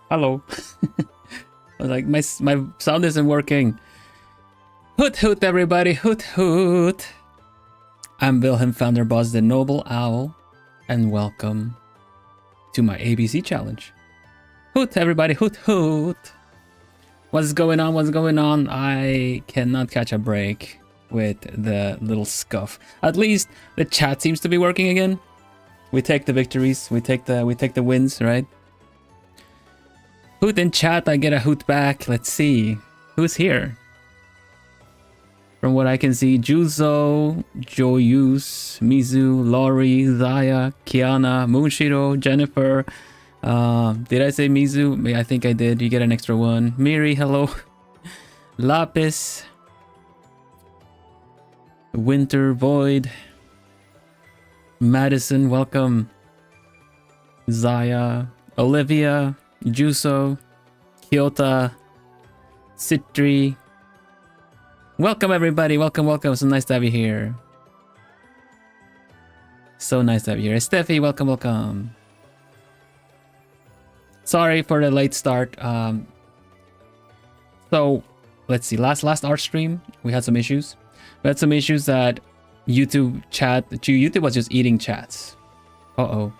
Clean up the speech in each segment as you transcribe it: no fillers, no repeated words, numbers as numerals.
Hello. I was like, my sound isn't working. Hoot hoot, everybody. Hoot hoot. I'm Vilhelm, Vanderbos, the Noble Owl, and welcome to my ABC challenge. Hoot, everybody. Hoot hoot. What's going on? What's going on? I cannot catch a break with the little scuff. At least the chat seems to be working again. We take the victories. We take the wins, right? Hoot in chat, I get a hoot back. Let's see. Who's here? From what I can see, Juzo, Joyus, Mizu, Lori, Zaya, Kiana, Moonshiro, Jennifer. Did I say Mizu? I think I did. You get an extra one. Miri, hello. Lapis. Winter Void. Madison, welcome. Zaya, Olivia, Juso, Kyota, Citri. Welcome everybody, welcome, welcome. So nice to have you here. So nice to have you here. Steffi, welcome, welcome. Sorry for the late start. So let's see. Last art stream, we had some issues. We had some issues that YouTube was just eating chats. Uh-oh.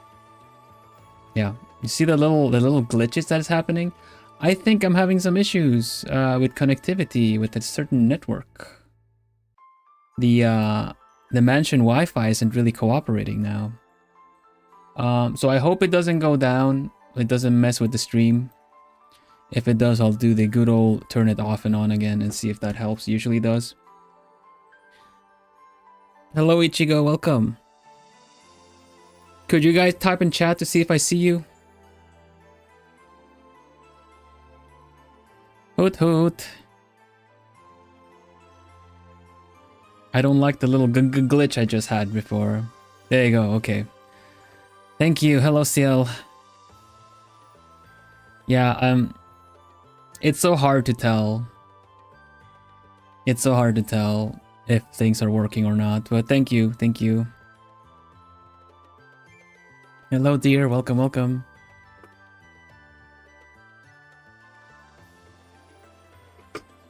Yeah. You see the little glitches that is happening? I think I'm having some issues with connectivity with a certain network. The mansion Wi-Fi isn't really cooperating now. So I hope it doesn't go down. It doesn't mess with the stream. If it does, I'll do the good old turn it off and on again and see if that helps. Usually does. Hello Ichigo, welcome. Could you guys type in chat to see if I see you? Hoot hoot. I don't like the little glitch I just had before. There you go, okay. Thank you, hello CL. Yeah, it's so hard to tell. It's so hard to tell if things are working or not, but thank you, thank you. Hello dear, welcome, welcome.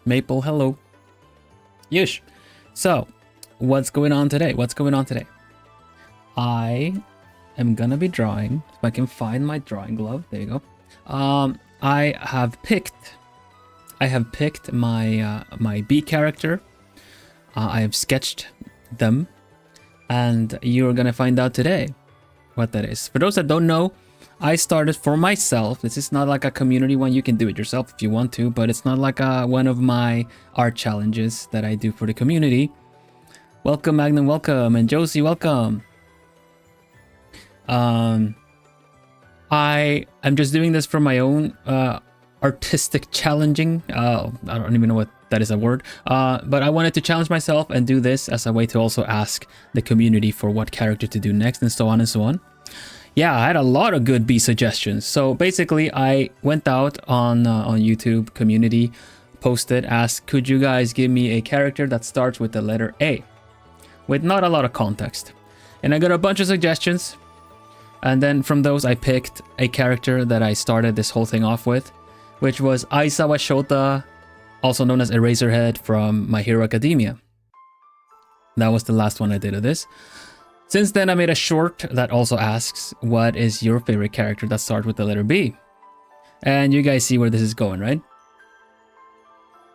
Maple, hello. Yush. So, what's going on today? What's going on today? I am gonna be drawing. If I can find my drawing glove, there you go. I have picked my my B character. I have sketched them, and you're gonna find out today what that is. For those that don't know, I started for myself. This is not like a community one. You can do it yourself if you want to, but it's not like one of my art challenges that I do for the community. Welcome Magnum, welcome, and Josie, welcome. I am just doing this for my own artistic challenging. I don't even know what that is a word. But I wanted to challenge myself and do this as a way to also ask the community for what character to do next, and so on and so on. Yeah, I had a lot of good B suggestions. So basically, I went out on YouTube community, posted, asked, could you guys give me a character that starts with the letter A, with not a lot of context. And I got a bunch of suggestions. And then from those, I picked a character that I started this whole thing off with, which was Aizawa Shota, also known as Eraserhead from My Hero Academia. That was the last one I did of this. Since then, I made a short that also asks, what is your favorite character that starts with the letter B? And you guys see where this is going, right?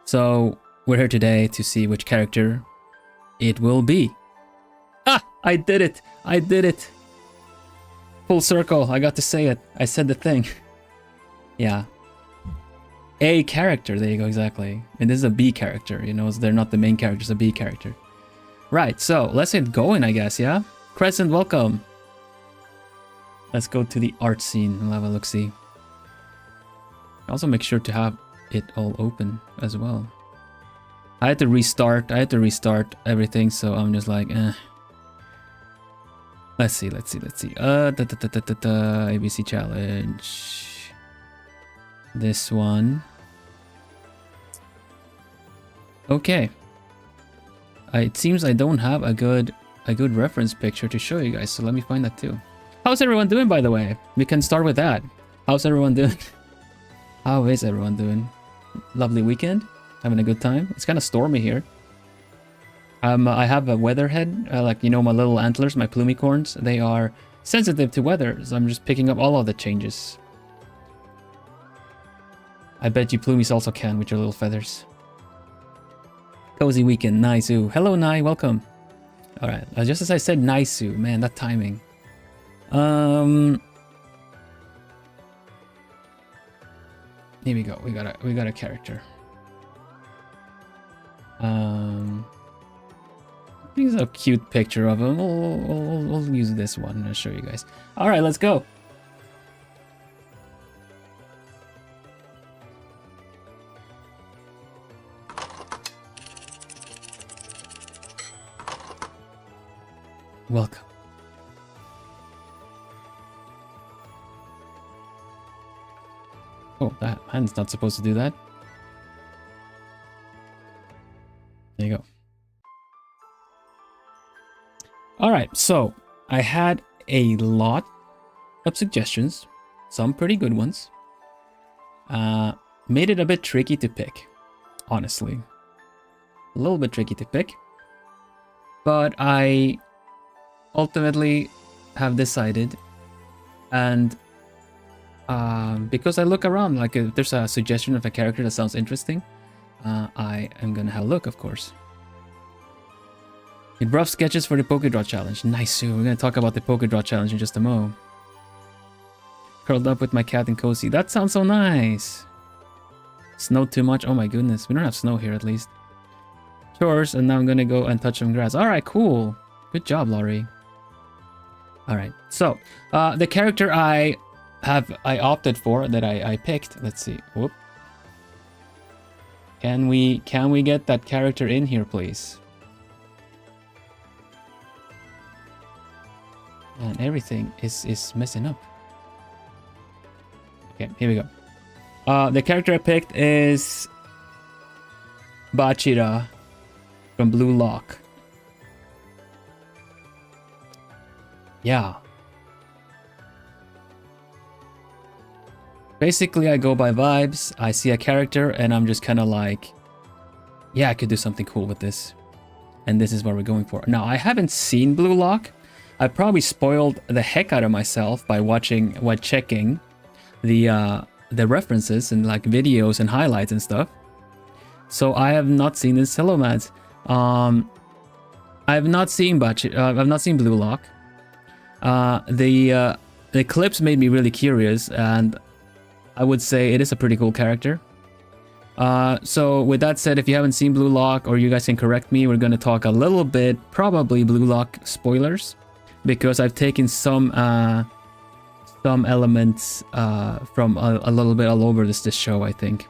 So we're here today to see which character it will be. Ah, I did it. I did it. Full circle. I got to say it. I said the thing. Yeah. A character. There you go. Exactly. And this is a B character. You know, they're not the main character. It's a B character. Right. So let's get going, I guess. Yeah. Crescent, welcome. Let's go to the art scene and have a look-see. Also make sure to have it all open as well. I had to restart everything, so I'm just like, eh. Let's see. ABC challenge. This one. Okay. It seems I don't have a good reference picture to show you guys, so let me find that too. How's everyone doing, by the way? We can start with that. How's everyone doing? How is everyone doing? Lovely weekend? Having a good time? It's kind of stormy here. I have a weather head, like, you know, my little antlers, my plumicorns. They are sensitive to weather, so I'm just picking up all of the changes. I bet you plumies also can with your little feathers. Cozy weekend, Naisu. Hello, Nai, welcome. All right, just as I said, Naisu. Man, that timing. Here we go. We got a character. Here's a cute picture of him. We'll use this one. I'll show you guys. All right, let's go. Welcome. Oh, that hand's not supposed to do that. There you go. Alright, so I had a lot of suggestions, some pretty good ones. Made it a bit tricky to pick, honestly. A little bit tricky to pick. But I ultimately have decided, and because I look around, like if there's a suggestion of a character that sounds interesting, I am gonna have a look, of course. With rough sketches for the Pokédraw challenge. Nice, we're gonna talk about the Pokédraw challenge in just a mo. Curled up with my cat and cozy. That sounds so nice. Snowed too much? Oh my goodness, we don't have snow here at least. Chores, and now I'm gonna go and touch some grass. Alright, cool. Good job, Laurie. Alright, so the character I opted for, that I picked, let's see. Whoop. Can we get that character in here, please? And everything is messing up. Okay, here we go. The character I picked is Bachira from Blue Lock. Yeah. Basically, I go by vibes. I see a character and I'm just kind of like, yeah, I could do something cool with this. And this is what we're going for. Now, I haven't seen Blue Lock. I probably spoiled the heck out of myself by checking the references and like videos and highlights and stuff. So I have not seen this. Hello, Mads. I have not seen I've not seen Blue Lock. The clips made me really curious, and I would say it is a pretty cool character. So with that said, if you haven't seen Blue Lock, or you guys can correct me, we're going to talk a little bit, probably Blue Lock spoilers, because I've taken some elements from a little bit all over this show, I think.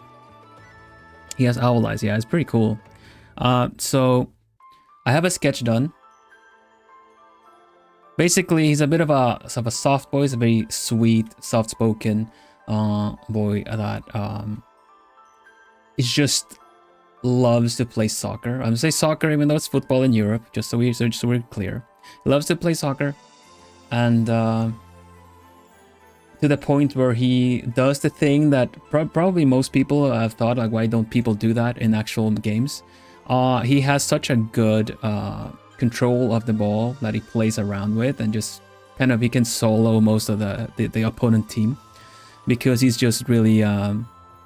He has owl eyes, yeah, it's pretty cool. So I have a sketch done. Basically, he's a bit of a soft boy. He's a very sweet, soft-spoken boy that is just loves to play soccer. I'm gonna say soccer, even though it's football in Europe, just so we're clear. He loves to play soccer, and to the point where he does the thing that probably most people have thought, like, why don't people do that in actual games? He has such a good control of the ball that he plays around with, and just kind of he can solo most of the opponent team, because he's just really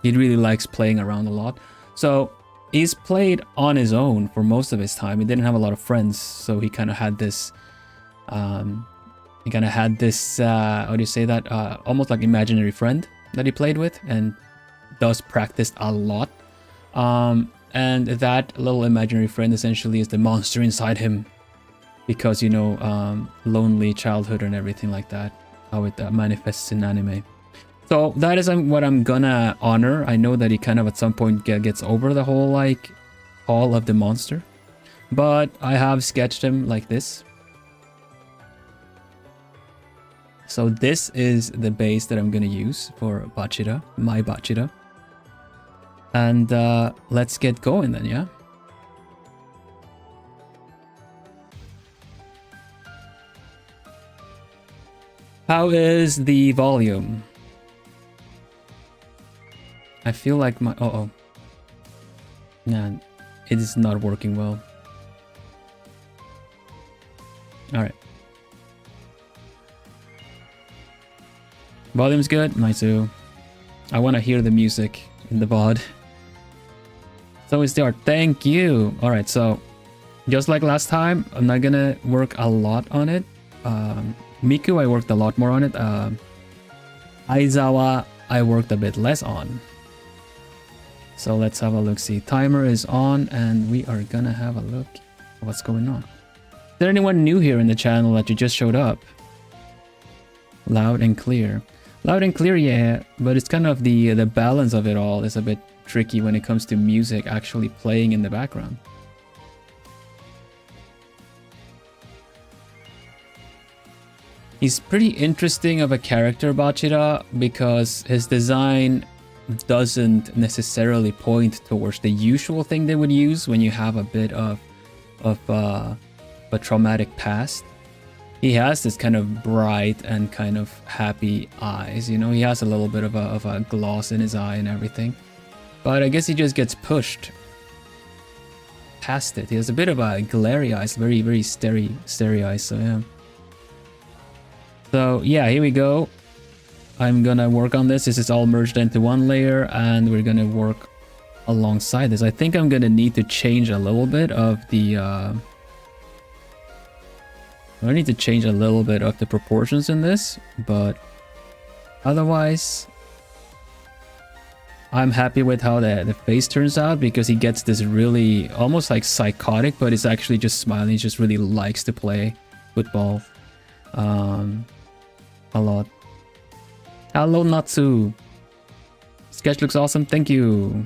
he really likes playing around a lot. So he's played on his own for most of his time. He didn't have a lot of friends, so he kind of had this how do you say that, almost like imaginary friend that he played with and does practice a lot. And that little imaginary friend essentially is the monster inside him, because, you know, lonely childhood and everything like that, how it manifests in anime. So that is what I'm gonna honor. I know that he kind of at some point gets over the whole like call of the monster, but I have sketched him like this. So this is the base that I'm gonna use for Bachira, my Bachira. And let's get going then, yeah? How is the volume? I feel like my... Uh-oh. Nah, it is not working well. Alright. Volume's good? Nice too. I want to hear the music in the VOD. It's always there. Thank you! Alright, so... Just like last time, I'm not gonna work a lot on it. Miku, I worked a lot more on it. Aizawa, I worked a bit less on. So let's have a look. See, timer is on and we are gonna have a look at what's going on. Is there anyone new here in the channel that you just showed up? Loud and clear. Loud and clear, yeah, but it's kind of the balance of it all is a bit tricky when it comes to music actually playing in the background. He's pretty interesting of a character, Bachira, because his design doesn't necessarily point towards the usual thing they would use when you have a bit of a traumatic past. He has this kind of bright and kind of happy eyes, you know, he has a little bit of a gloss in his eye and everything. But I guess he just gets pushed past it. He has a bit of a glary eyes, very, very starry eyes, so yeah. So yeah, here we go. I'm gonna work on this. This is all merged into one layer and we're gonna work alongside this. I think I'm gonna need to change a little bit of the I need to change a little bit of the proportions in this, but otherwise I'm happy with how the face turns out, because he gets this really almost like psychotic, but it's actually just smiling. He just really likes to play football a lot. Hello Natsu. Sketch looks awesome, thank you.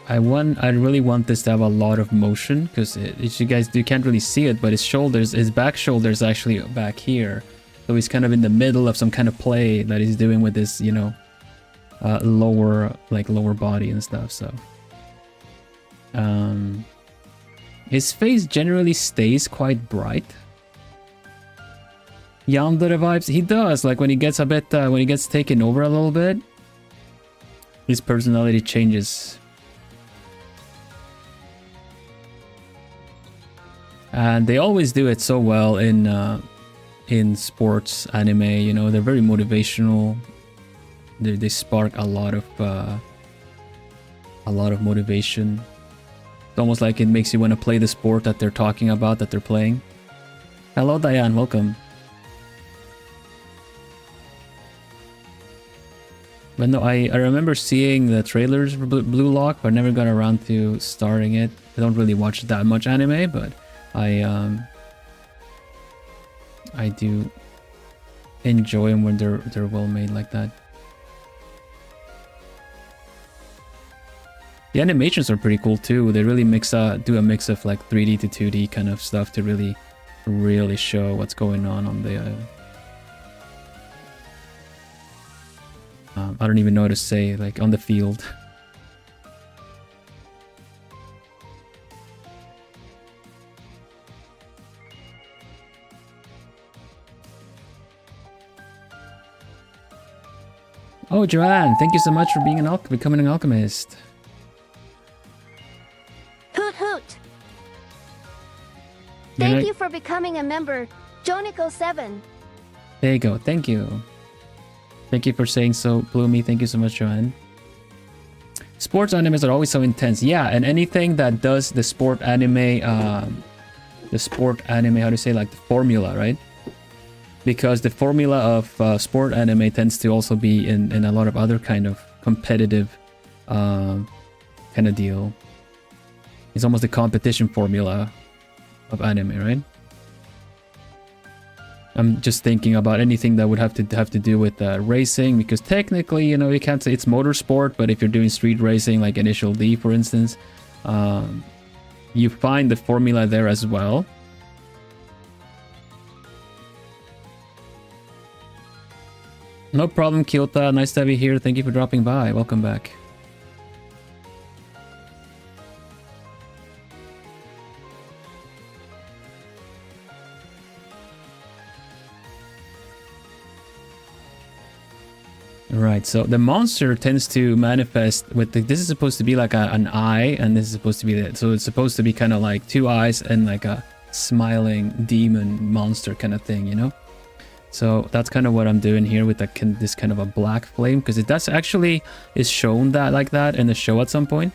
I really want this to have a lot of motion, because you can't really see it, but his back shoulder is actually back here. So he's kind of in the middle of some kind of play that he's doing with his, you know, lower body and stuff, so. His face generally stays quite bright. Yandere vibes, he does, like when he gets a bit, when he gets taken over a little bit, his personality changes. And they always do it so well in sports anime, you know, they're very motivational. They spark a lot of motivation. It's almost like it makes you want to play the sport that they're talking about, that they're playing. Hello Diane, welcome. But no, I remember seeing the trailers for Blue Lock, but never got around to starting it. I don't really watch that much anime, but I do enjoy them when they're well made like that. The animations are pretty cool too. They really do a mix of like 3D to 2D kind of stuff to really show what's going on the. I don't even know how to say, like, on the field. Oh, Joanne, thank you so much for being becoming an alchemist. Hoot hoot! Thank you for becoming a member, Joniko7. There you go, thank you. Thank you for saying so, Bloomy. Thank you so much, Joanne. Sports animes are always so intense. Yeah, and anything that does the sport anime, how do you say, like the formula, right? Because the formula of sport anime tends to also be in a lot of other kind of competitive kind of deal. It's almost the competition formula of anime, right? I'm just thinking about anything that would have to do with racing, because technically, you know, you can't say it's motorsport, but if you're doing street racing, like Initial D, for instance, you find the formula there as well. No problem, Kyota. Nice to have you here. Thank you for dropping by. Welcome back. Right, so the monster tends to manifest with this is supposed to be like an eye, and this is supposed to be so it's supposed to be kind of like two eyes and like a smiling demon monster kind of thing, you know? So that's kind of what I'm doing here with this kind of a black flame, because it does actually is shown that like that in the show at some point.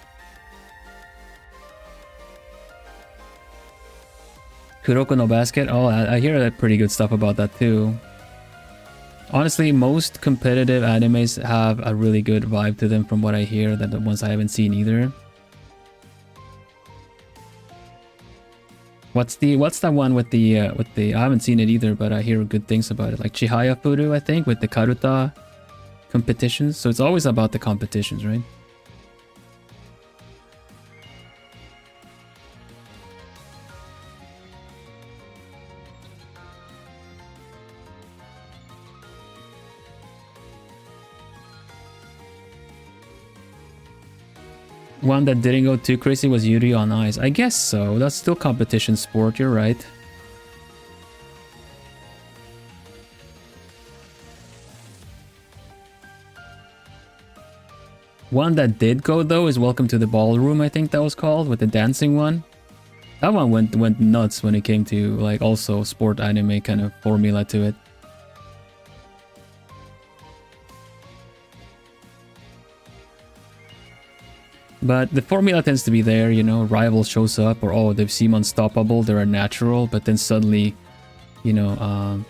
Kuroko no Basket, oh, I hear pretty good stuff about that too. Honestly, most competitive animes have a really good vibe to them from what I hear, that the ones I haven't seen either. What's that one with the I haven't seen it either, but I hear good things about it. Like Chihaya Furu, I think, with the Karuta competitions. So it's always about the competitions, right? One that didn't go too crazy was Yuri on Ice. I guess so. That's still competition sport, you're right. One that did go though is Welcome to the Ballroom, I think that was called, with the dancing one. That one went nuts when it came to like also sport anime kind of formula to it. But the formula tends to be there, you know, rival shows up, or oh, they seem unstoppable, they're a natural, but then suddenly, you know,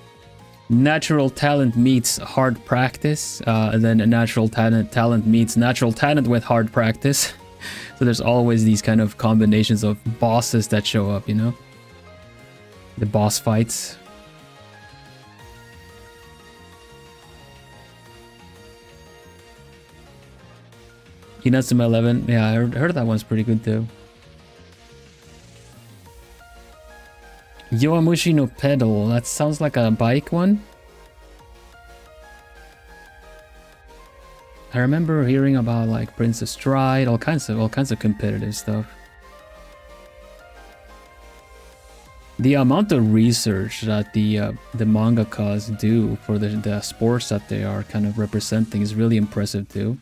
natural talent meets hard practice, and then a natural talent meets natural talent with hard practice. So there's always these kind of combinations of bosses that show up, you know? The boss fights. Inazuma 11, yeah, I heard that one's pretty good too. Yowamushi no Pedal, that sounds like a bike one. I remember hearing about like Princess Stride, all kinds of competitive stuff. The amount of research that the mangakas do for the sports that they are kind of representing is really impressive too.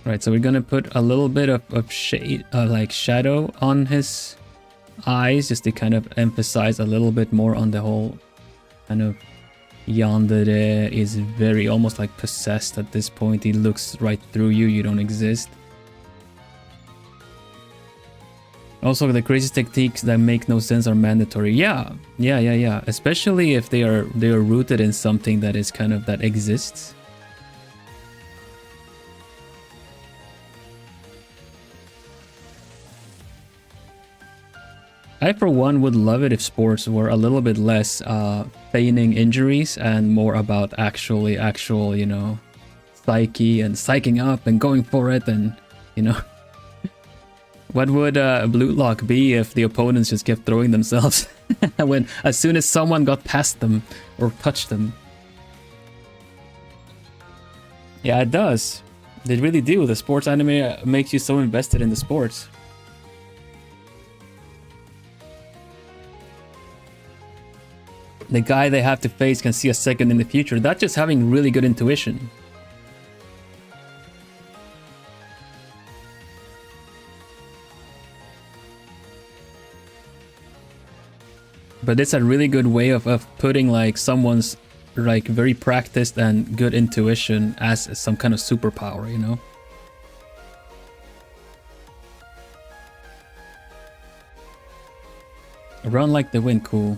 Right, so we're gonna put a little bit of shade, like shadow on his eyes, just to kind of emphasize a little bit more on the whole kind of yandere is very almost like possessed at this point. He looks right through you, you don't exist. Also, the crazy techniques that make no sense are mandatory. Yeah. Especially if they are rooted in something that is kind of that exists. I, for one, would love it if sports were a little bit less feigning injuries and more about actual, you know, psyche and psyching up and going for it, and, you know. What would Blue Lock be if the opponents just kept throwing themselves as soon as someone got past them or touched them? Yeah, it does. They really do. The sports anime makes you so invested in the sports. The guy they have to face can see a second in the future. That's just having really good intuition. But it's a really good way of putting like someone's like very practiced and good intuition as some kind of superpower, you know? Run like the wind, cool.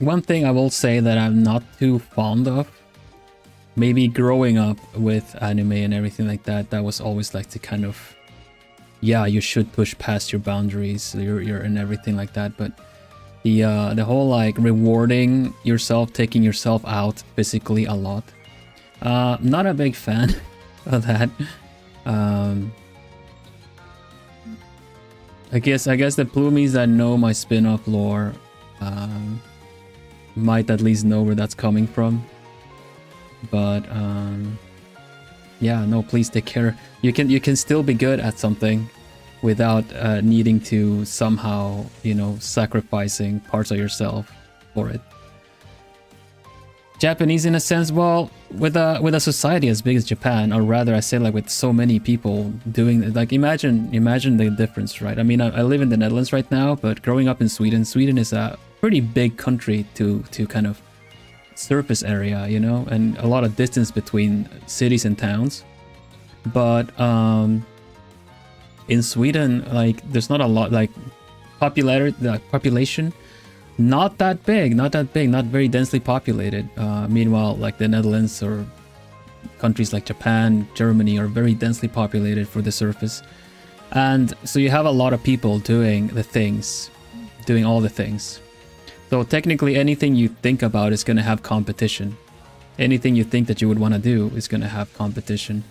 One thing I will say that I'm not too fond of, maybe growing up with anime and everything like that, that was always like to kind of, yeah, you should push past your boundaries, you're and everything like that. But the whole like rewarding yourself, taking yourself out physically a lot, not a big fan of that. I guess the Plumies that know my spin-off lore might at least know where that's coming from. But yeah, no, please take care. You can still be good at something without needing to somehow, you know, sacrificing parts of yourself for it. Japanese in a sense, well, with a society as big as Japan, or rather I say like with so many people doing, like imagine the difference, right? I mean, I live in the Netherlands right now, but growing up in Sweden is a pretty big country to kind of surface area, you know, and a lot of distance between cities and towns. But in Sweden, like there's not a lot, like population, not that big, not very densely populated. Meanwhile, like the Netherlands or countries like Japan, Germany are very densely populated for the surface. And so you have a lot of people doing all the things. So technically anything you think about is going to have competition. Anything you think that you would want to do is going to have competition.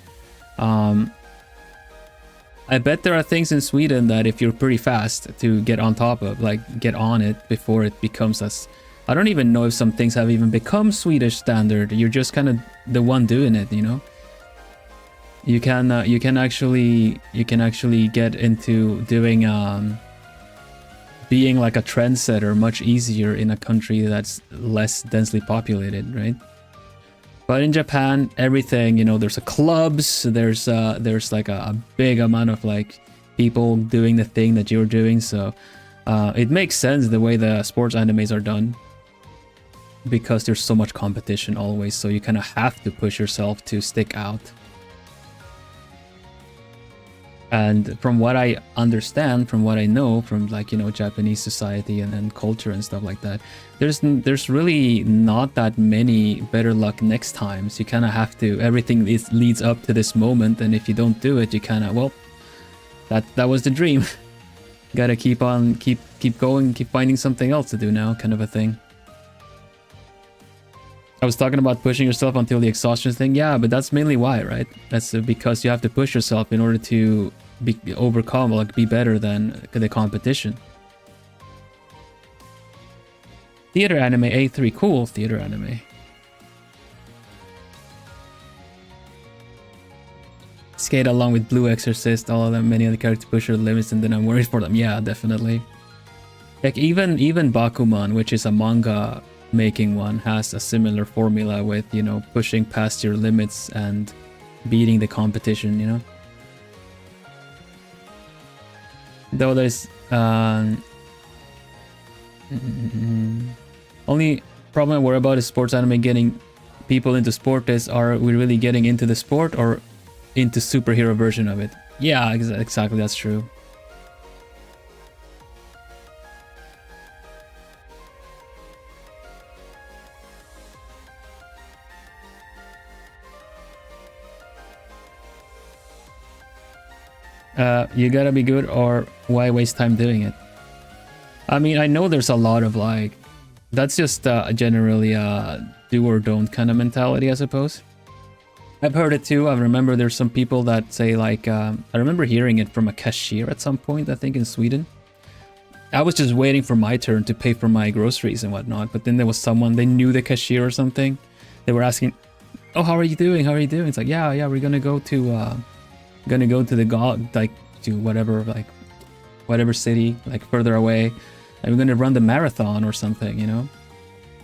I bet there are things in Sweden that if you're pretty fast to get on top of, like get on it before it becomes as... I don't even know if some things have even become Swedish standard. You're just kind of the one doing it, you know? You can actually get into doing being like a trendsetter much easier in a country that's less densely populated, right? But in Japan, everything, you know, there's clubs, there's like a big amount of like people doing the thing that you're doing. So it makes sense the way the sports animes are done, because there's so much competition always. So you kind of have to push yourself to stick out. And from what I understand, from what I know, from like, you know, Japanese society and culture and stuff like that, there's really not that many better luck next times. You kind of have to, everything leads up to this moment, and if you don't do it, you kind of, well, that was the dream. Gotta keep going, keep finding something else to do now, kind of a thing. I was talking about pushing yourself until the exhaustion thing. Yeah, but that's mainly why, right? That's because you have to push yourself in order to overcome, like be better than the competition. Theater anime A3, cool theater anime. Skate along with Blue Exorcist, all of them, many other characters push their limits, and then I'm worried for them. Yeah, definitely. Like even Bakuman, which is a manga making one, has a similar formula with, you know, pushing past your limits and beating the competition, you know. Though there's only problem I worry about is sports anime getting people into sport is, are we really getting into the sport or into superhero version of it? Yeah, exactly, that's true. You gotta be good, or why waste time doing it? I mean, I know there's a lot of like, that's just generally a do or don't kind of mentality, I suppose. I've heard it too. I remember there's some people that say like, I remember hearing it from a cashier at some point, I think in Sweden. I was just waiting for my turn to pay for my groceries and whatnot, but then there was someone, they knew the cashier or something. They were asking, oh, how are you doing? How are you doing? It's like, yeah, we're gonna go to the like to whatever city, like further away, and we're gonna run the marathon or something, you know.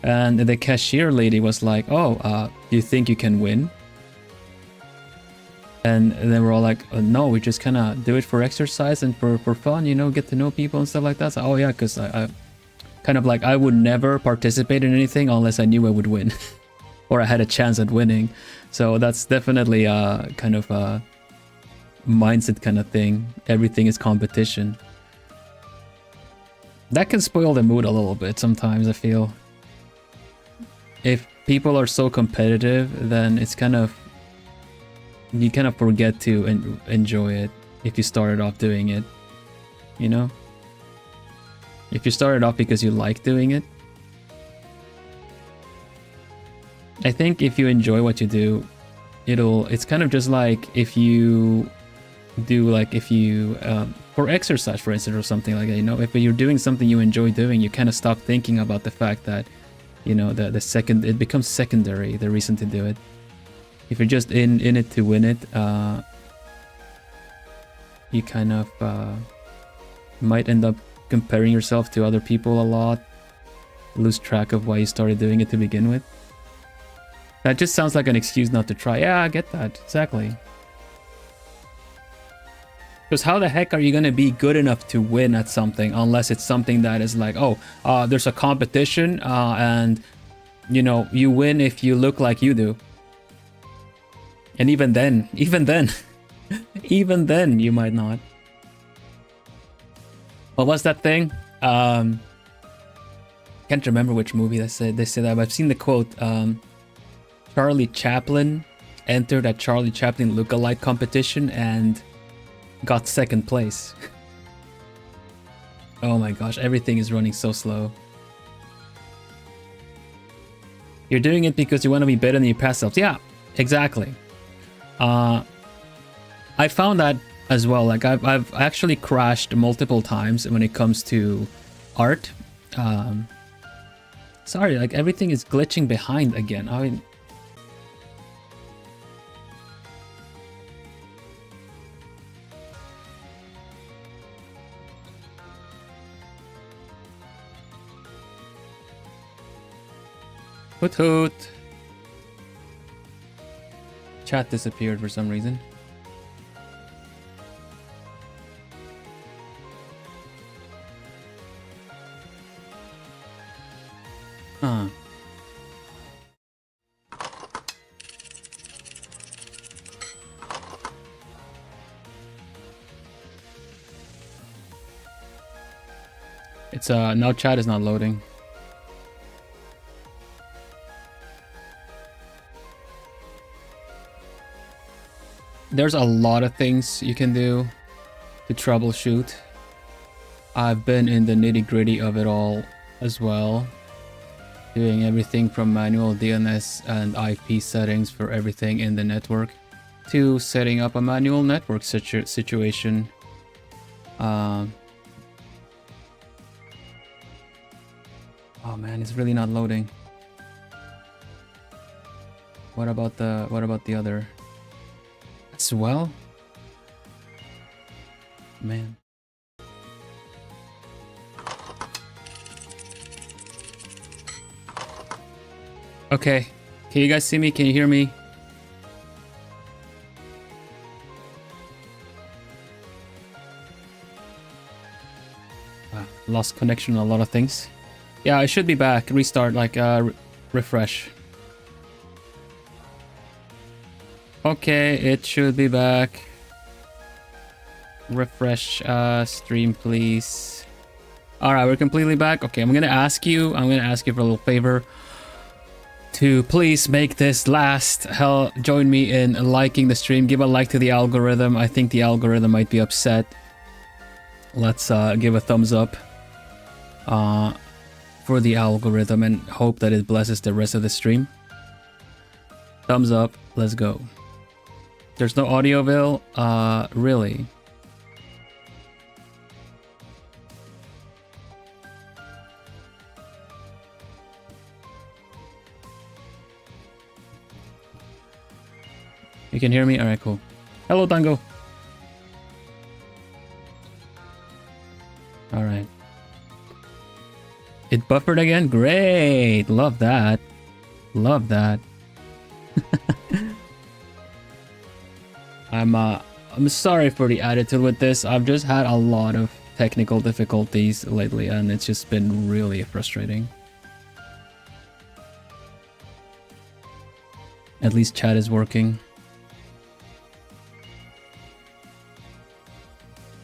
And the cashier lady was like, oh, do you think you can win? And then we're all like, no, we just kind of do it for exercise and for fun, you know, get to know people and stuff like that. So, oh yeah, because I kind of like, I would never participate in anything unless I knew I would win or I had a chance at winning. So that's definitely kind of a mindset kind of thing. Everything is competition. That can spoil the mood a little bit sometimes, I feel. If people are so competitive, then it's kind of, you kind of forget to enjoy it. if you started off doing it, you know? If you started off because you like doing it. I think if you enjoy what you do, it's kind of just like if you do, like if you, for exercise, for instance, or something like that, you know, if you're doing something you enjoy doing, you kind of stop thinking about the fact that, you know, it becomes secondary, the reason to do it. If you're just in it to win it, you kind of might end up comparing yourself to other people a lot, lose track of why you started doing it to begin with. That just sounds like an excuse not to try. Yeah, I get that, exactly. Because how the heck are you going to be good enough to win at something unless it's something that is like, oh, there's a competition and, you know, you win if you look like you do. And even then, even then, you might not. What was that thing? Can't remember which movie they said that, but I've seen the quote. Charlie Chaplin entered a Charlie Chaplin lookalike competition and got second place. Oh my gosh, everything is running so slow. You're doing it because you want to be better than your past selves. Yeah, exactly. I found that as well. Like I've actually crashed multiple times when it comes to art. Sorry, like everything is glitching behind again. I mean, hoot hoot. Chat disappeared for some reason. Huh. It's now chat is not loading. There's a lot of things you can do to troubleshoot. I've been in the nitty-gritty of it all as well, doing everything from manual DNS and IP settings for everything in the network to setting up a manual network situation. Oh man, it's really not loading. What about the other? As well, man. Okay, can you guys see me? Can you hear me? Lost connection on a lot of things. Yeah, I should be back. Restart, like refresh. Okay, it should be back. Refresh stream, please. All right, we're completely back. Okay, I'm gonna ask you for a little favor to please make this last. Hell, join me in liking the stream. Give a like to the algorithm. I think the algorithm might be upset. Let's give a thumbs up for the algorithm and hope that it blesses the rest of the stream. Thumbs up. Let's go. There's no audio, Vil? Really? You can hear me? Alright, cool. Hello, Dango. Alright. It buffered again? Great! Love that. Love that. I'm sorry for the attitude with this. I've just had a lot of technical difficulties lately and it's just been really frustrating. At least chat is working.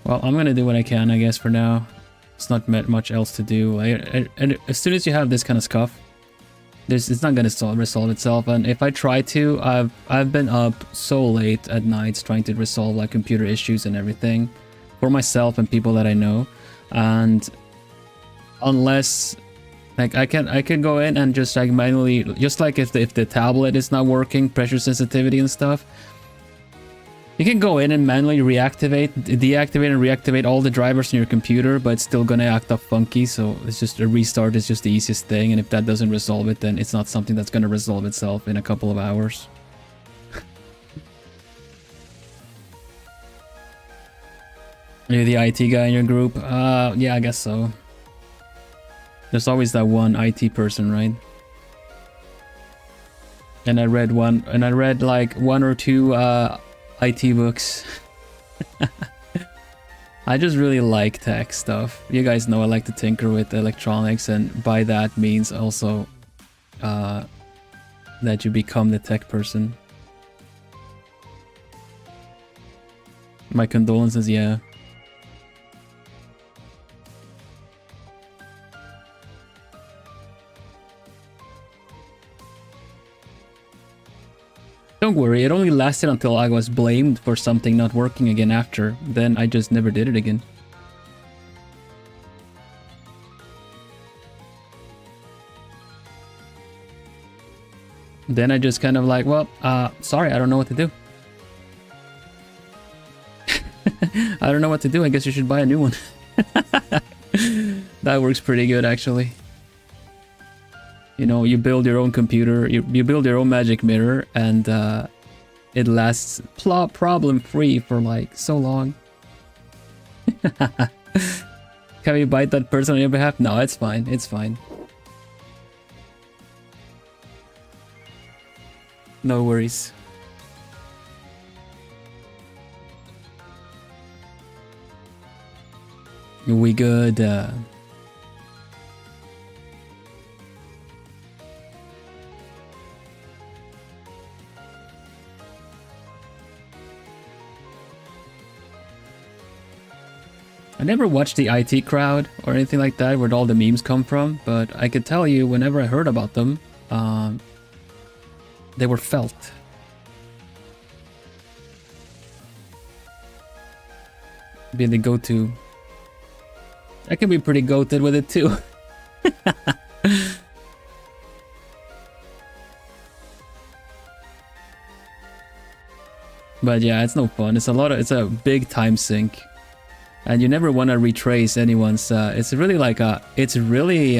Well, I'm gonna do what I can, I guess, for now. It's not much else to do. And as soon as you have this kind of stuff, it's not gonna resolve itself. And if I try to, I've been up so late at nights trying to resolve like computer issues and everything for myself and people that I know. And unless like I can go in and just like manually, just like if the tablet is not working, pressure sensitivity and stuff, you can go in and manually deactivate and reactivate all the drivers in your computer, but it's still gonna act up funky. So it's just a restart is just the easiest thing, and if that doesn't resolve it, then it's not something that's gonna resolve itself in a couple of hours. You're the IT guy in your group? Yeah, I guess so. There's always that one IT person, right? And I read like one or two IT books. I just really like tech stuff. You guys know I like to tinker with electronics, and by that means also that you become the tech person. My condolences, yeah. Don't worry, it only lasted until I was blamed for something not working again after. Then I just never did it again. Then I just kind of like, well, sorry, I don't know what to do. I don't know what to do. I guess you should buy a new one. That works pretty good, actually. You know, you build your own computer, you build your own magic mirror, and it lasts problem-free for like so long. Can we bite that person on your behalf? No, it's fine, it's fine. No worries. We good. I never watched the IT crowd or anything like that, where all the memes come from, but I could tell you whenever I heard about them, they were felt. Being the go-to. I can be pretty goated with it too. But yeah, it's no fun. It's a big time sink. And you never want to retrace anyone's, it's really, you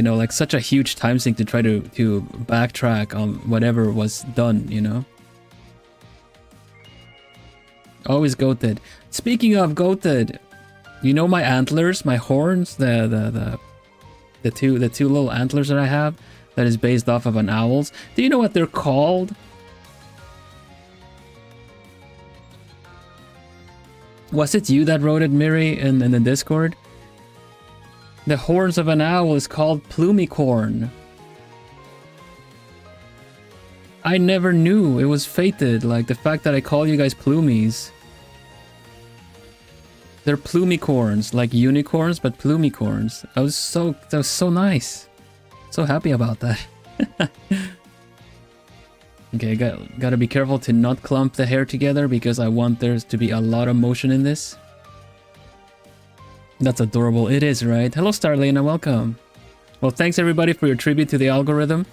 know, like such a huge time sink to try to backtrack on whatever was done, you know? Always goated. Speaking of goated, you know my antlers, my horns, the two little antlers that I have, that is based off of an owl's. Do you know what they're called? Was it you that wrote it, Miri, in the Discord? The horns of an owl is called plumicorn. I never knew. It was fated, like the fact that I call you guys plumies. They're plumicorns, like unicorns, but plumicorns. That was so nice. So happy about that. Okay, gotta be careful to not clump the hair together, because I want there to be a lot of motion in this. That's adorable. It is, right? Hello, Starlena, welcome. Well, thanks everybody for your tribute to the algorithm.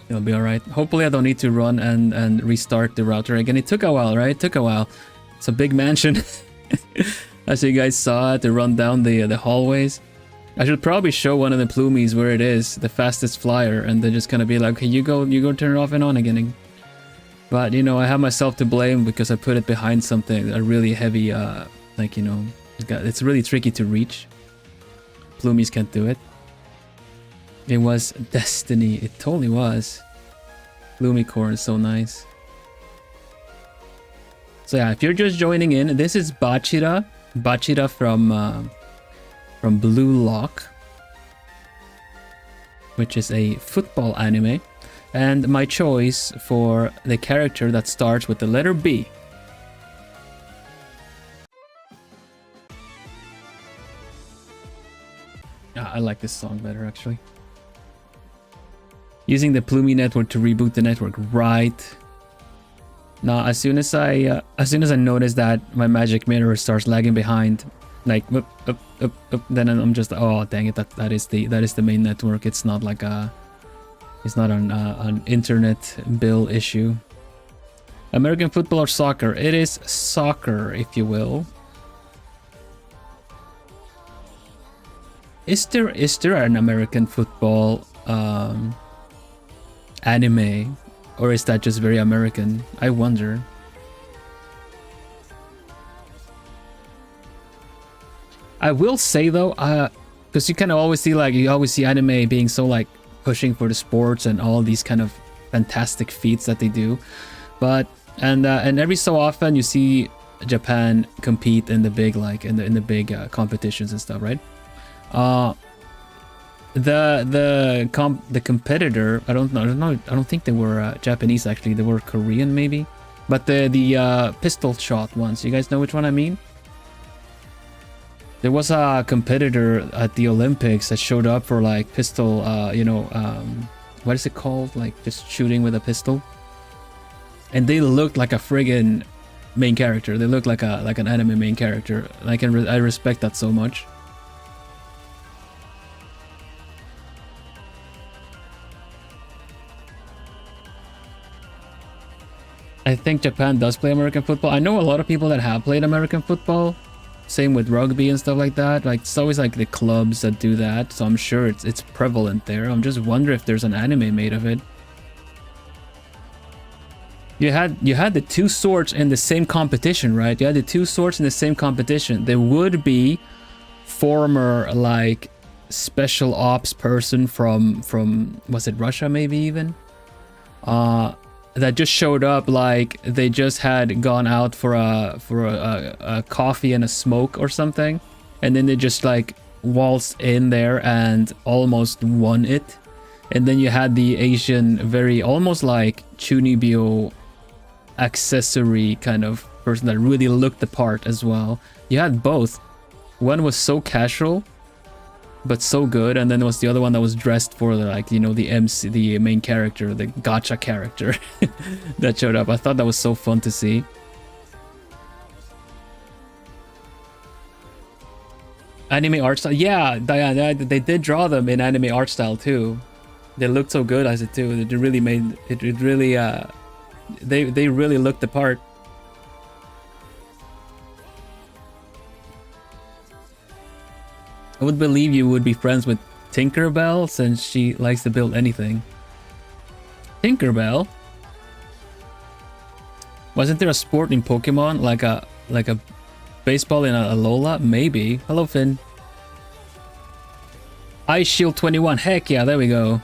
It'll be alright. Hopefully I don't need to run and restart the router again. It took a while, right? It took a while. It's a big mansion. As you guys saw, to run down the hallways. I should probably show one of the plumies where it is, the fastest flyer, and then just kind of be like, okay, you go turn it off and on again. But, you know, I have myself to blame because I put it behind something, a really heavy, like, you know, it's really tricky to reach. Plumies can't do it. It was destiny. It totally was. Plumicorn is so nice. So yeah, if you're just joining in, this is Bachira. Bachira from Blue Lock, which is a football anime, and my choice for the character that starts with the letter B. I like this song better actually. Using the Plumie network to reboot the network, right? Now, as soon as I notice that my magic mirror starts lagging behind, like up, then I'm just, oh dang it, that is the main network. It's not like it's not an internet bill issue. American football or soccer? It is soccer, if you will. Is there an American football anime, or is that just very American? I wonder. I will say though, because you kind of always see anime being so like pushing for the sports and all these kind of fantastic feats that they do, but and every so often you see Japan compete in the big in the big competitions and stuff, right? The competitor, I don't think they were Japanese actually. They were Korean maybe, but the pistol shot ones. You guys know which one I mean? There was a competitor at the Olympics that showed up for like pistol, what is it called? Like just shooting with a pistol. And they looked like a friggin' main character. They looked like an anime main character. I respect that so much. I think Japan does play American football. I know a lot of people that have played American football. Same with rugby and stuff like that. Like it's always like the clubs that do that. So I'm sure it's prevalent there. I'm just wondering if there's an anime made of it. You had the two swords in the same competition, right? You had the two swords in the same competition. There would be former like special ops person from was it Russia maybe even? That just showed up like they just had gone out for a coffee and a smoke or something, and then they just like waltzed in there and almost won it. And then you had the Asian, very almost like Chunibyo accessory kind of person that really looked the part as well. You had both. One was so casual but so good, and then there was the other one that was dressed for the, like, you know, the MC, the main character, the gacha character that showed up. I thought that was so fun to see. Anime art style, yeah, they did draw them in anime art style too. They looked so good as it too. It really made it really they really looked the part. I would believe you would be friends with Tinkerbell since she likes to build anything. Tinkerbell? Wasn't there a sport in Pokemon like a baseball in a Alola? Maybe. Hello, Finn. Ice Shield 21. Heck yeah, there we go.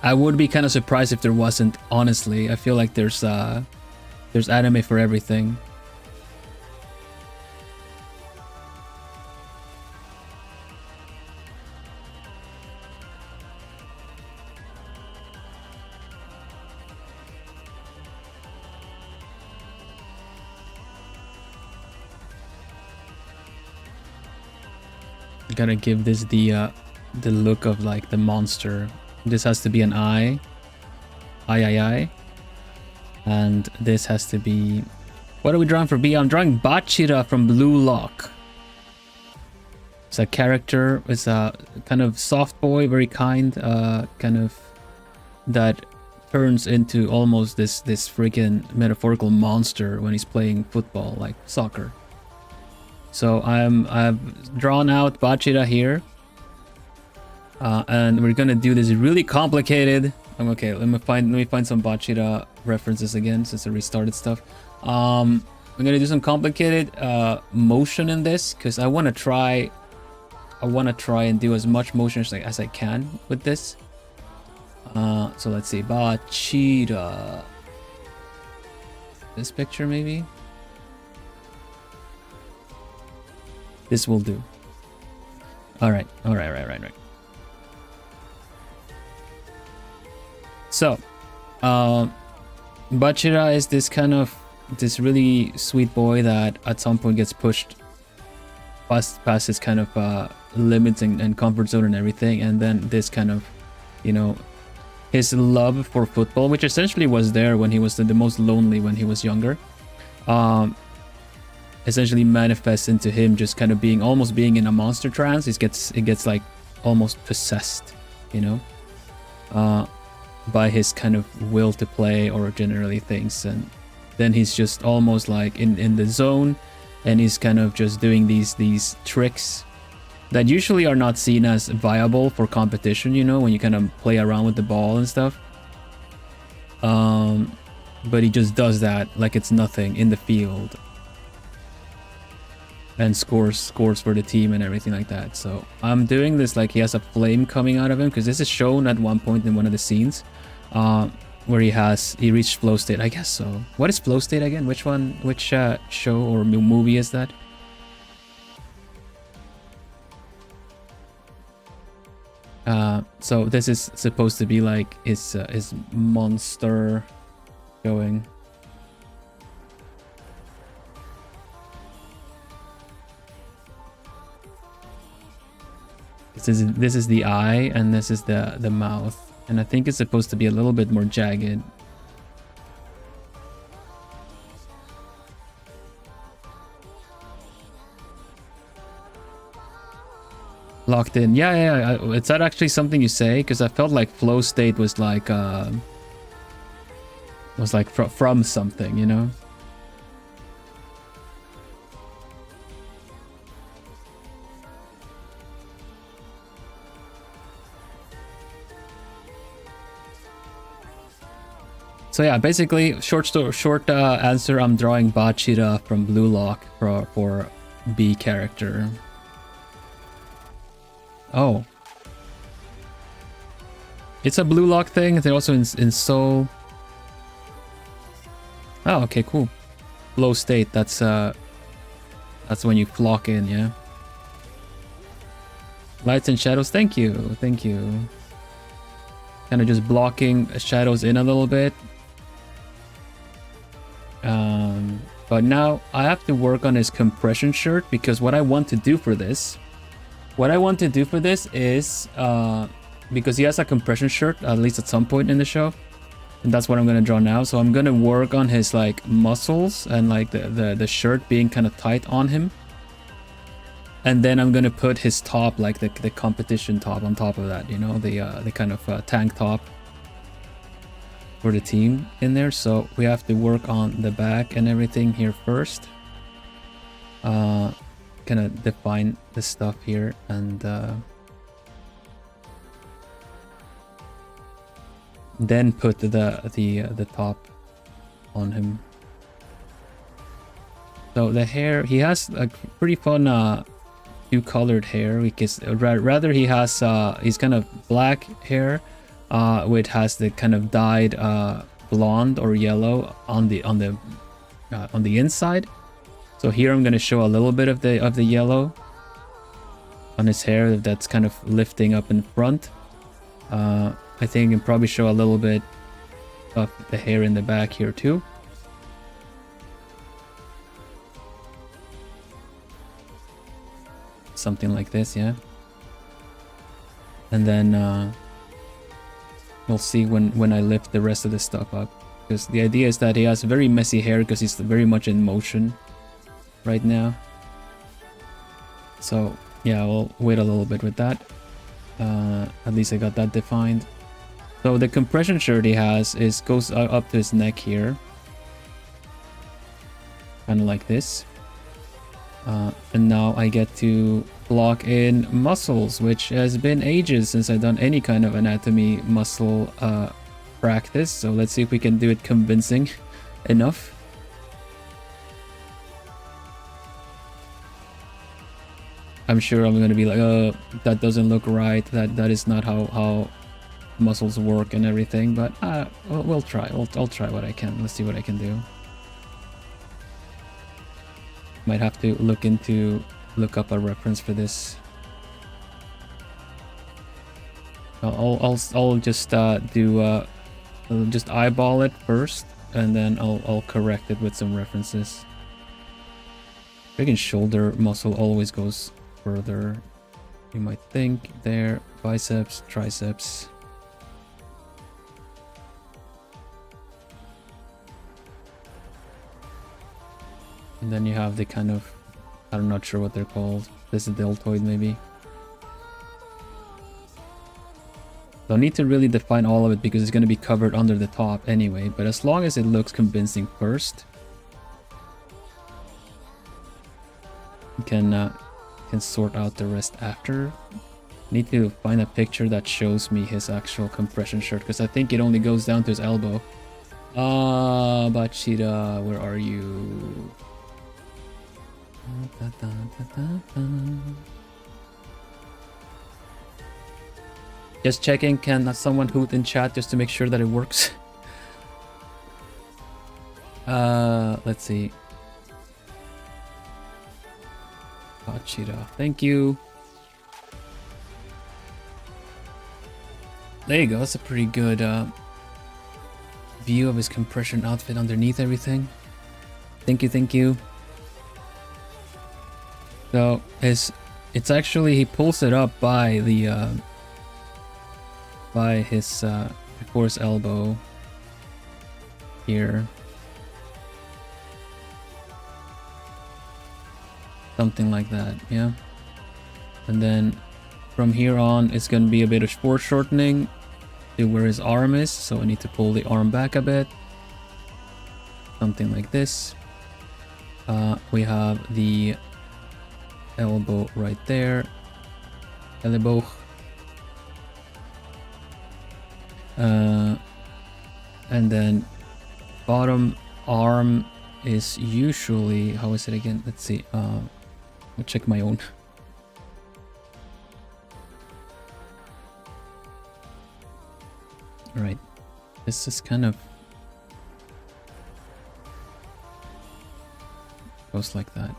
I would be kind of surprised if there wasn't, honestly. I feel like there's anime for everything. Gotta give this the look of like the monster. This has to be an eye, and this has to be. What are we drawing for B? I'm drawing Bachira from Blue Lock. It's a character. It's a kind of soft boy, very kind, kind of that turns into almost this freaking metaphorical monster when he's playing football, like soccer. So I've drawn out Bachira here, and we're gonna do this really complicated. Okay, let me find some Bachira references again since I restarted stuff. I'm gonna do some complicated motion in this because I want to try and do as much motion as I can with this. So let's see, Bachira. This picture maybe. This will do. All right. So, Bachira is this really sweet boy that at some point gets pushed past his kind of limits and comfort zone and everything, and then this kind of, you know, his love for football, which essentially was there when he was the most lonely when he was younger, essentially manifests into him just kind of being almost being in a monster trance. It gets like almost possessed, you know, by his kind of will to play or generally things, and then he's just almost like in the zone, and he's kind of just doing these tricks that usually are not seen as viable for competition, you know, when you kind of play around with the ball and stuff. But he just does that like it's nothing in the field and scores for the team and everything like that. So I'm doing this like he has a flame coming out of him, because this is shown at one point in one of the scenes where he reached flow state, I guess. So what is flow state again? Which show or movie is that? So this is supposed to be like his monster going. This is the eye, and this is the mouth, and I think it's supposed to be a little bit more jagged. Locked in. Yeah. Is that actually something you say? Because I felt like flow state was like from something, you know? So yeah, basically, short answer, I'm drawing Bachira from Blue Lock for B character. Oh. It's a Blue Lock thing. They're also in Soul. Oh, okay, cool. Flow state, that's when you flock in, yeah. Lights and shadows, thank you. Kind of just blocking shadows in a little bit. But now I have to work on his compression shirt, because what I want to do for this is because he has a compression shirt at least at some point in the show, and that's what I'm gonna draw now. So I'm gonna work on his like muscles and like the shirt being kind of tight on him, and then I'm gonna put his top, like the competition top, on top of that, you know, the kind of tank top for the team in there. So we have to work on the back and everything here first. Kind of define the stuff here, and then put the top on him. So the hair, he has a pretty fun two-colored hair, because rather he has he's kind of black hair, which has the kind of dyed blonde or yellow on the inside. So here I'm gonna show a little bit of the yellow on his hair that's kind of lifting up in front. I think I can probably show a little bit of the hair in the back here too. Something like this, yeah. And then we'll see when I lift the rest of the stuff up, because the idea is that he has very messy hair because he's very much in motion right now. So yeah, we'll wait a little bit with that. At least I got that defined. So the compression shirt he has goes up to his neck here, kind of like this. And now I get to block in muscles, which has been ages since I've done any kind of anatomy muscle practice. So let's see if we can do it convincing enough. I'm sure I'm gonna be like, oh, that doesn't look right. That is not how muscles work and everything. But we'll try. I'll try what I can. Let's see what I can do. Might have to look up a reference for this. I'll just just eyeball it first, and then I'll correct it with some references. Freaking shoulder muscle always goes further. you might think. There, biceps, triceps. And then you have the kind of, I'm not sure what they're called. This is the deltoid maybe. Don't need to really define all of it because it's going to be covered under the top anyway, but as long as it looks convincing first, you can sort out the rest after. Need to find a picture that shows me his actual compression shirt because I think it only goes down to his elbow. Bachira, where are you? Just checking, can someone hoot in chat just to make sure that it works? Let's see. Bachira, thank you. There you go, that's a pretty good view of his compression outfit underneath everything. Thank you, thank you. So it's actually, he pulls it up by the by his before his elbow here. Something like that, yeah. And then from here on, it's going to be a bit of foreshortening to where his arm is. So I need to pull the arm back a bit. Something like this. We have the elbow right there. Elbow. And then bottom arm is usually, how is it again? Let's see. I'll check my own. All right, this is kind of goes like that.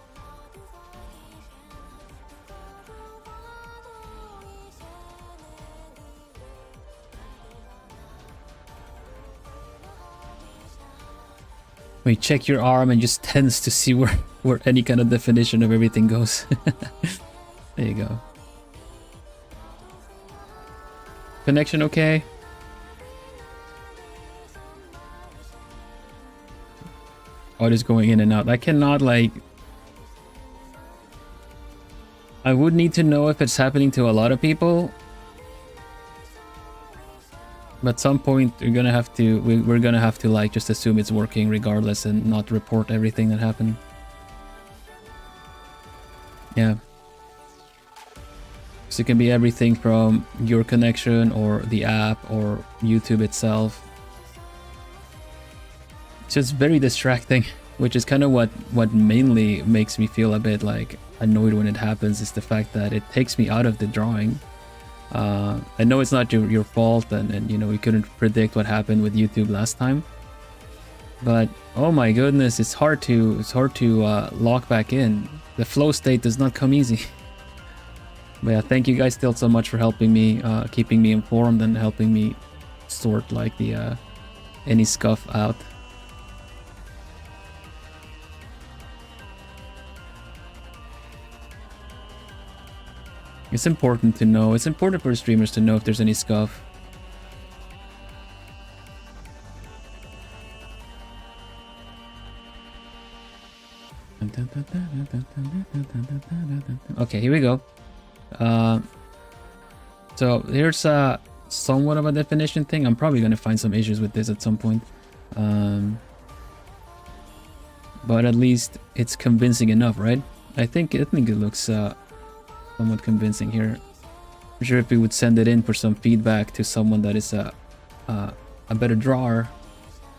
When you check your arm and just tends to see where any kind of definition of everything goes. There you go. Connection okay? Oh, it is going in and out. I cannot, like... I would need to know if it's happening to a lot of people. But at some point we're gonna have to like just assume it's working regardless and not report everything that happened. Yeah. So it can be everything from your connection or the app or YouTube itself. It's just very distracting, which is kind of what mainly makes me feel a bit like annoyed when it happens, is the fact that it takes me out of the drawing. I know it's not your fault, and you know, we couldn't predict what happened with YouTube last time, but oh my goodness, it's hard to lock back in. The flow state does not come easy. But yeah, thank you guys still so much for helping me, keeping me informed and helping me sort like the any scuff out. It's important to know. It's important for streamers to know if there's any scuff. Okay, here we go. So here's somewhat of a definition thing. I'm probably gonna find some issues with this at some point. But at least it's convincing enough, right? I think it looks somewhat convincing here. I'm sure if we would send it in for some feedback to someone that is a better drawer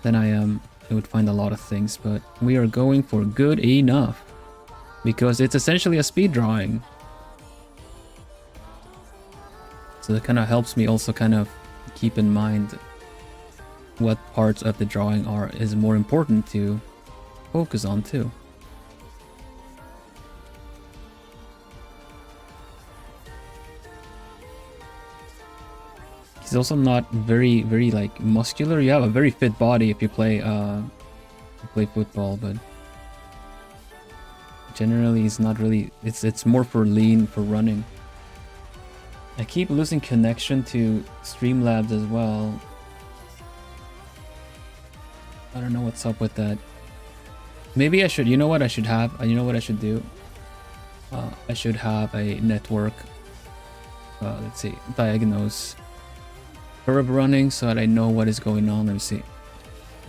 than I am, I would find a lot of things, but we are going for good enough because it's essentially a speed drawing. So that kind of helps me also kind of keep in mind what parts of the drawing is more important to focus on too. He's also not very like muscular. You have a very fit body if you play football, but generally he's not really. It's more for lean, for running. I keep losing connection to Streamlabs as well. I don't know what's up with that. Maybe I should, you know what I should have? You know what I should do? I should have a network, let's see, diagnose curve running so that I know what is going on. Let me see.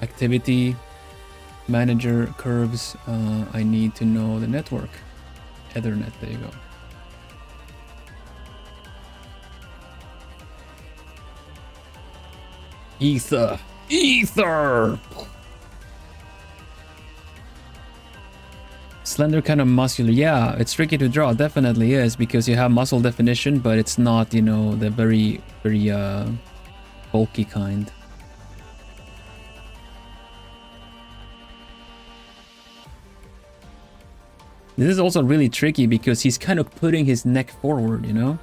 Activity, manager, curves. I need to know the network. Ethernet, there you go. Ether! Slender, kind of muscular. Yeah, it's tricky to draw. Definitely is, because you have muscle definition, but it's not, you know, the very bulky kind. This is also really tricky because he's kind of putting his neck forward, you know?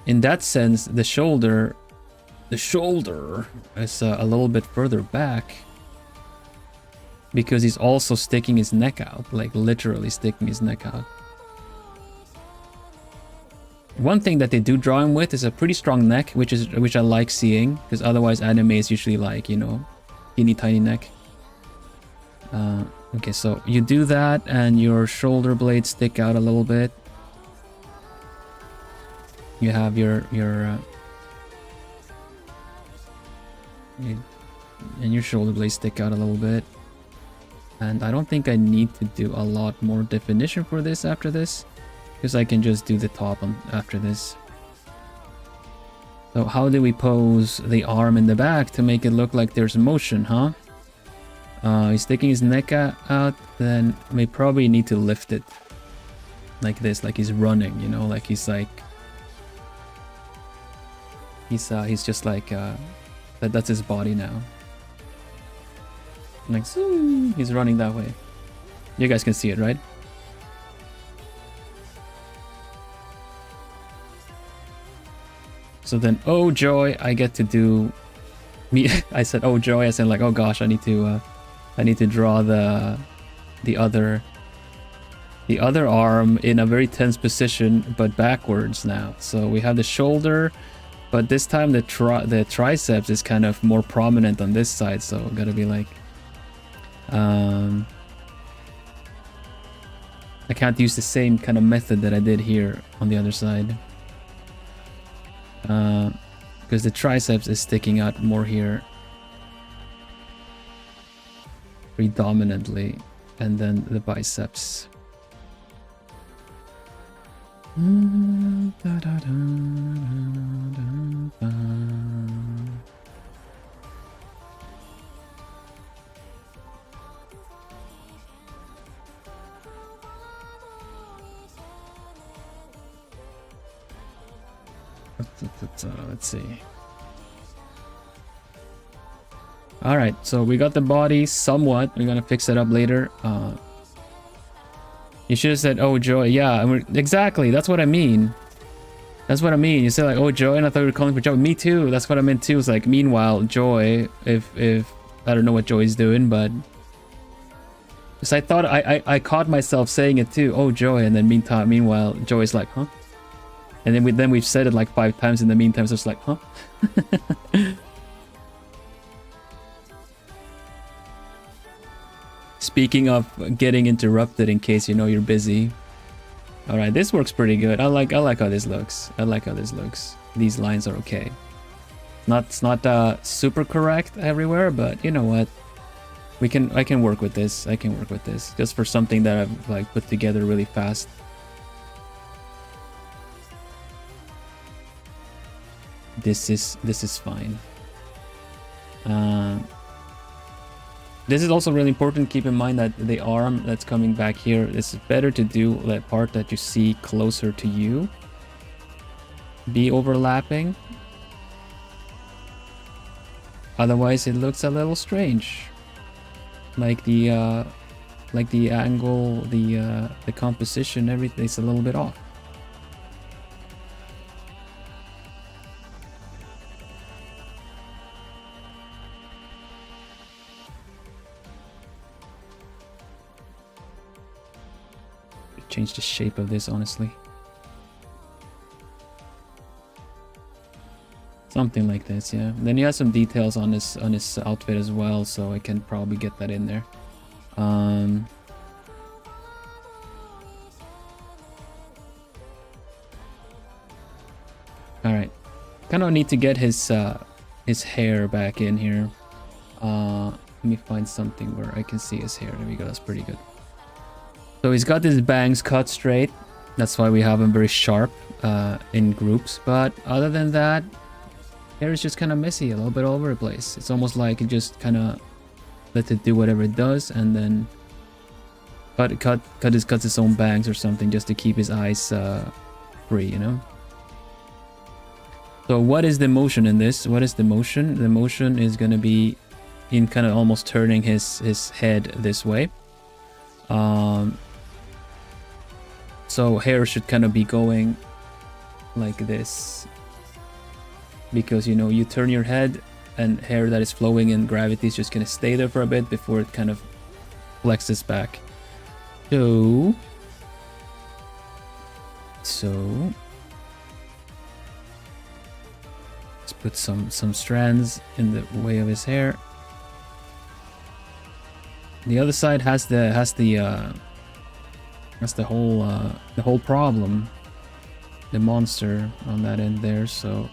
In that sense, the shoulder is a little bit further back. Because he's also sticking his neck out, like literally sticking his neck out. One thing that they do draw him with is a pretty strong neck, which I like seeing, because otherwise anime is usually like, you know, teeny tiny neck. Okay, so you do that and your shoulder blades stick out a little bit. You have and your shoulder blades stick out a little bit. And I don't think I need to do a lot more definition for this after this, because I can just do the top on after this. So how do we pose the arm in the back to make it look like there's motion, huh? He's sticking his neck out, then we probably need to lift it like this, like he's running, you know, like he's just like that's his body now. Like, he's running that way. You guys can see it, right? So then, oh joy, I get to do me. I said, oh joy. I said like, oh gosh, I need to draw the other arm in a very tense position, but backwards now. So we have the shoulder, but this time the triceps is kind of more prominent on this side. So gotta be like. I can't use the same kind of method that I did here on the other side, because the triceps is sticking out more here predominantly, and then the biceps. Let's see. All right, so we got the body somewhat. We're gonna fix it up later. You should have said, "Oh joy," yeah, exactly. That's what I mean. That's what I mean. You said like, "Oh joy," and I thought you were calling for joy. Me too. That's what I meant too. It's like, meanwhile, joy. If I don't know what Joy's doing, but because I thought I caught myself saying it too. Oh joy, and then meanwhile, Joy's like, huh? And then we've said it like 5 times in the meantime, so it's like, huh? Speaking of getting interrupted in case you know you're busy. All right, this works pretty good. I like how this looks. I like how this looks. These lines are okay. It's not super correct everywhere, but you know what? I can work with this. I can work with this just for something that I've like put together really fast. This is fine. This is also really important. Keep in mind that the arm that's coming back here, it's better to do that part that you see closer to you. Be overlapping. Otherwise, it looks a little strange. Like the angle, the composition, everything's a little bit off. Change the shape of this, honestly. Something like this, yeah. Then he has some details on his outfit as well, so I can probably get that in there. All right, kind of need to get his hair back in here. Let me find something where I can see his hair. There we go. That's pretty good. So he's got his bangs cut straight. That's why we have him very sharp in groups. But other than that, hair is just kind of messy, a little bit all over the place. It's almost like it just kind of let it do whatever it does, and then cuts his own bangs or something just to keep his eyes free, you know. So what is the motion in this? What is the motion? The motion is gonna be in kind of almost turning his head this way. So hair should kind of be going like this, because you know, you turn your head and hair that is flowing in gravity is just gonna stay there for a bit before it kind of flexes back. So let's put some strands in the way of his hair. The other side has the whole problem, the monster on that end there. So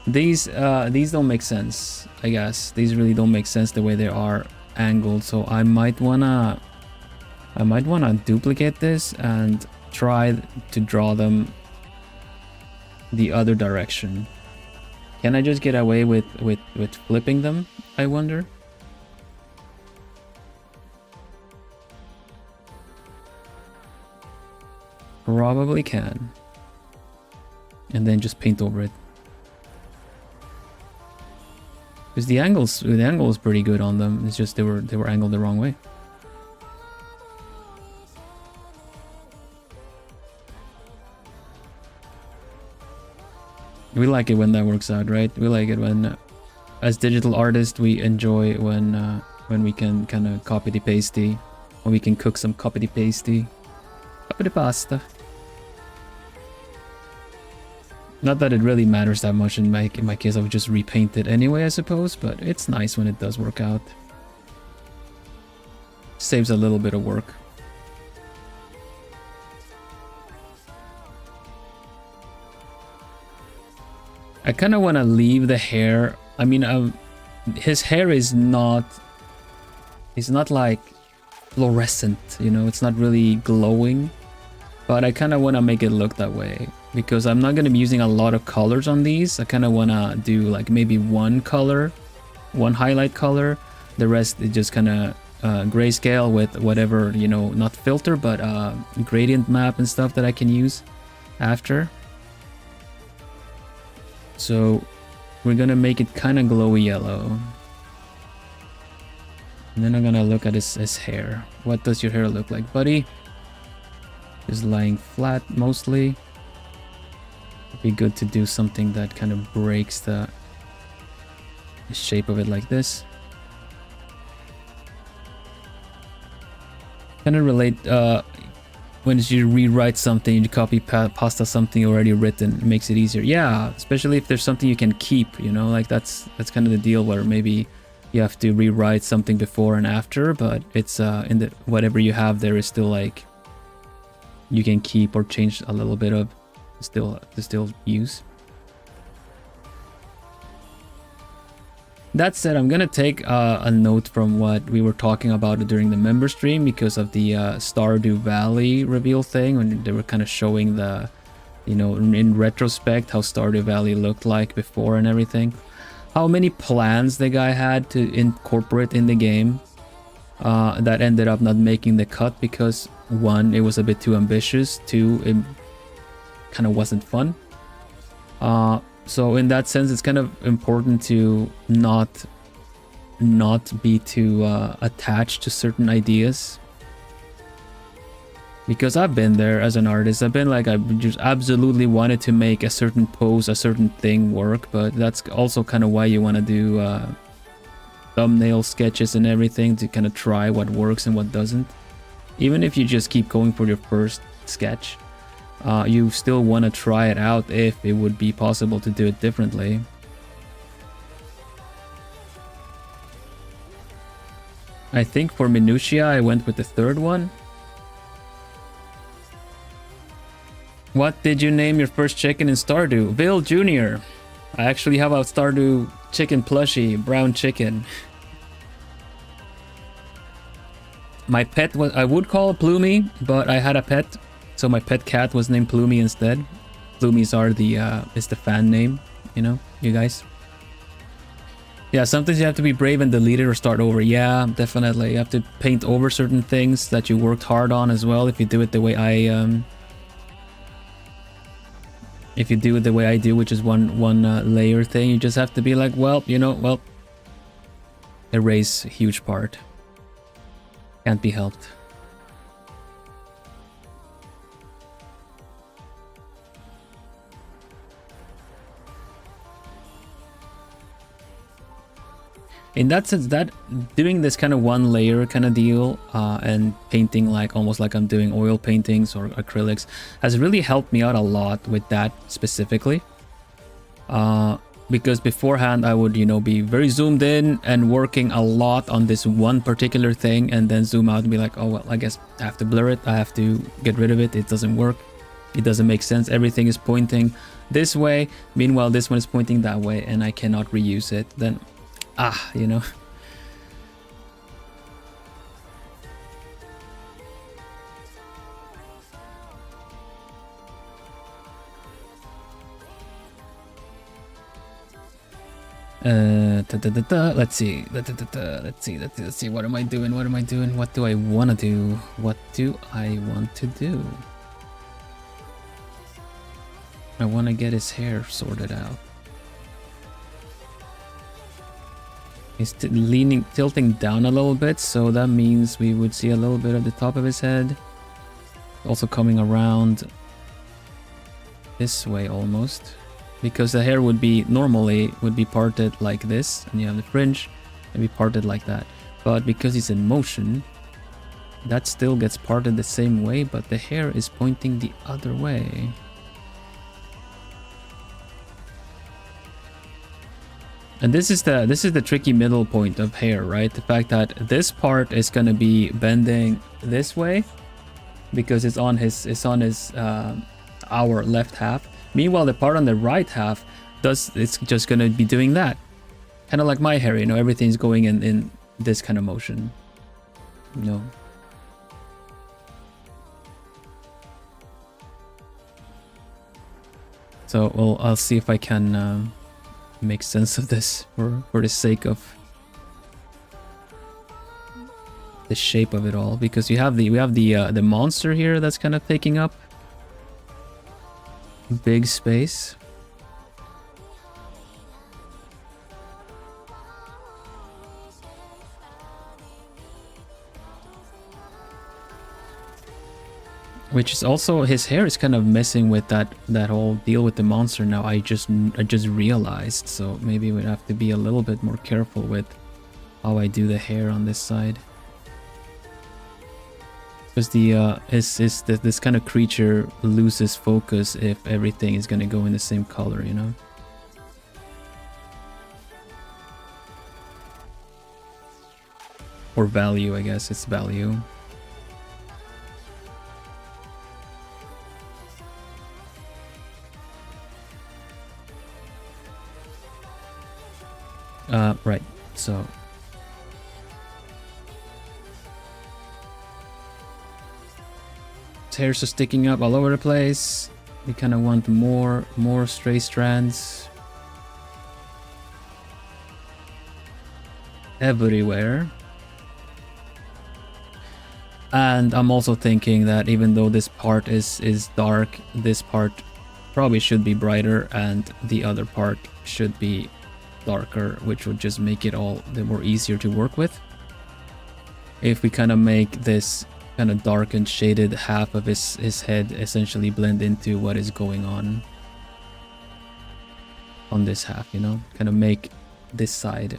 these don't make sense, I guess. These really don't make sense the way they are angled. So I might wanna duplicate this and try to draw them the other direction. Can I just get away with flipping them, I wonder? Probably can. And then just paint over it. Because the angle is pretty good on them. It's just they were angled the wrong way. We like it when that works out, right? We like it when, as digital artists, we enjoy when we can kind of copy pasty, when we can cook some copy pasty, copy pasta. Not that it really matters that much in my case. I would just repaint it anyway, I suppose. But it's nice when it does work out. Saves a little bit of work. I kind of want to leave the hair. I mean, his hair is not... It's not like fluorescent, you know? It's not really glowing. But I kind of want to make it look that way. Because I'm not going to be using a lot of colors on these. I kind of want to do like maybe one color. One highlight color. The rest is just kind of grayscale with whatever, you know, not filter, but gradient map and stuff that I can use after. So we're gonna make it kind of glowy yellow. And then I'm gonna look at his hair. What does your hair look like, buddy? Just lying flat mostly. It'd be good to do something that kind of breaks the shape of it like this. Kind of relate when you rewrite something, you copy pasta something already written, it makes it easier. Yeah, especially if there's something you can keep, you know, like that's kind of the deal where maybe you have to rewrite something before and after, but it's in the whatever you have there is still like you can keep or change a little bit of to still use. That said, I'm gonna take a note from what we were talking about during the member stream because of the Stardew Valley reveal thing, when they were kind of showing the, you know, in retrospect how Stardew Valley looked like before and everything. How many plans the guy had to incorporate in the game that ended up not making the cut because one, it was a bit too ambitious, two, it kind of wasn't fun. So in that sense, it's kind of important to not be too attached to certain ideas. Because I've been there as an artist. I've been like, I just absolutely wanted to make a certain pose, a certain thing work. But that's also kind of why you want to do thumbnail sketches and everything to kind of try what works and what doesn't. Even if you just keep going for your first sketch. you still want to try it out if it would be possible to do it differently. I think for minutia I went with the third one. What did you name your first chicken in Stardew? Vil Jr. I actually have a Stardew chicken plushie, brown chicken. My pet was, I would call it Plumie, but I had a pet, so my pet cat was named Plumie instead. Plumies are the is the fan name, you know, you guys. Yeah, sometimes you have to be brave and delete it or start over. Yeah, definitely. You have to paint over certain things that you worked hard on as well. If you do it the way I do, which is one layer thing, you just have to be like, well, you know, well, erase a huge part. Can't be helped. In that sense, that doing this kind of one layer kind of deal and painting like almost like I'm doing oil paintings or acrylics has really helped me out a lot with that specifically. Because beforehand I would, you know, be very zoomed in and working a lot on this one particular thing and then zoom out and be like, oh, well, I guess I have to blur it. I have to get rid of it. It doesn't work. It doesn't make sense. Everything is pointing this way. Meanwhile, this one is pointing that way and I cannot reuse it. Then you know. Let's see. Let's see. What am I doing? What do I want to do? What do I want to do? I want to get his hair sorted out. He's tilting down a little bit, so that means we would see a little bit of the top of his head. Also coming around this way almost. Because the hair would be, normally, would be parted like this, and you have the fringe, and be parted like that. But because he's in motion, that still gets parted the same way, but the hair is pointing the other way. And this is the tricky middle point of hair, right? The fact that this part is gonna be bending this way because it's on our left half. Meanwhile, the part on the right half it's just gonna be doing that. Kind of like my hair, you know, everything's going in this kind of motion. You know. So, well, I'll see if I can make sense of this for the sake of the shape of it all, because we have the monster here that's kind of taking up big space. Which is also, his hair is kind of messing with that whole deal with the monster now. I just realized, so maybe we'd have to be a little bit more careful with how I do the hair on this side. Because this kind of creature loses focus if everything is gonna go in the same color, you know? Or value, I guess it's value. Right, so his hairs are sticking up all over the place. We kind of want more stray strands everywhere. And I'm also thinking that even though this part is dark, this part probably should be brighter and the other part should be darker, which would just make it all the more easier to work with. If we kind of make this kind of dark and shaded half of his head essentially blend into what is going on this half, you know, kind of make this side,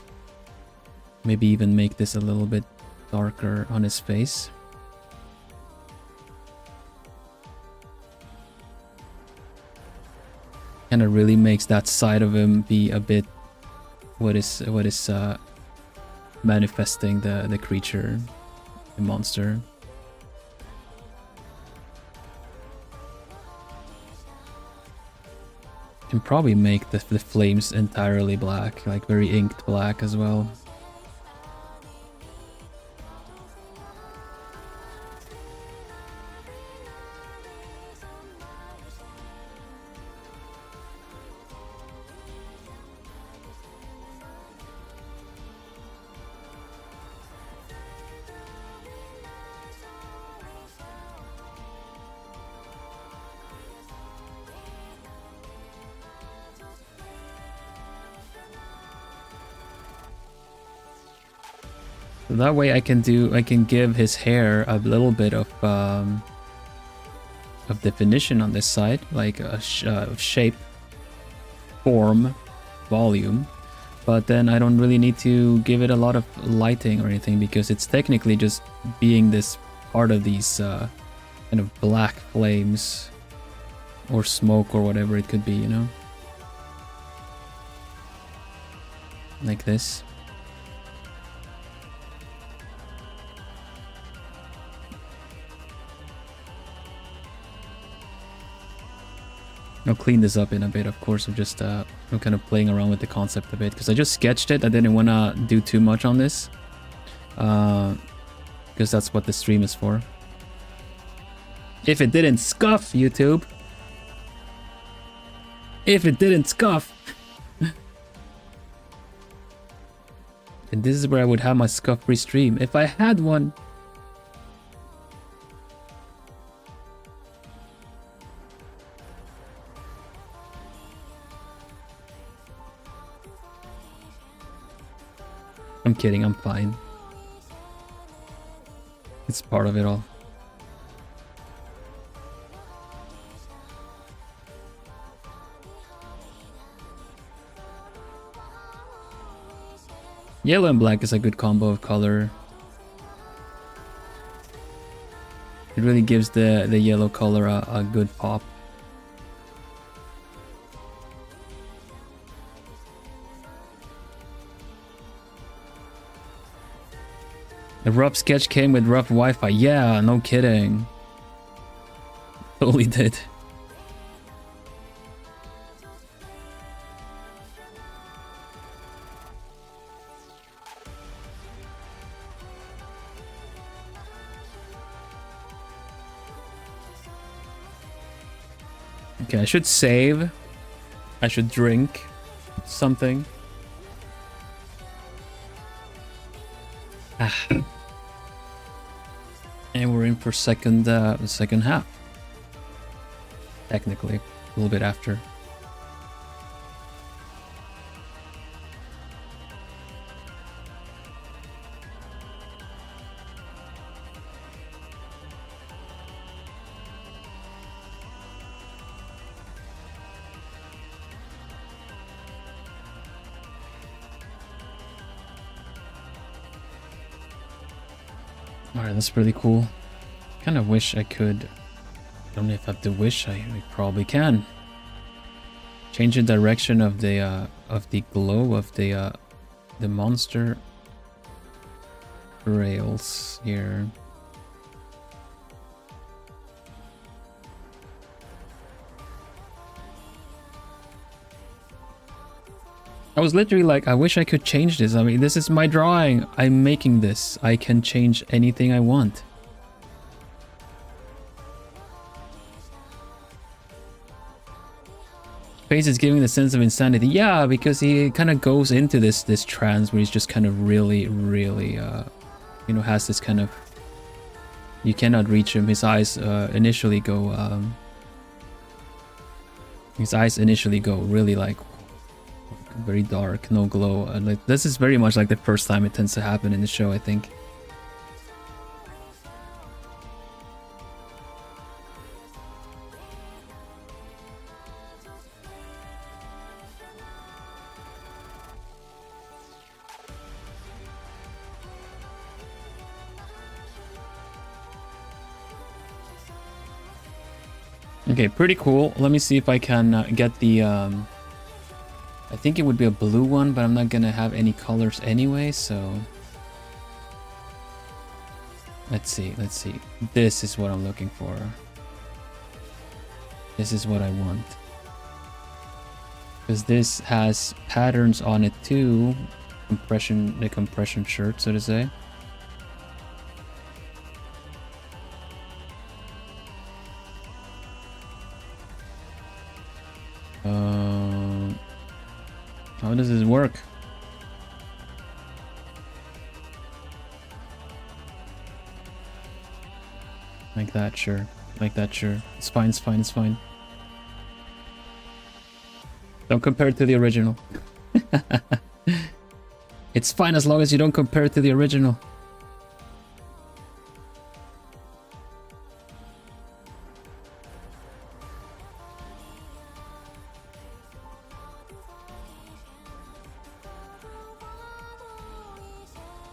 maybe even make this a little bit darker on his face. kind of really makes that side of him be a bit what is manifesting the creature, the monster. Can probably make the flames entirely black, like very inked black as well. So that way I can give his hair a little bit of definition on this side, like a shape, form, volume. But then I don't really need to give it a lot of lighting or anything, because it's technically just being this part of these kind of black flames or smoke or whatever it could be, you know? Like this. I'll clean this up in a bit, of course. I'm just I'm kind of playing around with the concept a bit, because I just sketched it. I didn't want to do too much on this, because that's what the stream is for. If it didn't scuff, YouTube. If it didn't scuff. And this is where I would have my scuff-free stream, if I had one. I'm kidding, I'm fine. It's part of it all. Yellow and black is a good combo of color. It really gives the yellow color a good pop. The rough sketch came with rough Wi-Fi. Yeah, no kidding. Totally did. Okay, I should save. I should drink something. Ah. And we're in for second half. Technically, a little bit after. Alright, that's pretty cool. Kind of wish I could. I don't know if I have to wish. I probably can change the direction of the glow of the monster rails here. I was literally like, I wish I could change this. I mean, this is my drawing. I'm making this. I can change anything I want. Face is giving the sense of insanity. Yeah, because he kind of goes into this trance where he's just kind of really, you know, has this kind of, you cannot reach him. His eyes initially go really like very dark, no glow. Like this is very much like the first time it tends to happen in the show, I think. Okay, pretty cool. Let me see if I can get the... I think it would be a blue one, but I'm not gonna have any colors anyway, so... Let's see. This is what I'm looking for. This is what I want. Because this has patterns on it too. The compression shirt, so to say. How does this work? Like that, sure. Like that, sure. It's fine, it's fine, it's fine. Don't compare it to the original. It's fine as long as you don't compare it to the original.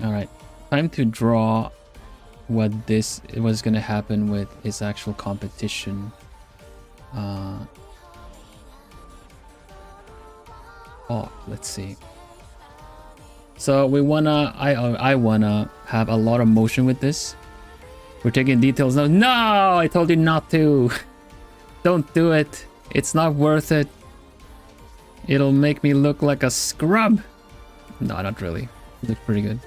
Alright, time to draw what was gonna happen with his actual competition. Oh, let's see. So we wanna, I wanna have a lot of motion with this. We're taking details now. No, I told you not to. Don't do it. It's not worth it. It'll make me look like a scrub. No, not really. You look pretty good.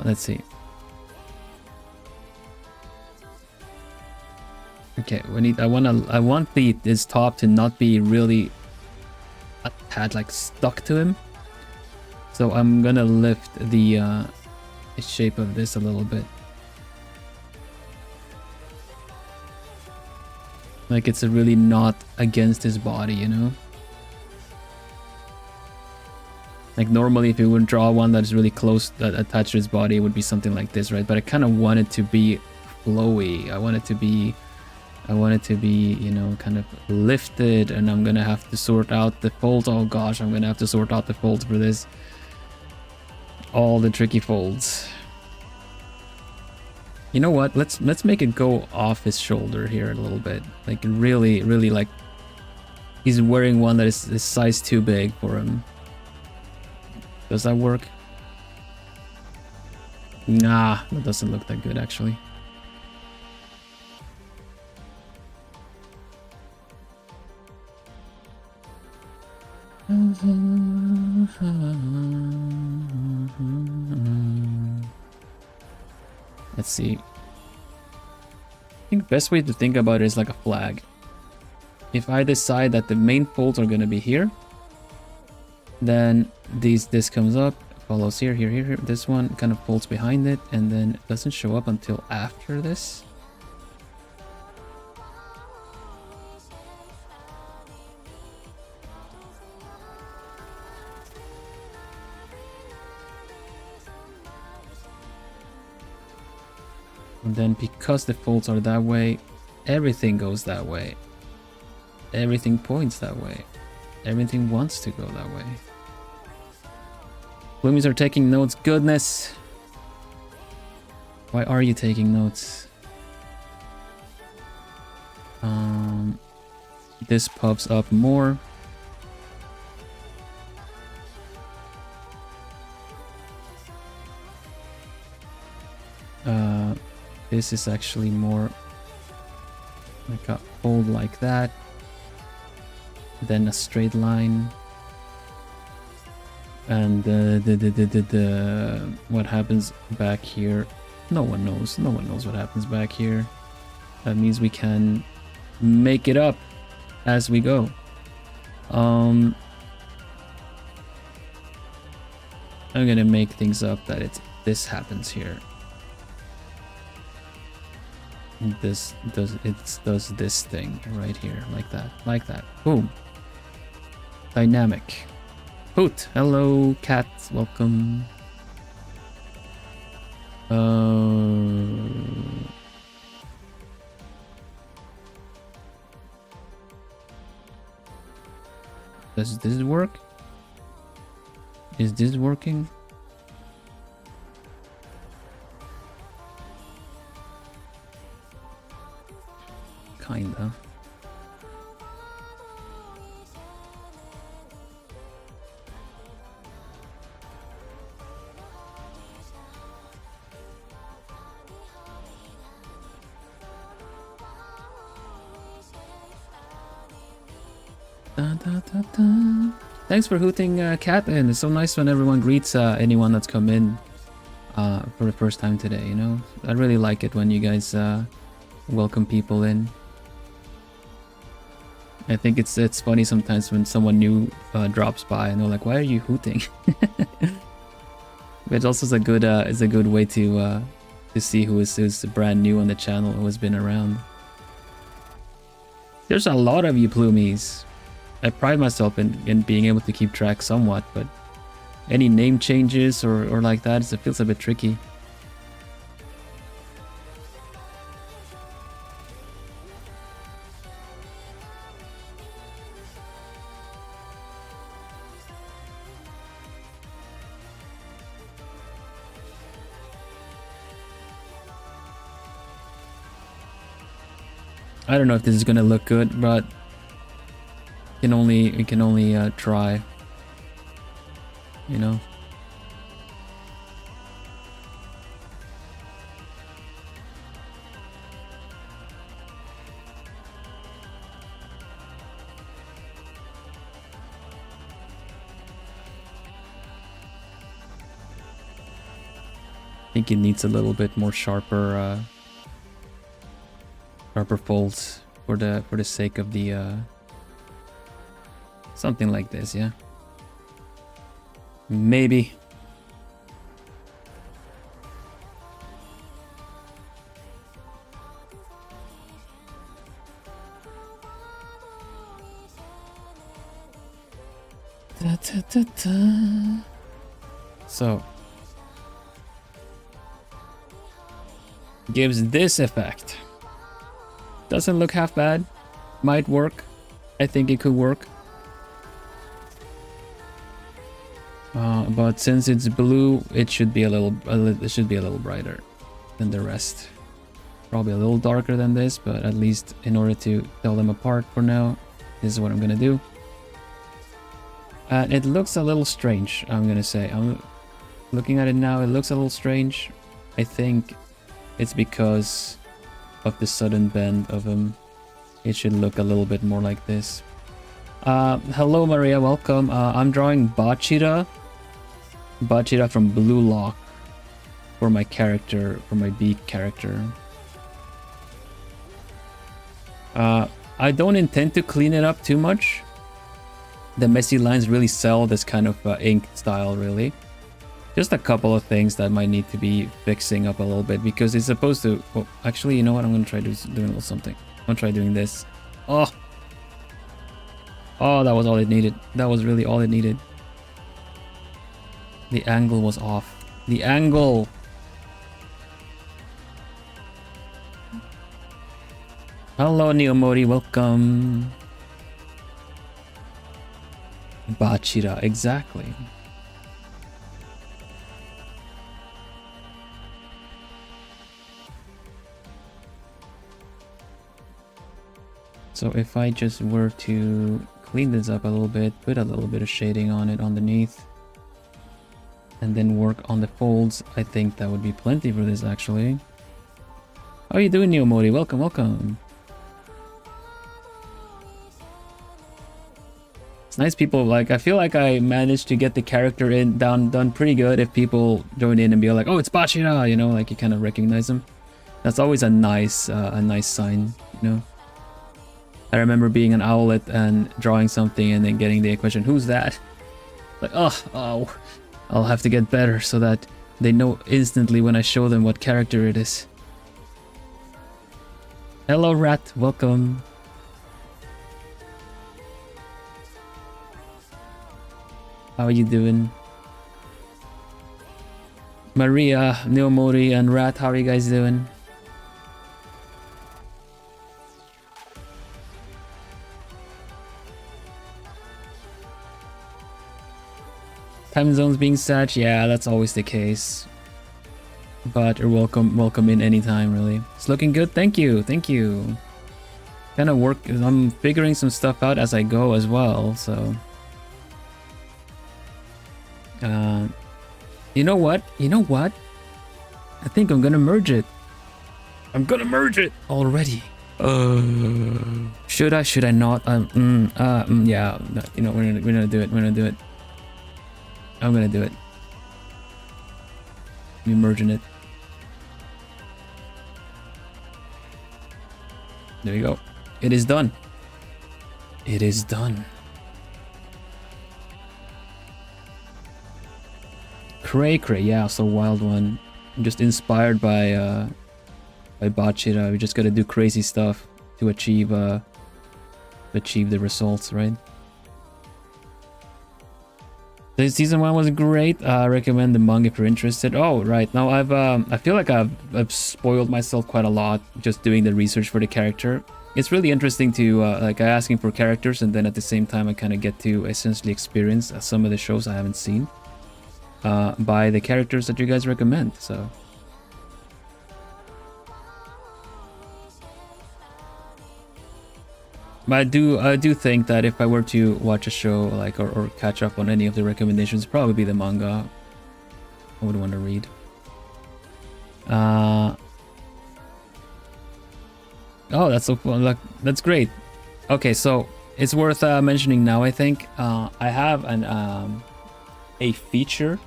Let's see. Okay, I want this top to not be really a tad like stuck to him. So I'm gonna lift the shape of this a little bit. Like it's really not against his body, you know? Like normally if you would draw one that's really close, that attached to his body, it would be something like this, right? But I kind of want it to be flowy. I want it to be, you know, kind of lifted, and I'm gonna have to sort out the folds. Oh gosh, I'm gonna have to sort out the folds for this. All the tricky folds. You know what? Let's make it go off his shoulder here a little bit. Like really, really like he's wearing one that is size too big for him. Does that work? Nah, that doesn't look that good actually. Let's see. I think best way to think about it is like a flag. If I decide that the main folds are gonna be here, then this comes up, follows here, here. This one kind of folds behind it, and then it doesn't show up until after this. And then because the folds are that way, everything goes that way. Everything points that way. Everything wants to go that way. Bloomies are taking notes. Goodness. Why are you taking notes? This puffs up more. This is actually more like a fold like that, then a straight line, and what happens back here, no one knows what happens back here. That means we can make it up as we go. I'm gonna make things up that this happens here. This does this thing right here, like that. Boom. Dynamic. Hoot. Hello, cat. Welcome. Does this work? Is this working? Da, da, da, da. Thanks for hooting Cat in. It's so nice when everyone greets anyone that's come in for the first time today, you know? I really like it when you guys welcome people in. I think it's funny sometimes when someone new drops by and they're like, "Why are you hooting?" But it's also a good way to see who's brand new on the channel, who has been around. There's a lot of you plumies. I pride myself in being able to keep track somewhat, but any name changes or like that, it feels a bit tricky. I don't know if this is gonna look good, but we can only try, you know. I think it needs a little bit more sharper folds for the sake of the something like this, yeah. Maybe. Da, da, da, da. So gives this effect. Doesn't look half bad. Might work. I think it could work. But since it's blue, it should be a little brighter than the rest. Probably a little darker than this, but at least in order to tell them apart for now, this is what I'm gonna do. It looks a little strange, I'm gonna say. I'm looking at it now, it looks a little strange. I think it's because of the sudden bend of him. It should look a little bit more like this. Hello Maria, welcome. I'm drawing Bachira from Blue Lock for my character, for my beak character. I don't intend to clean it up too much. The messy lines really sell this kind of ink style, really. Just a couple of things that might need to be fixing up a little bit, because it's supposed to... Oh, actually, you know what? I'm going to try doing a little something. I'm going to try doing this. Oh! Oh, that was all it needed. That was really all it needed. The angle was off. The angle! Hello, Neomori. Welcome. Bachira. Exactly. So if I just were to clean this up a little bit, put a little bit of shading on it underneath, and then work on the folds, I think that would be plenty for this actually. How are you doing, Neomori? Welcome, welcome. It's nice people, like, I feel like I managed to get the character done pretty good if people join in and be like, oh, it's Bachira, you know, like you kind of recognize them. That's always a nice sign, you know. I remember being an owlet and drawing something and then getting the question, who's that? Like, oh, I'll have to get better so that they know instantly when I show them what character it is. Hello, Rat, welcome. How are you doing? Maria, Neomori, and Rat, how are you guys doing? Time zones being set, yeah, that's always the case. But you're welcome in anytime, really. It's looking good, thank you. Kind of work, I'm figuring some stuff out as I go as well, so. You know what? I think I'm gonna merge it. I'm gonna merge it already. Should I not? Yeah, no, you know, we're gonna do it. We're gonna do it. I'm gonna do it. We're merging it. There you go. It is done. It is done. Cray, yeah, so wild one. I'm just inspired by Bachira. We just gotta do crazy stuff to achieve the results, right? The season 1 was great. I recommend the manga if you're interested. Oh, right. Now I feel like I've spoiled myself quite a lot just doing the research for the character. It's really interesting to like asking for characters, and then at the same time I kind of get to essentially experience some of the shows I haven't seen by the characters that you guys recommend. So but I do think that if I were to watch a show like or catch up on any of the recommendations, it'd probably be the manga I would want to read. Oh, that's so fun. Like, that's great. Okay, so it's worth mentioning now. I think I have a feature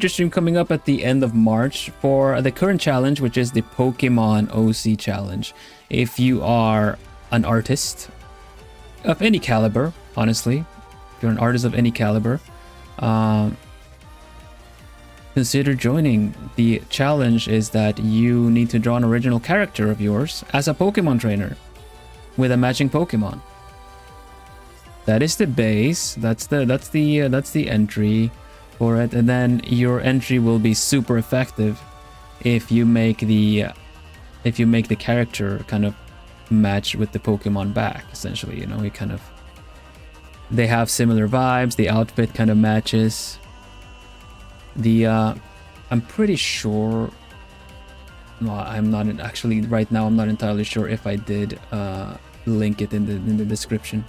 stream coming up at the end of March for the current challenge, which is the Pokemon OC challenge. If you are an artist of any caliber, honestly, if you're an artist of any caliber, consider joining. The challenge is that you need to draw an original character of yours as a Pokemon trainer with a matching Pokemon. That is the base. That's the entry for it, and then your entry will be super effective if you make the character kind of match with the Pokemon back. Essentially, you know, they have similar vibes. The outfit kind of matches. I'm pretty sure. No, I'm not actually right now. I'm not entirely sure if I did link it in the description.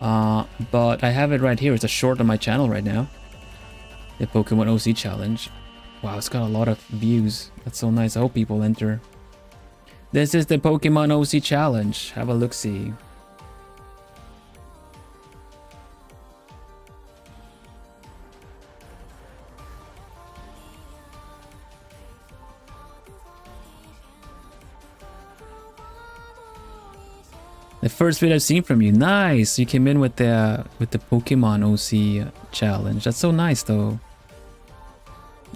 But I have it right here. It's a short on my channel right now. The Pokemon OC challenge. Wow, it's got a lot of views. That's so nice. I hope people enter. This is the Pokemon OC challenge. Have a look-see. The first video I've seen from you. Nice. You came in with the Pokemon OC challenge. That's so nice, though.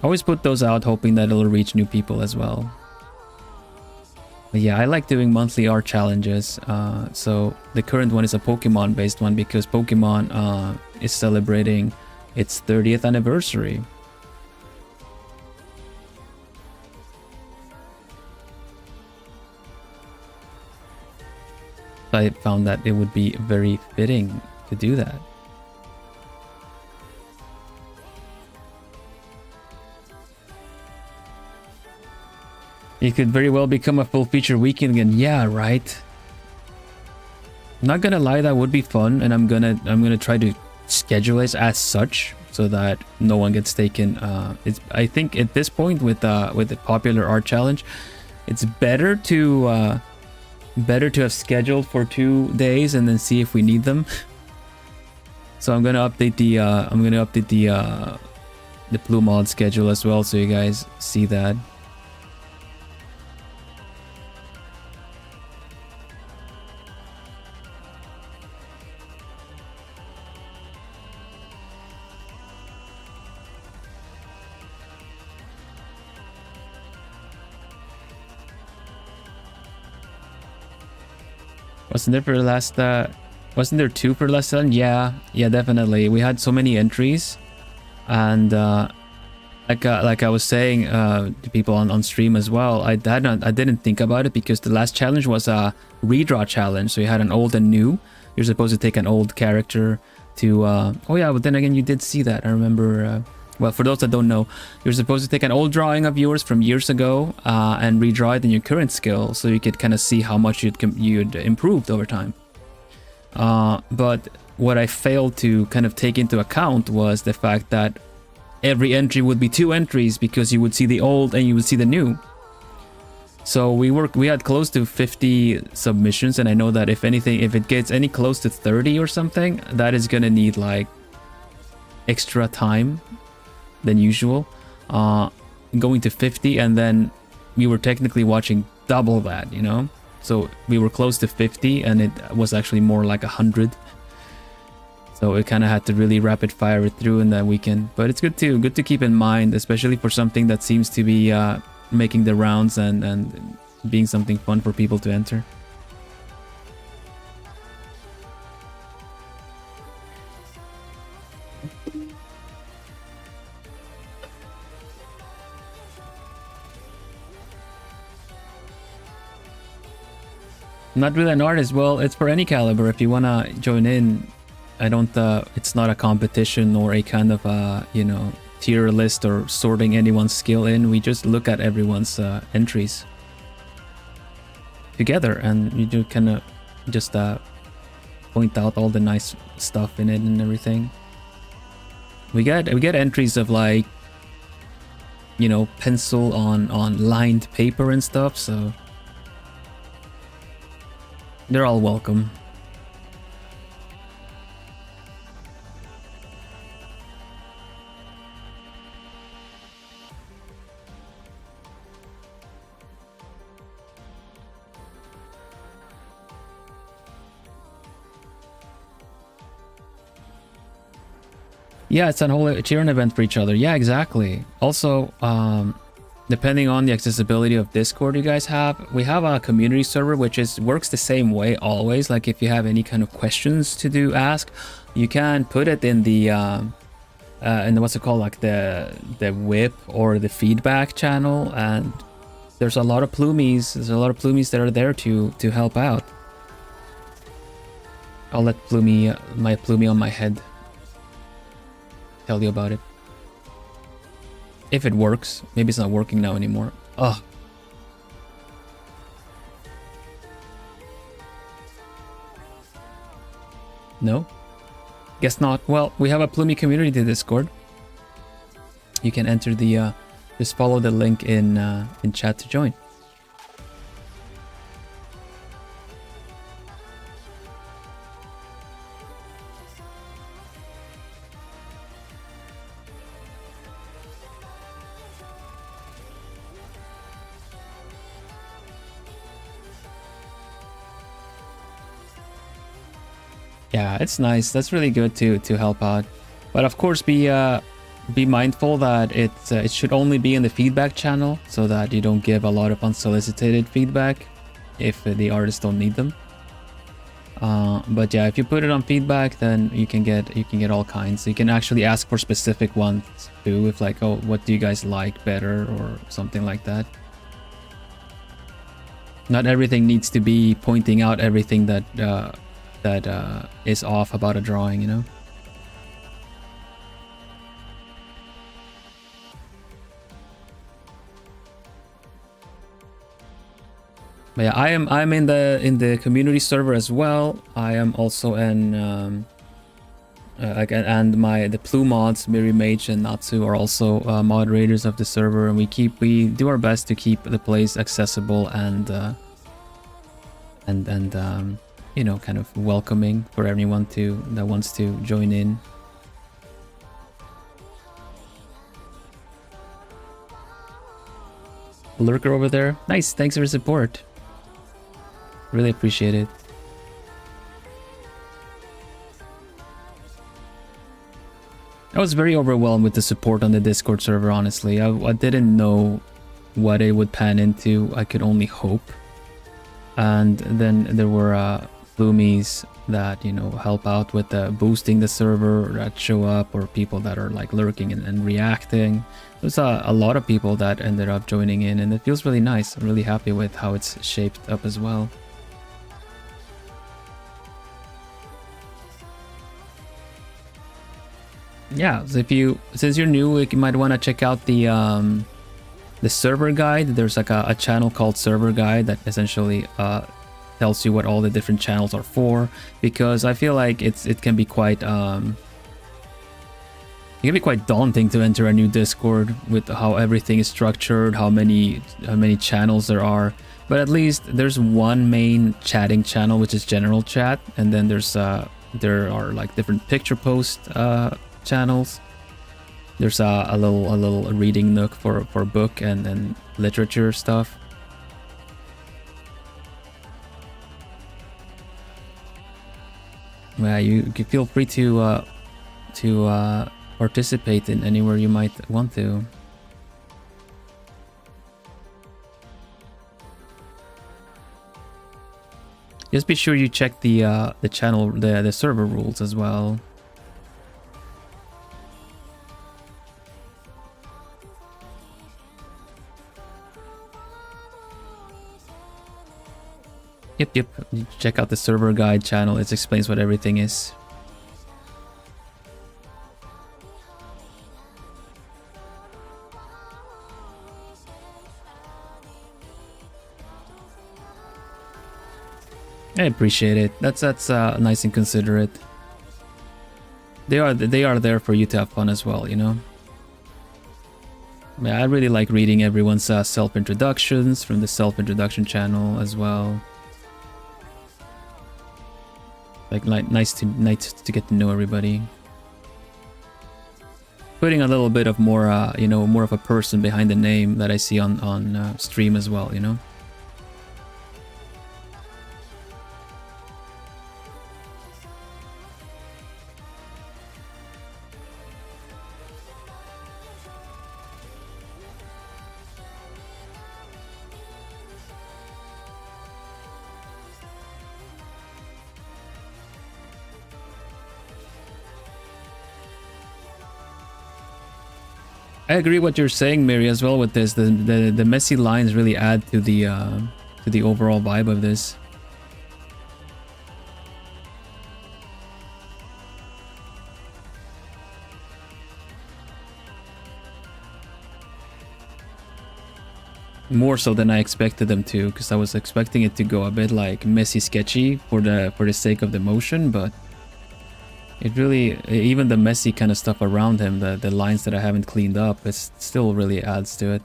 Always put those out, hoping that it'll reach new people as well. But yeah, I like doing monthly art challenges. So the current one is a Pokemon-based one because Pokemon is celebrating its 30th anniversary. I found that it would be very fitting to do that. It could very well become a full feature weekend again. Yeah, right. Not gonna lie, that would be fun, and I'm gonna try to schedule it as such so that no one gets taken. I think at this point with the popular art challenge, it's better to have scheduled for 2 days and then see if we need them. So I'm gonna update the Blue Mod schedule as well, so you guys see that. Wasn't there for the last wasn't there 2 for the last one? Yeah, definitely. We had so many entries, and like I was saying to people on stream as well, I didn't think about it because the last challenge was a redraw challenge. So you had an old and new. You're supposed to take an old character to oh yeah, but then again you did see that. I remember well, for those that don't know, you're supposed to take an old drawing of yours from years ago and redraw it in your current skill, so you could kind of see how much you'd improved over time. But what I failed to kind of take into account was the fact that every entry would be 2 entries because you would see the old and you would see the new. So we had close to 50 submissions, and I know that if anything, if it gets any close to 30 or something, that is gonna need like extra time than usual. Going to 50, and then we were technically watching double that, you know. So we were close to 50, and it was actually more like 100. So it kind of had to really rapid fire it through in that weekend. But it's good to keep in mind, especially for something that seems to be making the rounds and being something fun for people to enter. Not really an artist. Well, it's for any caliber. If you wanna join in, I don't. It's not a competition or a kind of you know, tier list or sorting anyone's skill in. We just look at everyone's entries together, and you do kind of just point out all the nice stuff in it and everything. We get entries of like, you know, pencil on lined paper and stuff. So they're all welcome. Yeah, it's a whole cheering event for each other. Yeah, exactly. Also, depending on the accessibility of Discord you guys have, we have a community server which works the same way always. Like if you have any kind of questions to ask, you can put it in the what's it called, like the whip or the feedback channel, and there's a lot of plumies. There's a lot of plumies that are there to help out. I'll let my plumie on my head tell you about it. If it works. Maybe it's not working now anymore. Ugh. No? Guess not. Well, we have a Plumie community to Discord. You can enter the just follow the link in chat to join. Yeah, it's nice. That's really good to help out. But of course, be mindful that it should only be in the feedback channel, so that you don't give a lot of unsolicited feedback if the artists don't need them. But yeah, if you put it on feedback, then you can get all kinds. You can actually ask for specific ones too, if like, oh, what do you guys like better or something like that. Not everything needs to be pointing out everything that is off about a drawing, you know. But yeah, I'm in the community server as well. I am also in and the Plu mods, Miri Mage and Natsu are also moderators of the server, and we do our best to keep the place accessible and you know, kind of welcoming for anyone that wants to join in. Lurker over there. Nice, thanks for your support. Really appreciate it. I was very overwhelmed with the support on the Discord server, honestly. I didn't know what it would pan into. I could only hope. And then there were Flumies that, you know, help out with boosting the server, that show up, or people that are like lurking and reacting. There's a lot of people that ended up joining in, and it feels really nice. I'm really happy with how it's shaped up as well. Yeah, so since you're new, you might want to check out the server guide. There's like a channel called Server Guide that essentially tells you what all the different channels are for, because I feel like it can be quite It can be quite daunting to enter a new Discord with how everything is structured, how many channels there are. But at least there's one main chatting channel, which is general chat, and then there are like different picture post channels. There's a little reading nook for book and literature stuff. Yeah, you feel free to participate in anywhere you might want to. Just be sure you check the channel, the server rules as well. Yep. You check out the server guide channel. It explains what everything is. I appreciate it. That's nice and considerate. They are there for you to have fun as well, you know. Yeah, I really like reading everyone's self-introductions from the self-introduction channel as well. Like nice to get to know everybody. Putting a little bit of more, you know, more of a person behind the name that I see on stream as well, you know. I agree what you're saying, Mary, as well with this. The messy lines really add to the overall vibe of this. More so than I expected them to, because I was expecting it to go a bit like messy, sketchy for the sake of the motion, but it really, even the messy kind of stuff around him, the lines that I haven't cleaned up, it still really adds to it.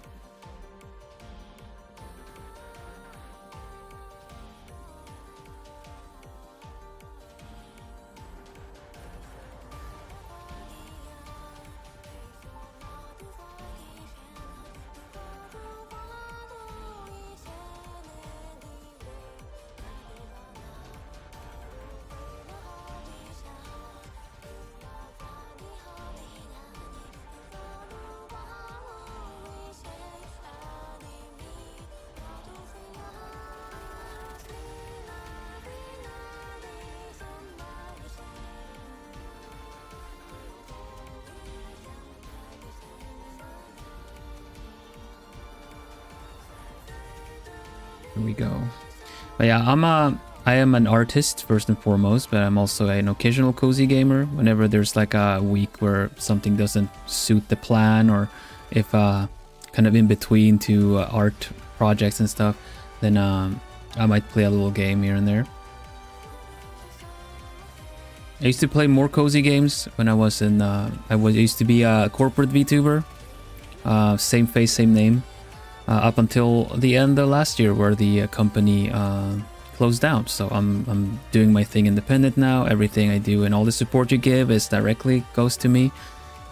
Here we go. But yeah, I am an artist first and foremost, but I'm also an occasional cozy gamer. Whenever there's like a week where something doesn't suit the plan, or if kind of in between two art projects and stuff, then I might play a little game here and there. I used to play more cozy games when I was in. I used to be a corporate VTuber, same face, same name. Up until the end of last year, where the company closed down. So I'm doing my thing independent now. Everything I do and all the support you give is directly goes to me.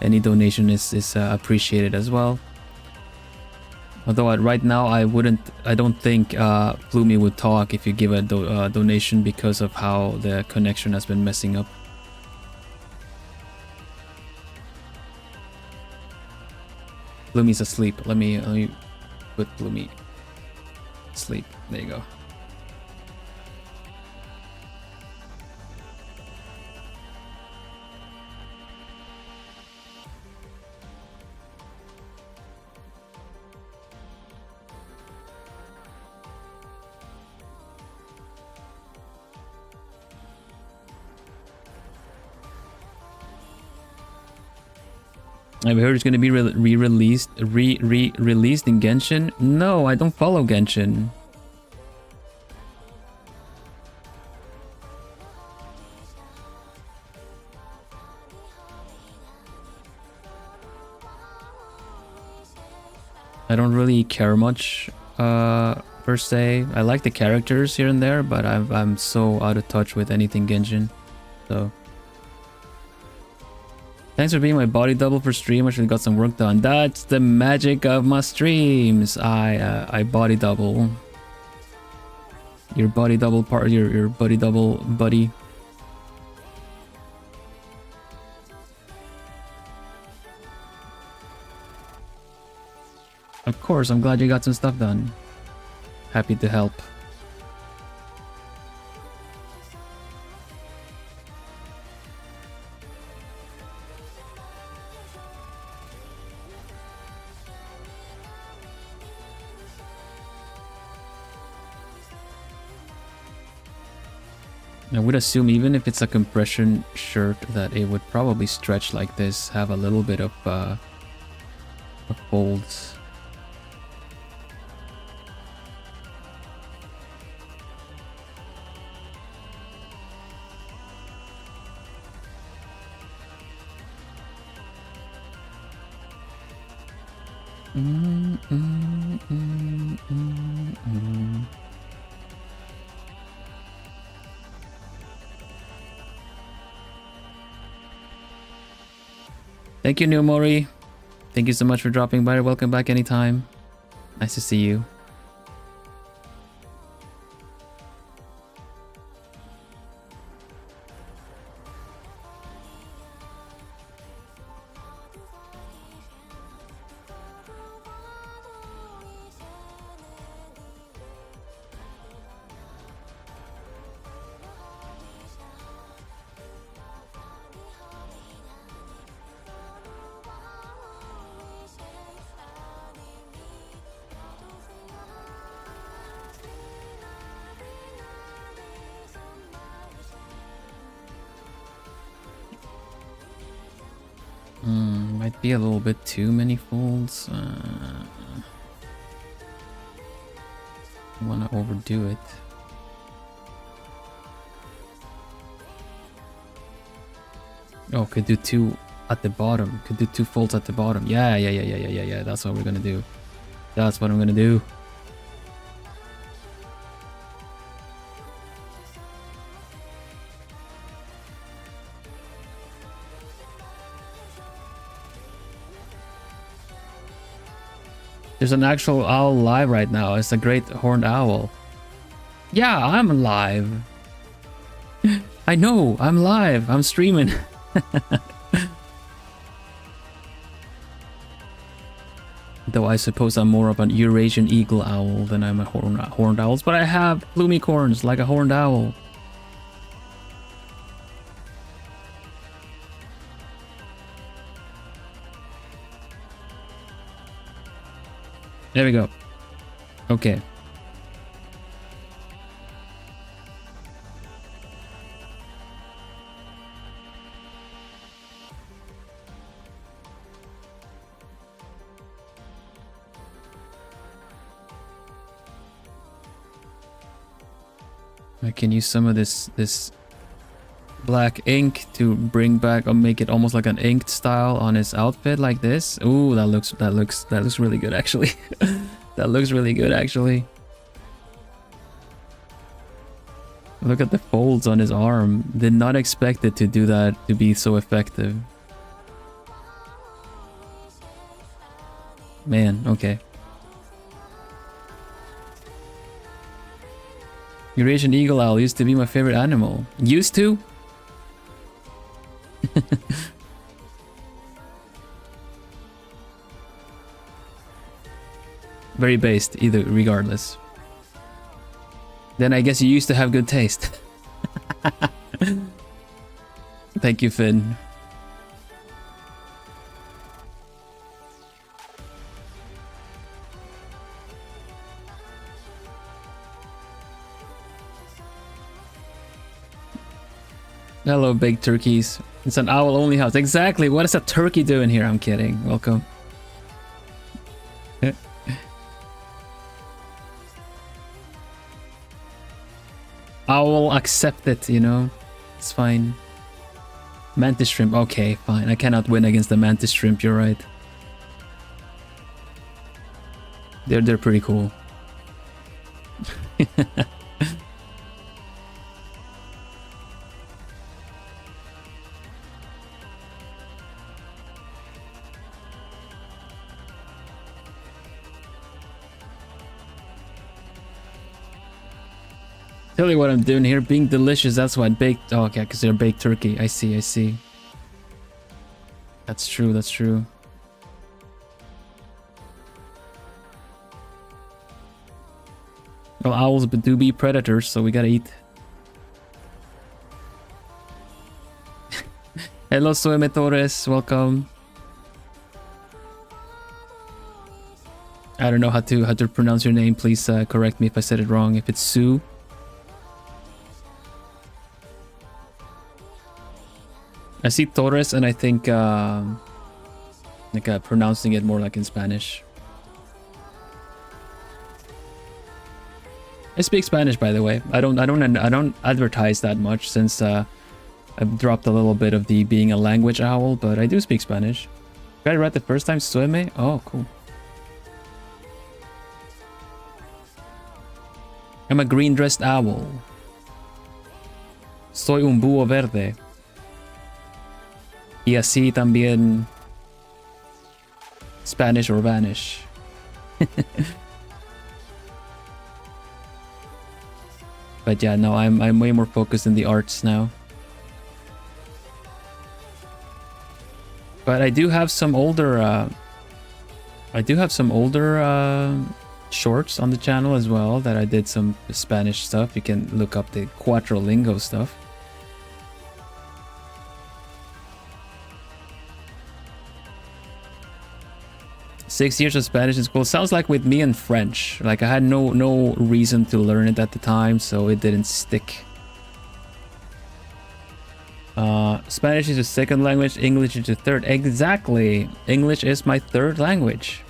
Any donation is appreciated as well. Although right now I don't think Bloomy would talk if you give a donation, because of how the connection has been messing up. Bloomy's asleep. Let me put Bloomy sleep. There you go. I've heard it's going to be re-released in Genshin. No, I don't follow Genshin. I don't really care much per se. I like the characters here and there, but I'm so out of touch with anything Genshin. So thanks for being my body double for stream. I should have got some work done. That's the magic of my streams. I body double. Your body double part. Your body double buddy. Of course, I'm glad you got some stuff done. Happy to help. I would assume even if it's a compression shirt that it would probably stretch like this, have a little bit of folds. Thank you, New Mori. Thank you so much for dropping by. Welcome back anytime. Nice to see you. Might be a little bit too many folds. Want to overdo it. Oh, could do two at the bottom. Could do two folds at the bottom. Yeah. That's what we're gonna do. That's what I'm gonna do. There's an actual owl live right now. It's a great horned owl. Yeah, I'm live. I know, I'm live. I'm streaming. Though I suppose I'm more of an Eurasian eagle owl than I'm a horned owl. But I have plumey corns like a horned owl. There we go. Okay. I can use some of this black ink to bring back or make it almost like an inked style on his outfit like this. Ooh, that looks really good actually. That looks really good actually. Look at the folds on his arm. Did not expect it to do that, to be so effective. Man, okay. Eurasian eagle owl used to be my favorite animal. Used to? Very based, either regardless. Then I guess you used to have good taste. Thank you, Finn. Hello, big turkeys. It's an owl only house. Exactly. What is a turkey doing here? I'm kidding. Welcome. Owl, accept it, you know? It's fine. Mantis shrimp. Okay, fine. I cannot win against the mantis shrimp. You're right. They're pretty cool. Tell you what I'm doing here, being delicious. That's what baked. Oh, okay, because they're baked turkey. I see. I see. That's true. That's true. Well, owls do be predators, so we gotta eat. Hello, Soeme Torres. Welcome. I don't know how to pronounce your name. Please correct me if I said it wrong. If it's Sue. I see Torres, and I think pronouncing it more like in Spanish. I speak Spanish, by the way. I don't advertise that much since I've dropped a little bit of the being a language owl, but I do speak Spanish. Got it right the first time, Sueme? Oh, cool. I'm a green-dressed owl. Soy un búho verde. Y así también Spanish or vanish. But yeah, no, I'm way more focused in the arts now. But I do have some older shorts on the channel as well that I did some Spanish stuff. You can look up the Cuatro Lingo stuff. Six years of Spanish in school. Sounds like with me and French. Like I had no reason to learn it at the time, so it didn't stick. Spanish is a second language, English is a third. Exactly. English is my third language.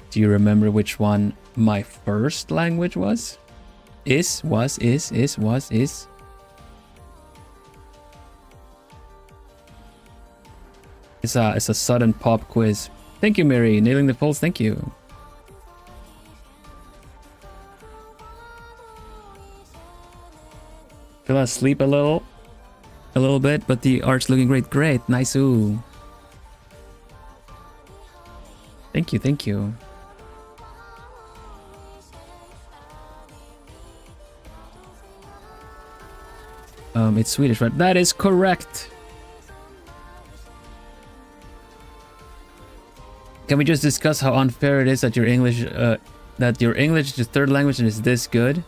Do you remember which one my first language was? Is. It's a sudden pop quiz. Thank you, Mary. Nailing the polls, thank you. Fell asleep a little bit, but the art's looking great. Great, nice. Ooh. Thank you, thank you. It's Swedish, right? That is correct. Can we just discuss how unfair it is that your English is your third language and is this good?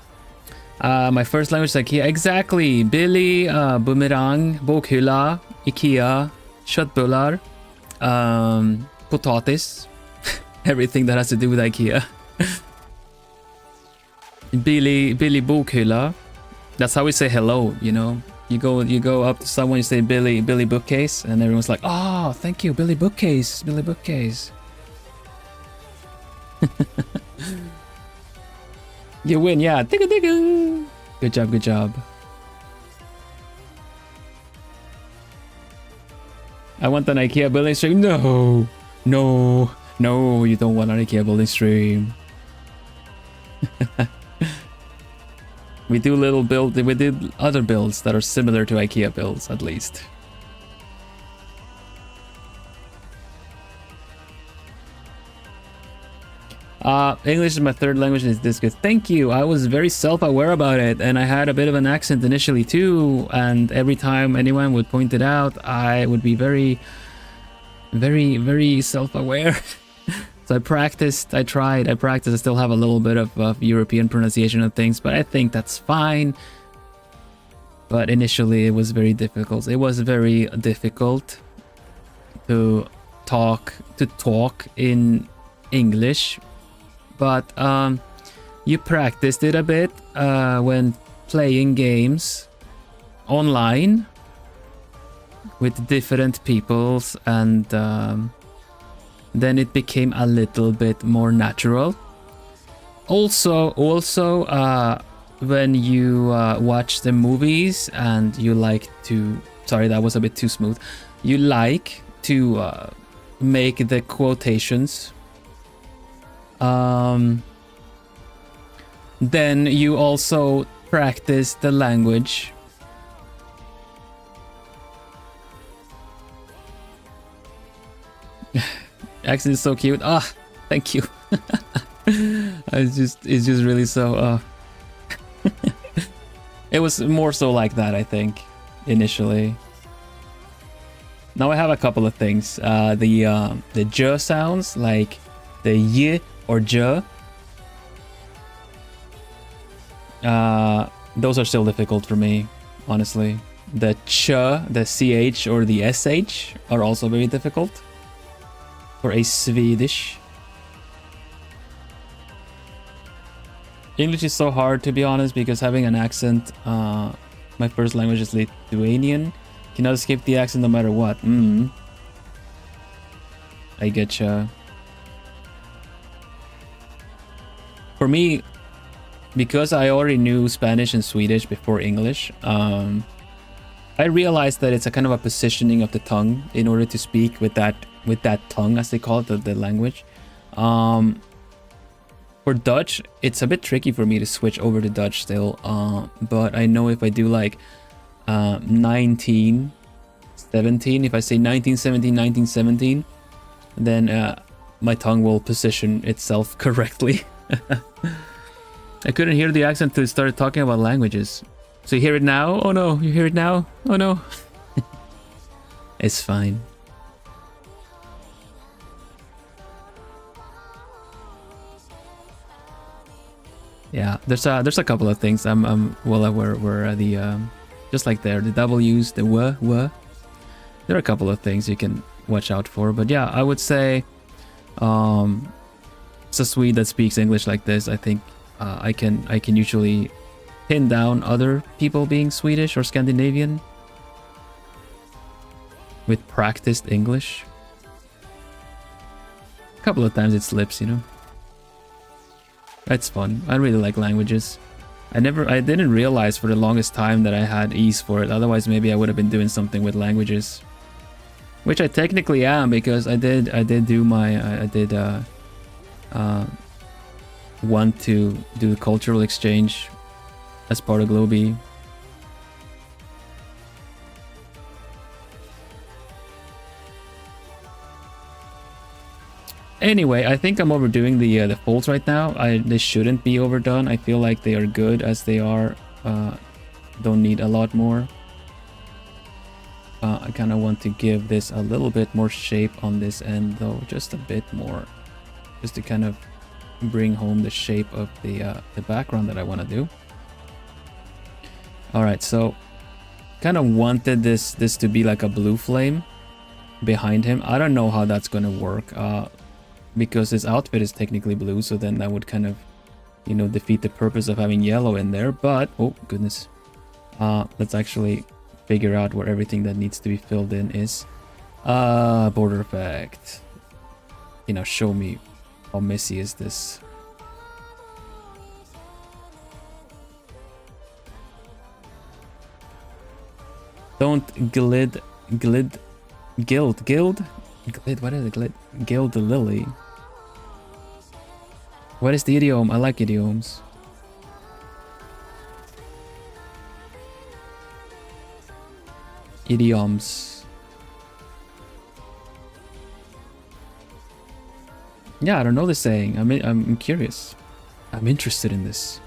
My first language is IKEA. Exactly. Billy, boomerang, bokhylla, IKEA, köttbullar, potatis. Everything that has to do with IKEA. Billy bokhylla. That's how we say hello, you know. You go up to someone, you say Billy bookcase, and everyone's like, oh, thank you, Billy bookcase. You win, yeah. Good job. I want an IKEA building stream. No, you don't want an IKEA building stream. We do we did other builds that are similar to IKEA builds, at least. English is my third language and is this good. Thank you. I was very self-aware about it, and I had a bit of an accent initially too, and every time anyone would point it out, I would be very self-aware. So I practiced, I still have a little bit of European pronunciation of things, but I think that's fine. But initially it was very difficult. It was very difficult to talk in English, but you practiced it a bit when playing games online with different peoples, and then it became a little bit more natural. Also, when you watch the movies and you like to... Sorry, that was a bit too smooth. You like to make the quotations. Then you also practice the language. Accent is so cute. Ah, thank you. it's just really so it was more so like that, I think, initially. Now I have a couple of things. The j sounds, like the y or j. Those are still difficult for me, honestly. The ch, the ch or the sh are also very difficult for a Swedish. English is so hard, to be honest, because having an accent, my first language is Lithuanian. Cannot escape the accent no matter what. I getcha. For me, because I already knew Spanish and Swedish before English, I realized that it's a kind of a positioning of the tongue in order to speak with that tongue, as they call it, the language. For Dutch, it's a bit tricky for me to switch over to Dutch still, but I know if I do like 1917, if I say 1917, 1917, then my tongue will position itself correctly. I couldn't hear the accent until it started talking about languages. So you hear it now? Oh no, you hear it now? Oh no. It's fine. Yeah, there's a couple of things I'm well aware where the just like there, the W's, the w. There are a couple of things you can watch out for, but yeah, I would say as a Swede that speaks English like this, I think I can usually pin down other people being Swedish or Scandinavian with practiced English. A couple of times it slips, you know. It's fun. I really like languages. I didn't realize for the longest time that I had ease for it. Otherwise, maybe I would have been doing something with languages, which I technically am, because I did want to do the cultural exchange as part of Globy. Anyway, I think I'm overdoing the folds right now. They shouldn't be overdone. I feel like they are good as they are. Don't need a lot more. I kind of want to give this a little bit more shape on this end, though, just a bit more, just to kind of bring home the shape of the background that I want to do. All right, so kind of wanted this to be like a blue flame behind him. I don't know how that's gonna work. Because his outfit is technically blue, so then that would kind of, you know, defeat the purpose of having yellow in there. But, oh goodness, let's actually figure out where everything that needs to be filled in is. Border effect. You know, show me how messy is this. Don't gild, what is it? Gild the lily. What is the idiom? I like idioms. Idioms. Yeah, I don't know the saying. I'm curious. I'm interested in this.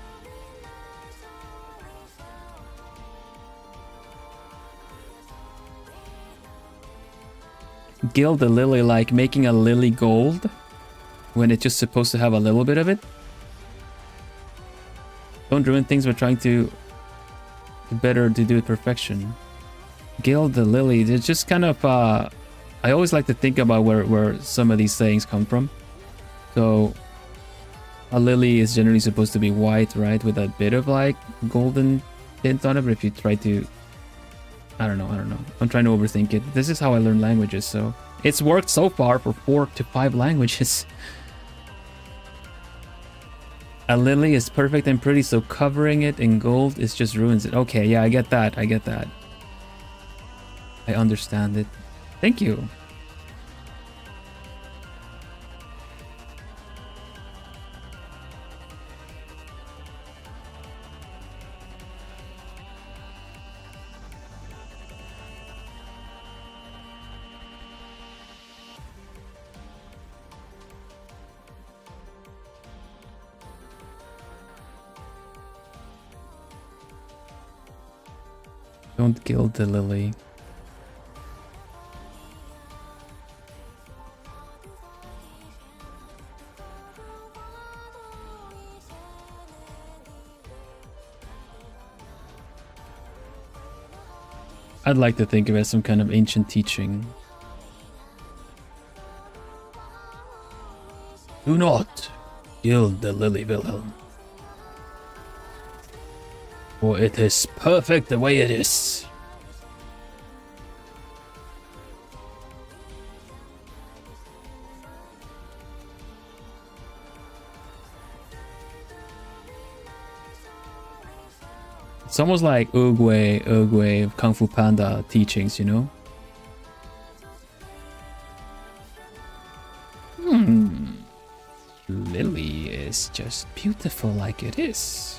Gild the lily, like making a lily gold when it's just supposed to have a little bit of it. Don't ruin things by trying to do it perfection. Gild the lily, it's just kind of I always like to think about where some of these sayings come from. So a lily is generally supposed to be white, right, with a bit of like golden tint on it, but if you try to, I don't know. I'm trying to overthink it. This is how I learn languages, so it's worked so far for 4 to 5 languages. A lily is perfect and pretty, so covering it in gold is just ruins it. Okay, yeah, I get that. I get that. I understand it. Thank you. Don't gild the lily. I'd like to think of it as some kind of ancient teaching. Do not gild the lily, Vilhelm. For it is perfect the way it is. It's almost like Oogway of Kung Fu Panda teachings, you know? Lily is just beautiful like it is.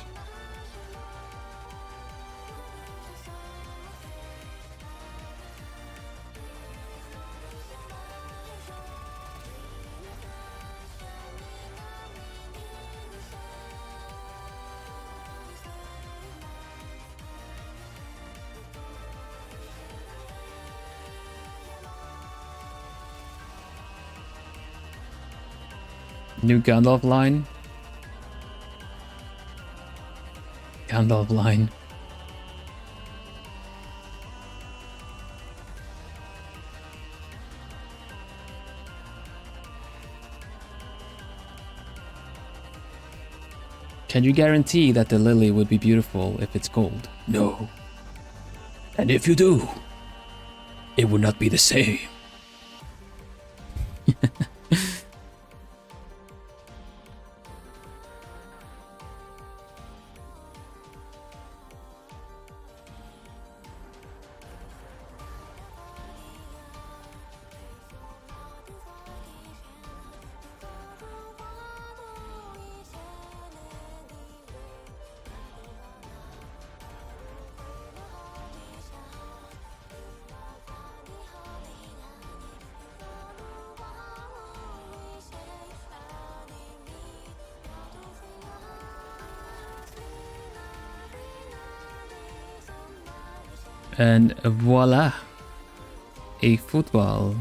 New Gandalf line. Gandalf line. Can you guarantee that the lily would be beautiful if it's gold? No. And if you do, it would not be the same. And voila, a football.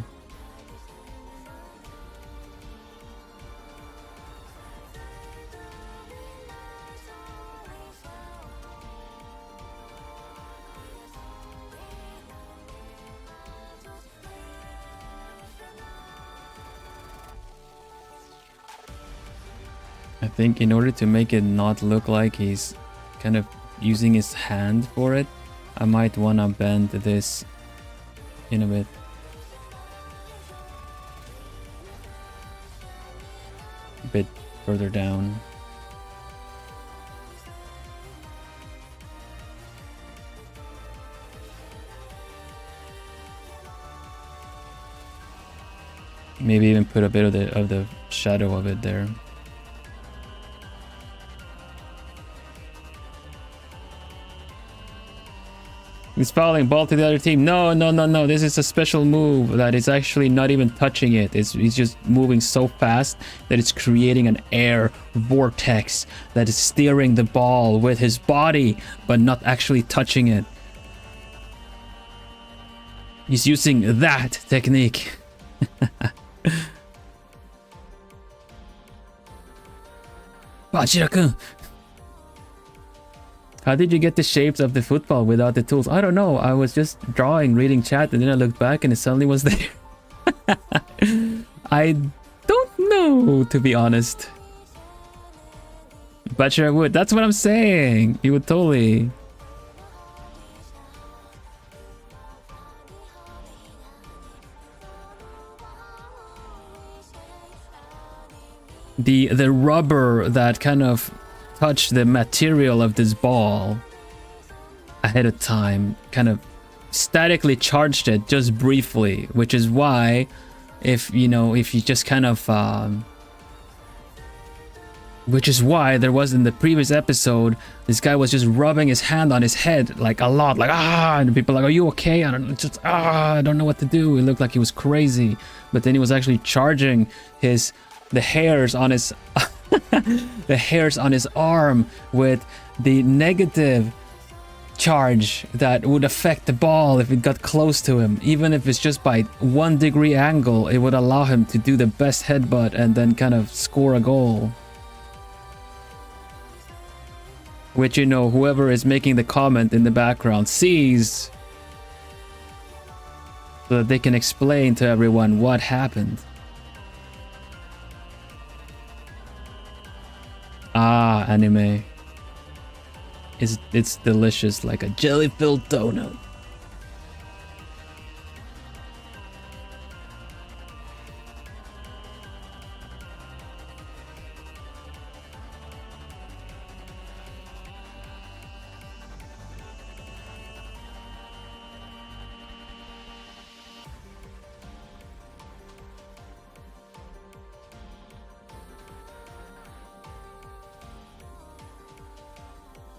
I think in order to make it not look like he's kind of using his hand for it, I might wanna bend this in a bit. A bit further down. Maybe even put a bit of the shadow of it there. He's fouling, ball to the other team. No, no, no, no. This is a special move that is actually not even touching it. He's just moving so fast that it's creating an air vortex that is steering the ball with his body, but not actually touching it. He's using that technique. Bachira-kun! How did you get the shapes of the football without the tools? I don't know. I was just drawing, reading chat, and then I looked back and it suddenly was there. I don't know, to be honest. But sure I would. That's what I'm saying. You would totally. The rubber that kind of touch the material of this ball ahead of time, kind of statically charged it just briefly, which is why if you just kind of which is why there was in the previous episode, this guy was just rubbing his hand on his head like a lot, like and people are like, are you okay? I don't know what to do. It looked like he was crazy, but then he was actually charging the hairs on his the hairs on his arm with the negative charge that would affect the ball if it got close to him. Even if it's just by 1 degree angle, it would allow him to do the best headbutt and then kind of score a goal. Which, whoever is making the comment in the background sees, so that they can explain to everyone what happened. Anime. It's delicious, like a jelly-filled donut.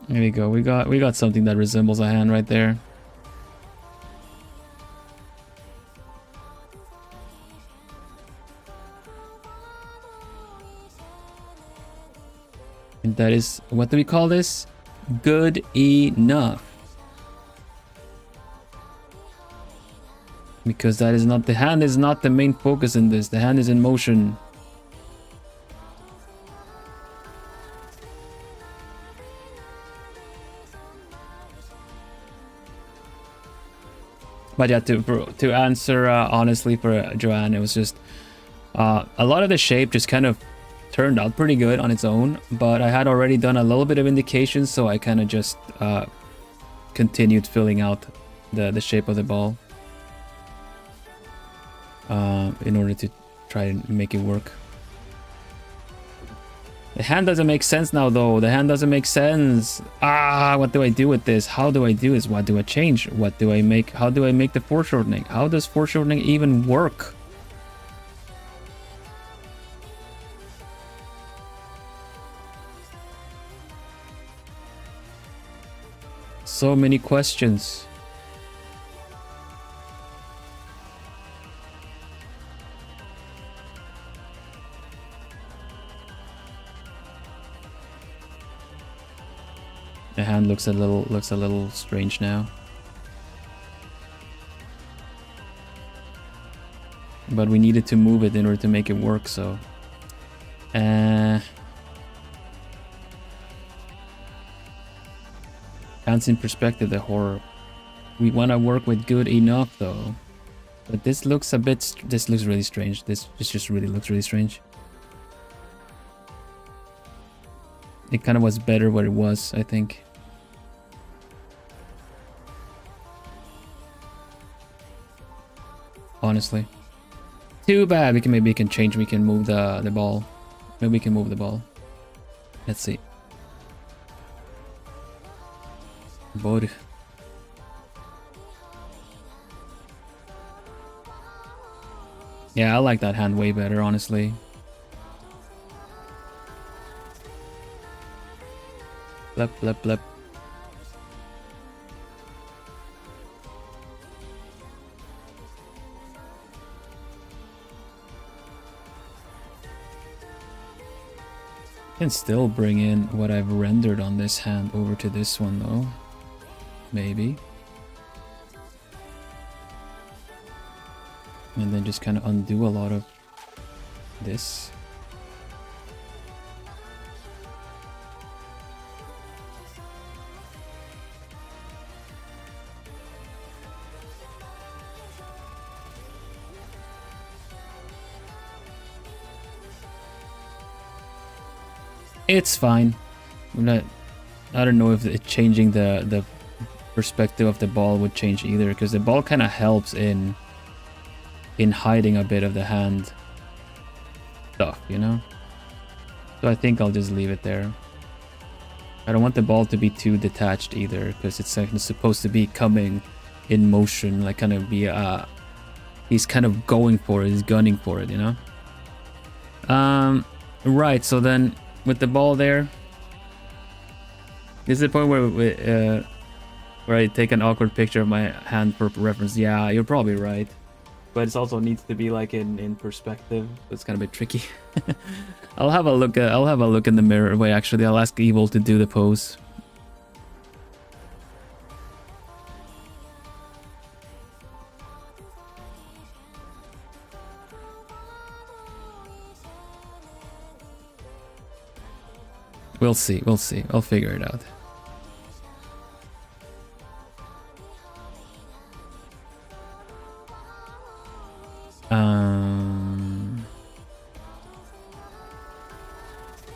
There we go. We got something that resembles a hand right there. And that is, what do we call this? Good enough. Because that is not, the hand is not the main focus in this. The hand is in motion. But yeah, to answer honestly for Joanne, it was just a lot of the shape just kind of turned out pretty good on its own, but I had already done a little bit of indications, so I kind of just continued filling out the shape of the ball in order to try and make it work. The hand doesn't make sense now, though. The hand doesn't make sense. What do I do with this? How do I do this? What do I change? What do I make? How do I make the foreshortening? How does foreshortening even work? So many questions. The hand looks a little strange now. But we needed to move it in order to make it work, so hands in perspective, the horror. We want to work with good enough though. But this looks this looks really strange. This just really looks really strange. It kind of was better where it was, I think. Honestly. Too bad. Maybe we can change. We can move the ball. Maybe we can move the ball. Let's see. Body. Yeah, I like that hand way better, honestly. Blep, blep, blep. Can still bring in what I've rendered on this hand over to this one though. Maybe. And then just kind of undo a lot of this. It's fine. I don't know if it changing the perspective of the ball would change either, because the ball kind of helps in hiding a bit of the hand stuff, you know? So I think I'll just leave it there. I don't want the ball to be too detached either, because it's supposed to be coming in motion, like kind of be he's kind of going for it, he's gunning for it, you know. Right, so then with the ball there, this is the point where I take an awkward picture of my hand for reference. Yeah, you're probably right, but it also needs to be like in perspective. It's kind of a bit tricky. I'll have a look in the mirror. Wait, actually, I'll ask Evil to do the pose. We'll see. We'll see. I'll figure it out.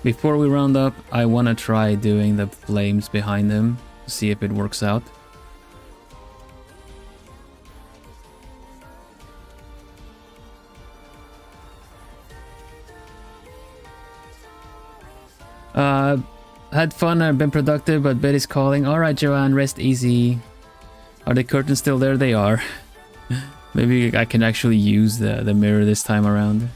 Before we round up, I want to try doing the flames behind him, see if it works out. Had fun, I've been productive, but Betty's calling. Alright, Joanne, rest easy. Are the curtains still there? They are. Maybe I can actually use the mirror this time around.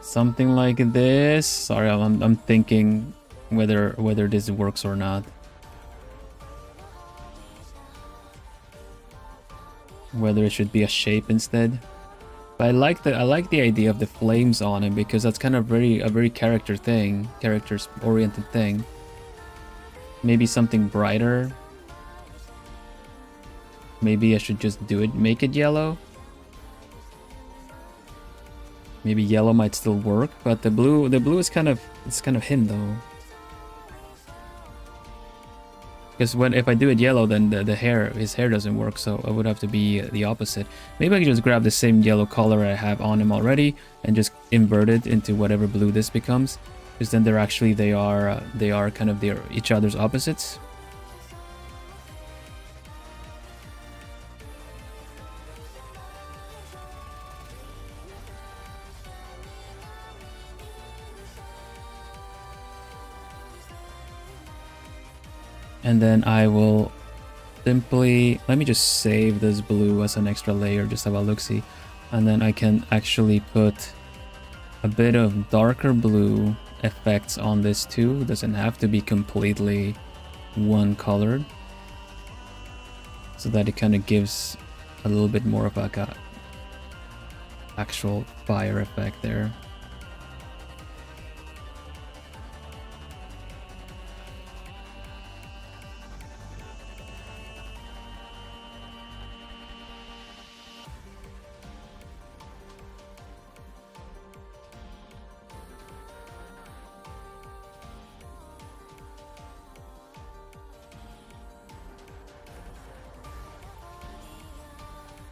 Something like this. Sorry, I'm thinking whether this works or not. Whether it should be a shape instead. But I like the idea of the flames on him, because that's kind of a very characters oriented thing. Maybe something brighter. Maybe I should just make it yellow. Maybe yellow might still work, but the blue is kind of him though. Because if I do it yellow, then his hair doesn't work, so it would have to be the opposite. Maybe I can just grab the same yellow color I have on him already and just invert it into whatever blue this becomes, because then they are kind of each other's opposites. And then I will simply, let me just save this blue as an extra layer, just have a look-see. And then I can actually put a bit of darker blue effects on this too. It doesn't have to be completely one colored. So that it kind of gives a little bit more of like a actual fire effect there.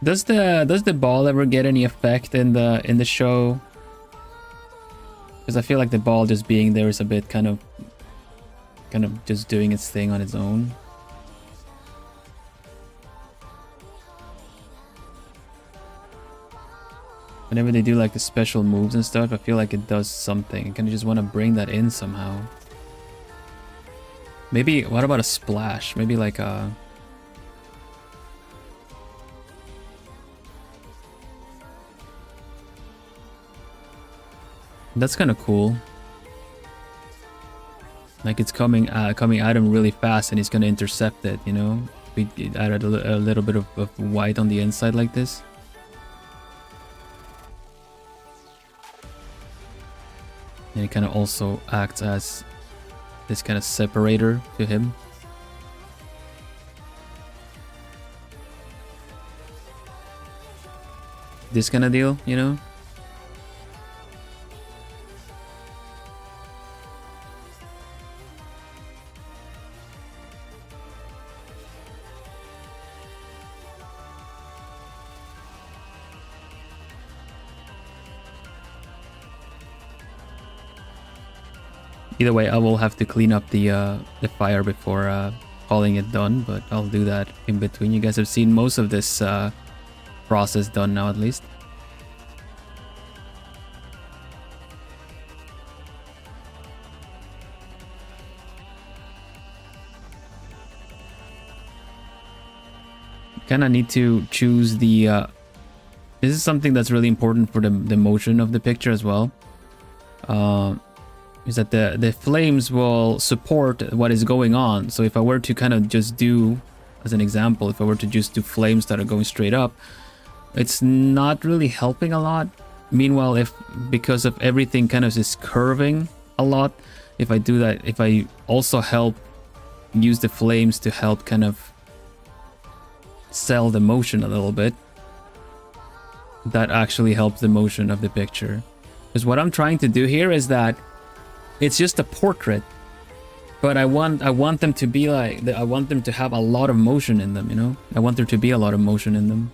Does the ball ever get any effect in the show? Because I feel like the ball just being there is a bit kind of just doing its thing on its own. Whenever they do like the special moves and stuff, I feel like it does something. I kind of just want to bring that in somehow. Maybe, what about a splash? Maybe like a... That's kind of cool. Like it's coming at him really fast and he's gonna intercept it, you know? We added a little bit of white on the inside like this. And it kind of also acts as this kind of separator to him. This kind of deal, you know? Either way, I will have to clean up the fire before calling it done, but I'll do that in between. You guys have seen most of this process done now, at least. Kind of need to choose the... this is something that's really important for the motion of the picture as well. Is that the flames will support what is going on. So if I were to kind of just do, as an example, if I were to just do flames that are going straight up, it's not really helping a lot. Meanwhile, if because of everything kind of is curving a lot, if I do that, if I also use the flames to help kind of sell the motion a little bit, that actually helps the motion of the picture. Because what I'm trying to do here is that it's just a portrait, but I want them to be like, I want them to have a lot of motion in them, you know? I want there to be a lot of motion in them.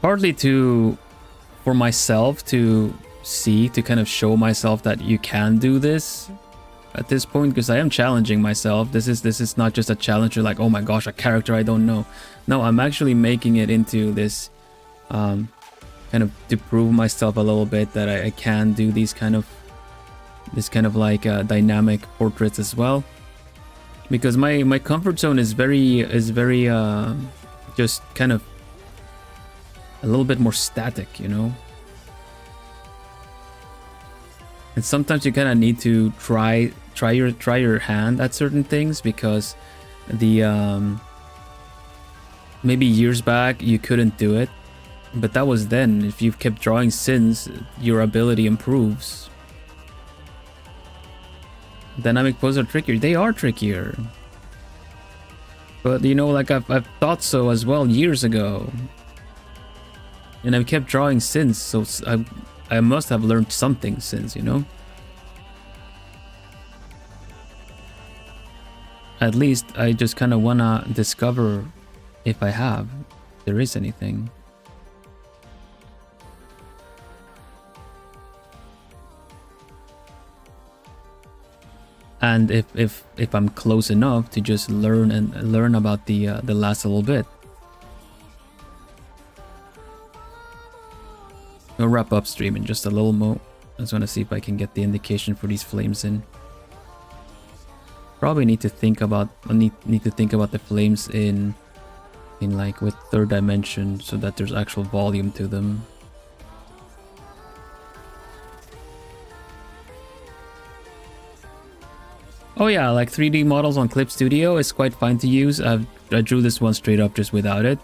Partly for myself to see, to kind of show myself that you can do this at this point, because I am challenging myself. This is not just a challenge like, oh my gosh, a character I don't know. No, I'm actually making it into this kind of to prove myself a little bit that I can do these kind of like dynamic portraits as well, because my comfort zone is very just kind of a little bit more static, you know. And sometimes you kind of need to try your hand at certain things, because the maybe years back you couldn't do it, but that was then. If you've kept drawing since, your ability improves. Dynamic poses are trickier. They are trickier. But you know, like I've thought so as well years ago. And I've kept drawing since, so I must have learned something since, you know? At least I just kind of wanna discover if there is anything. And if I'm close enough to just learn about the last little bit. We'll wrap up stream in just a little more. I just want to see if I can get the indication for these flames in. Probably need to think about the flames in like with third dimension, so that there's actual volume to them. Oh yeah, like 3D models on Clip Studio is quite fine to use. I drew this one straight up just without it.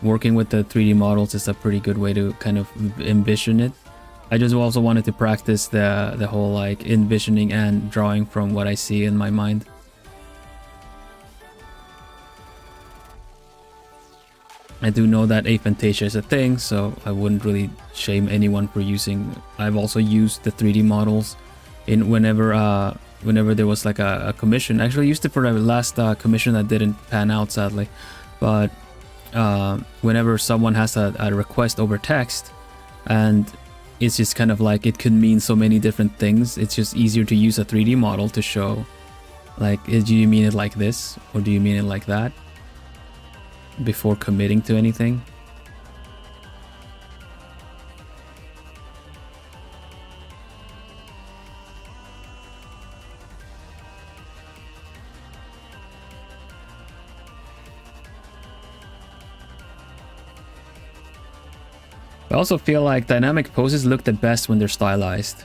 Working with the 3D models is a pretty good way to kind of envision it. I just also wanted to practice the whole like envisioning and drawing from what I see in my mind. I do know that aphantasia is a thing, so I wouldn't really shame anyone for using. I've also used the 3D models in whenever there was like a commission. I actually used it for the last commission that didn't pan out, sadly. But whenever someone has a request over text, and it's just kind of like it could mean so many different things, it's just easier to use a 3D model to show, like, do you mean it like this or do you mean it like that, before committing to anything. I also feel like dynamic poses look the best when they're stylized.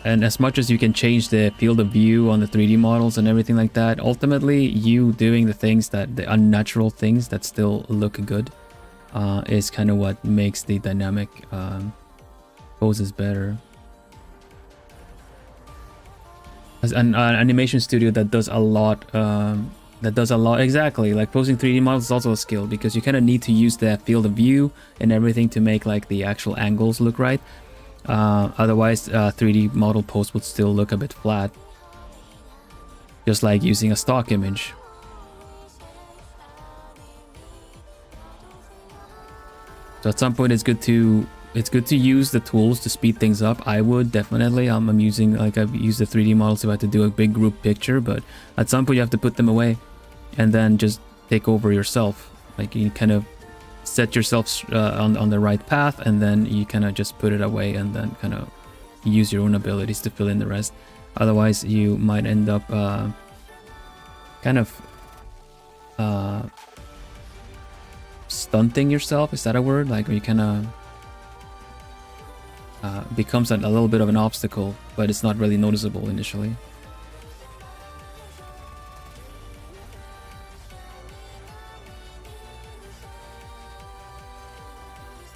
And as much as you can change the field of view on the 3D models and everything like that, ultimately you doing the things that, the unnatural things that still look good, is kind of what makes the dynamic poses better. As an animation studio that does a lot, exactly, like posing 3D models is also a skill, because you kind of need to use the field of view and everything to make like the actual angles look right. Otherwise 3D model pose would still look a bit flat, just like using a stock image. So at some point it's good to use the tools to speed things up. I would definitely, I'm using, like, I've used the 3D models if I had to do a big group picture, but at some point you have to put them away and then just take over yourself. Like, you kind of set yourself on the right path, and then you kind of just put it away and then kind of use your own abilities to fill in the rest. Otherwise you might end up kind of stunting yourself. Is that a word? Like, you kind of becomes a little bit of an obstacle, but it's not really noticeable initially.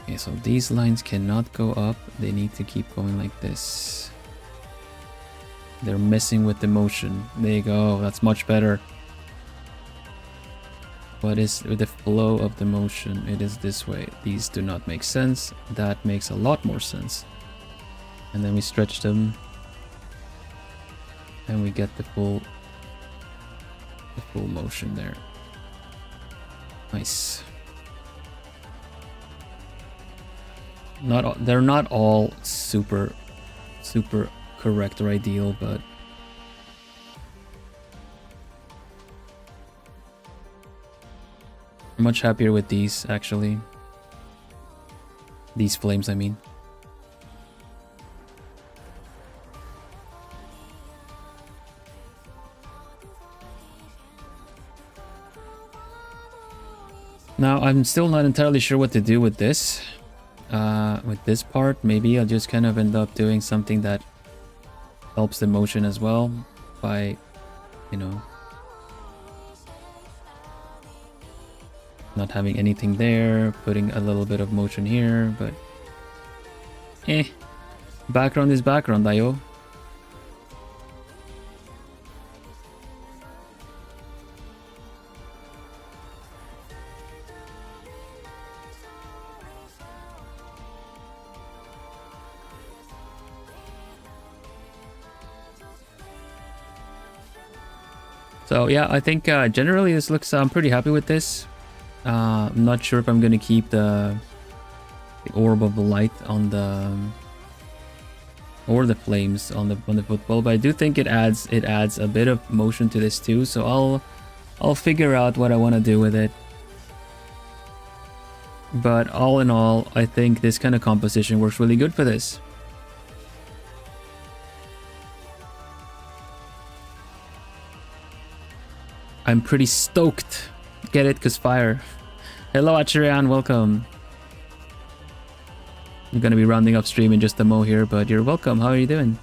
Okay, so these lines cannot go up. They need to keep going like this. They're messing with the motion. There you go. That's much better. What is with the flow of the motion? It is this way. These do not make sense. That makes a lot more sense. And then we stretch them, and we get the full motion there. Nice. They're not all super correct or ideal, but I'm much happier with these, actually. These flames, I mean. Now, I'm still not entirely sure what to do with this. With this part, maybe I'll just kind of end up doing something that helps the motion as well by, you know, not having anything there, putting a little bit of motion here, but background is background, Io. So yeah, I think generally this looks, I'm pretty happy with this. I'm not sure if I'm going to keep the orb of the light on the, or the flames on the football, but I do think it adds a bit of motion to this too. So I'll figure out what I want to do with it. But all in all, I think this kind of composition works really good for this. I'm pretty stoked. Get it? Cause fire. Hello Achirian, welcome. I'm gonna be rounding up stream in just a mo here, but you're welcome. How are you doing?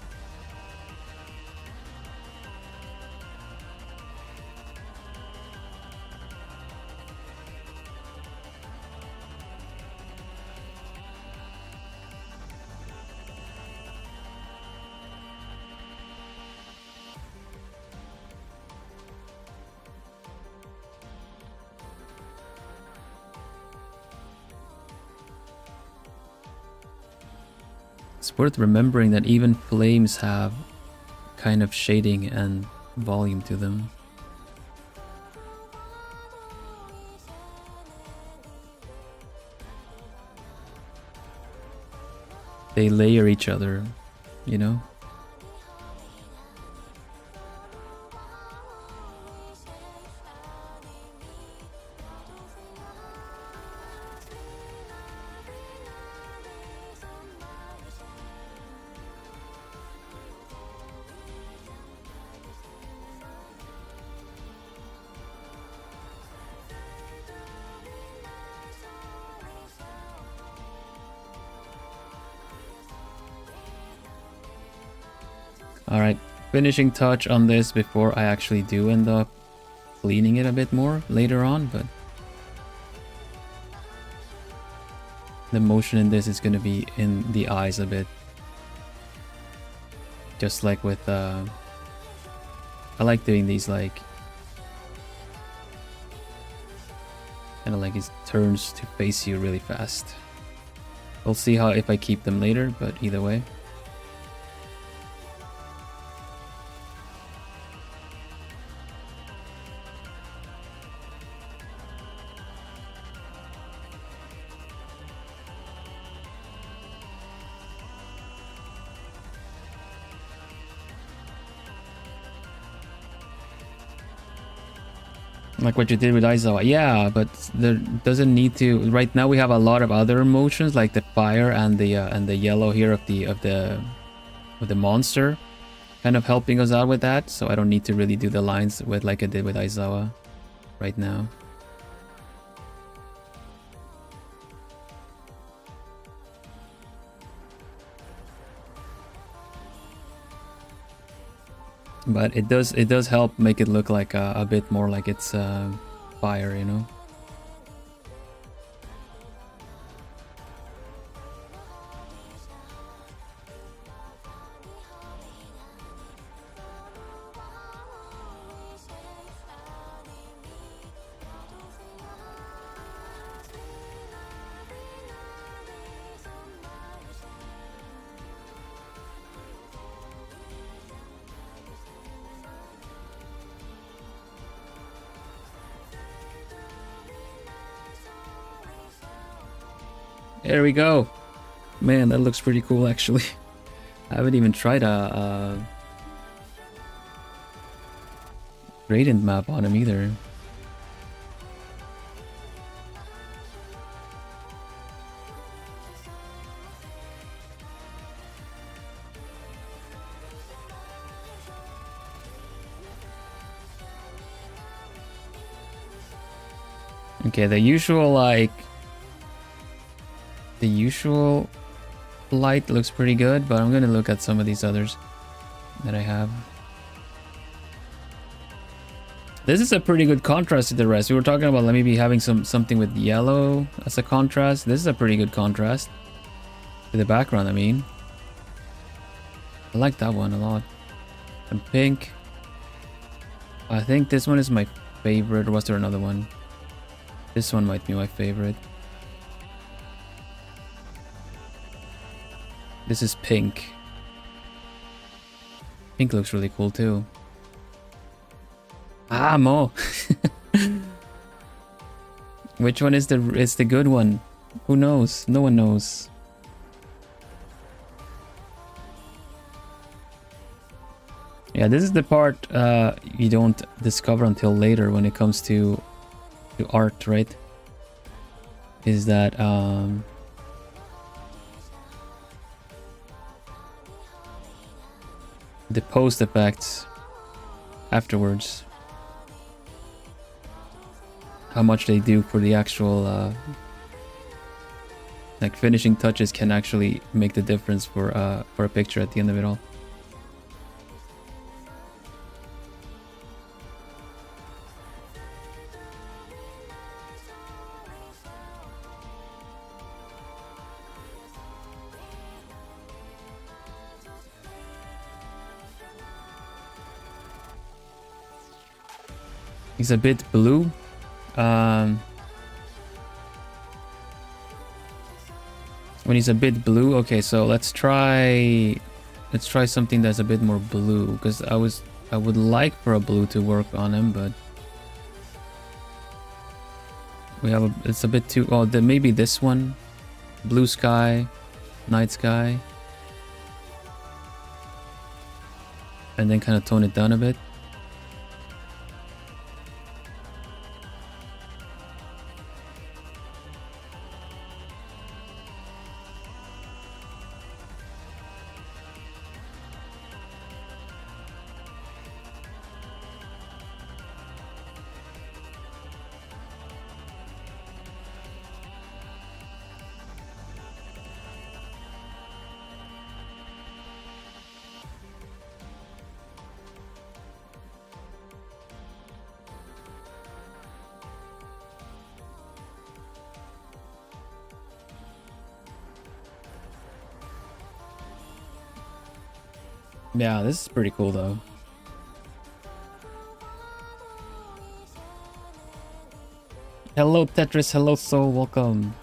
It's worth remembering that even flames have kind of shading and volume to them. They layer each other, you know? All right, finishing touch on this before I actually do end up cleaning it a bit more later on, but the motion in this is going to be in the eyes a bit. Just like with, I like doing these like, kind of like it turns to face you really fast. We'll see how if I keep them later, but either way. Like what you did with Aizawa. Yeah, but there doesn't need to. Right now we have a lot of other emotions like the fire and the yellow here of the monster kind of helping us out with that, so I don't need to really do the lines with like I did with Aizawa right now. But it does help make it look like a bit more like it's fire, you know. There we go. Man, that looks pretty cool actually. I haven't even tried a gradient map on him either. Okay, the usual light looks pretty good, but I'm gonna look at some of these others that I have. This is a pretty good contrast to the rest. We were talking about maybe having something with yellow as a contrast. This is a pretty good contrast to the background, I mean. I like that one a lot. And pink. I think this one is my favorite. Or was there another one? This one might be my favorite. This is pink. Pink looks really cool too. Ah, Mo. Which one is the good one? Who knows? No one knows. Yeah, this is the part you don't discover until later when it comes to art, right? Is that the post effects afterwards, how much they do for the actual like finishing touches can actually make the difference for a picture at the end of it all. He's a bit blue. When he's a bit blue, okay, so let's try something that's a bit more blue, because I would like for a blue to work on him, but it's a bit too, then maybe this one, blue sky, night sky, and then kind of tone it down a bit. Yeah, this is pretty cool though. Hello Tetris, hello Soul, welcome.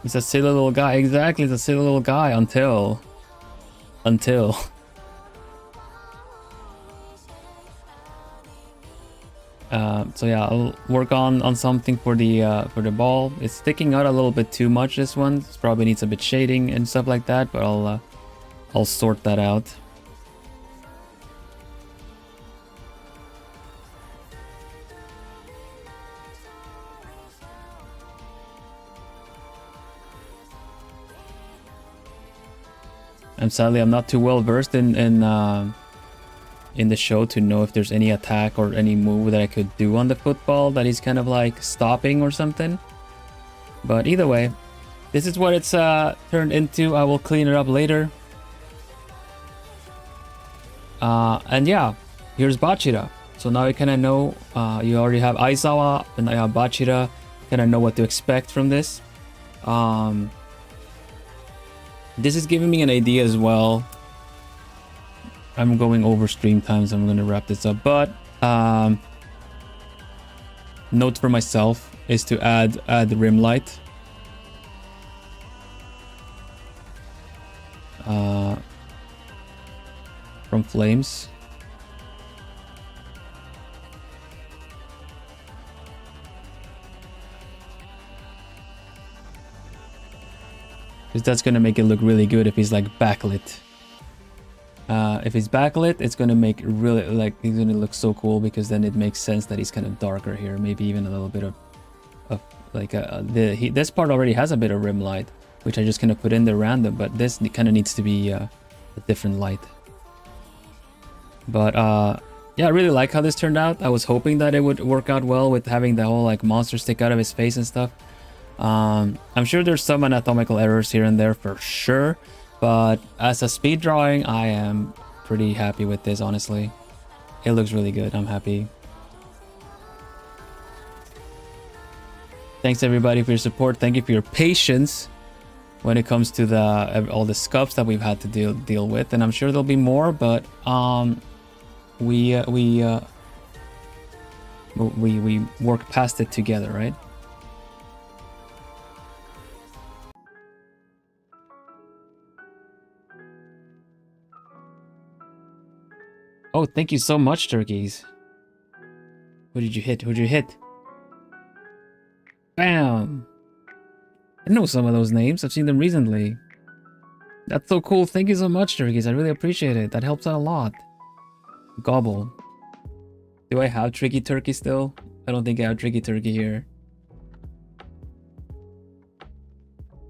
He's a silly little guy. Exactly, he's a silly little guy until. So yeah, I'll work on something for the ball. It's sticking out a little bit too much, this one. It probably needs a bit shading and stuff like that, but I'll sort that out. And sadly, I'm not too well versed in the show to know if there's any attack or any move that I could do on the football that he's kind of like stopping or something. But either way, this is what it's turned into. I will clean it up later. And yeah, here's Bachira. So now you kind of know, you already have Aizawa and now you have Bachira. Kind of know what to expect from this. This is giving me an idea as well. I'm going over stream times. I'm going to wrap this up. But note for myself is to add the rim light. From Flames. Because that's going to make it look really good if he's like backlit. If he's backlit, it's going to make really, like, he's going to look so cool because then it makes sense that he's kind of darker here. Maybe even a little bit of like, this part already has a bit of rim light, which I just kind of put in there random, but this kind of needs to be a different light. But yeah, I really like how this turned out. I was hoping that it would work out well with having the whole like monster stick out of his face and stuff. I'm sure there's some anatomical errors here and there for sure, but as a speed drawing, I am pretty happy with this, honestly. It looks really good. I'm happy. Thanks everybody for your support. Thank you for your patience when it comes to all the scuffs that we've had to deal with, and I'm sure there'll be more, but we work past it together, right? Oh, thank you so much, turkeys. Who did you hit? Who'd you hit? Bam! I know some of those names. I've seen them recently. That's so cool. Thank you so much, turkeys. I really appreciate it. That helps out a lot. Gobble. Do I have Tricky Turkey still? I don't think I have Tricky Turkey here.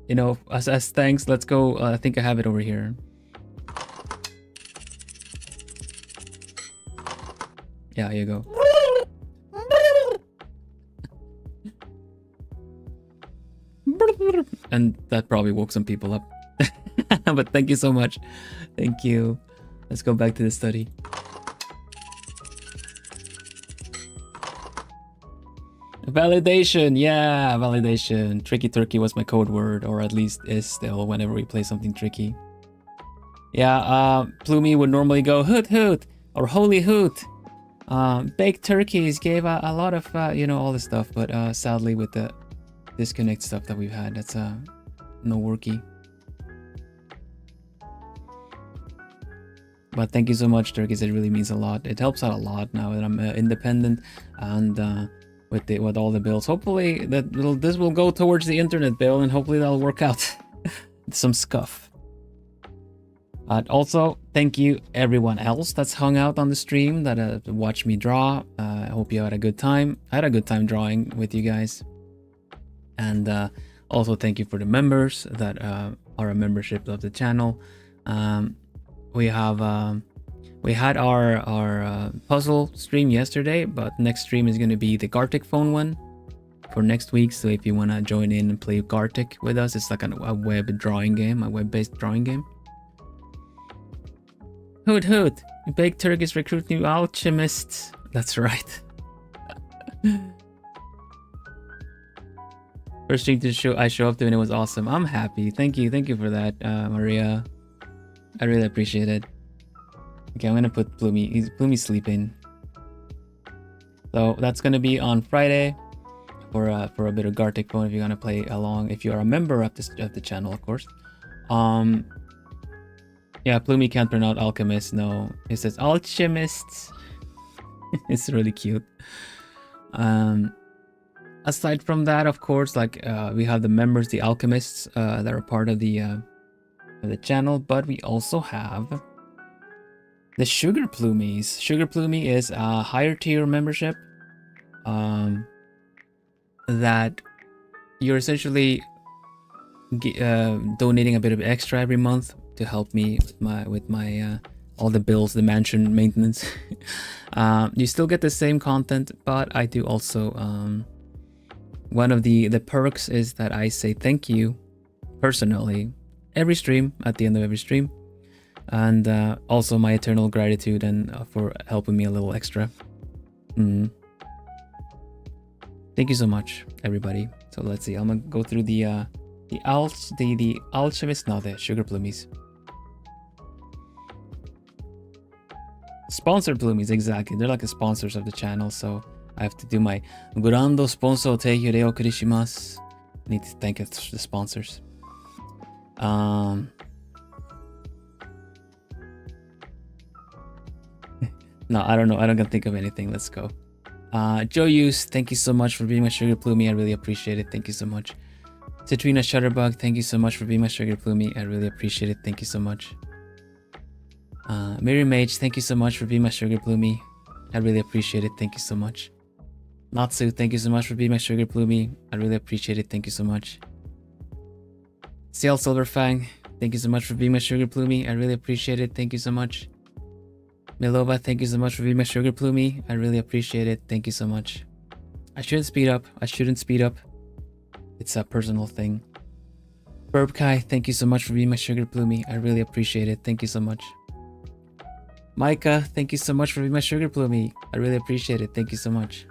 You know, as thanks, let's go. I think I have it over here. Yeah, here you go. And that probably woke some people up. But thank you so much. Thank you. Let's go back to the study. Validation. Yeah, validation. Tricky Turkey was my code word, or at least is still whenever we play something tricky. Yeah, Plumie would normally go hoot hoot or holy hoot. Baked turkeys gave a lot of, you know, all this stuff, but sadly with the disconnect stuff that we've had, that's no worky. But thank you so much, turkeys. It really means a lot. It helps out a lot now that I'm independent and with all the bills. Hopefully this will go towards the internet bill, and hopefully that'll work out. Some scuff. Also, thank you everyone else that's hung out on the stream, that watched me draw. I hope you had a good time. I had a good time drawing with you guys. And also thank you for the members that are a membership of the channel. We had our puzzle stream yesterday, but next stream is going to be the Gartic phone one for next week. So if you want to join in and play Gartic with us, it's like a web drawing game, a web-based drawing game. Hoot hoot! Baked turkeys recruit new alchemists. That's right. First stream to I show up to, and it was awesome. I'm happy. Thank you for that, Maria. I really appreciate it. Okay, I'm gonna put Plumie. Plumie's sleeping. So that's gonna be on Friday for a bit of Gartic Bone if you're gonna play along. If you are a member of the channel, of course. Yeah, Plumie can't pronounce alchemist. No, it says alchemists. It's really cute. Aside from that, of course, like we have the members, the alchemists that are part of the channel, but we also have the Sugar Plumies. Sugar Plumie is a higher tier membership that you're essentially donating a bit of extra every month to help me with my all the bills, the mansion maintenance. You still get the same content, but I do also one of the perks is that I say thank you personally every stream, at the end of every stream, and also my eternal gratitude and for helping me a little extra. Thank you so much, everybody. So let's see, I'm gonna go through the alchemist, no, the Sugar Plumies. Sponsored Plumies, exactly. They're like the sponsors of the channel, so I have to do my Grando sponsor teihyo de okurishimashou. Need to thank the sponsors. No, I don't know. I don't gonna think of anything. Let's go. Joe Hughes, thank you so much for being my Sugar Plumie. I really appreciate it. Thank you so much. Citrina Shutterbug, thank you so much for being my Sugar Plumie. I really appreciate it. Thank you so much. Miriam Mage, thank you so much for being my Sugar Plumie. I really appreciate it. Thank you so much. Natsu, thank you so much for being my Sugar Plumie. I really appreciate it. Thank you so much. Ciel Silverfang, thank you so much for being my Sugar Plumie. I really appreciate it. Thank you so much. Milova, thank you so much for being my Sugar Plumie. I really appreciate it. Thank you so much. I shouldn't speed up. I shouldn't speed up. It's a personal thing. Burb Kai, thank you so much for being my Sugar Plumie. I really appreciate it. Thank you so much. Micah, thank you so much for being my Sugar Plumie. I really appreciate it. Thank you so much.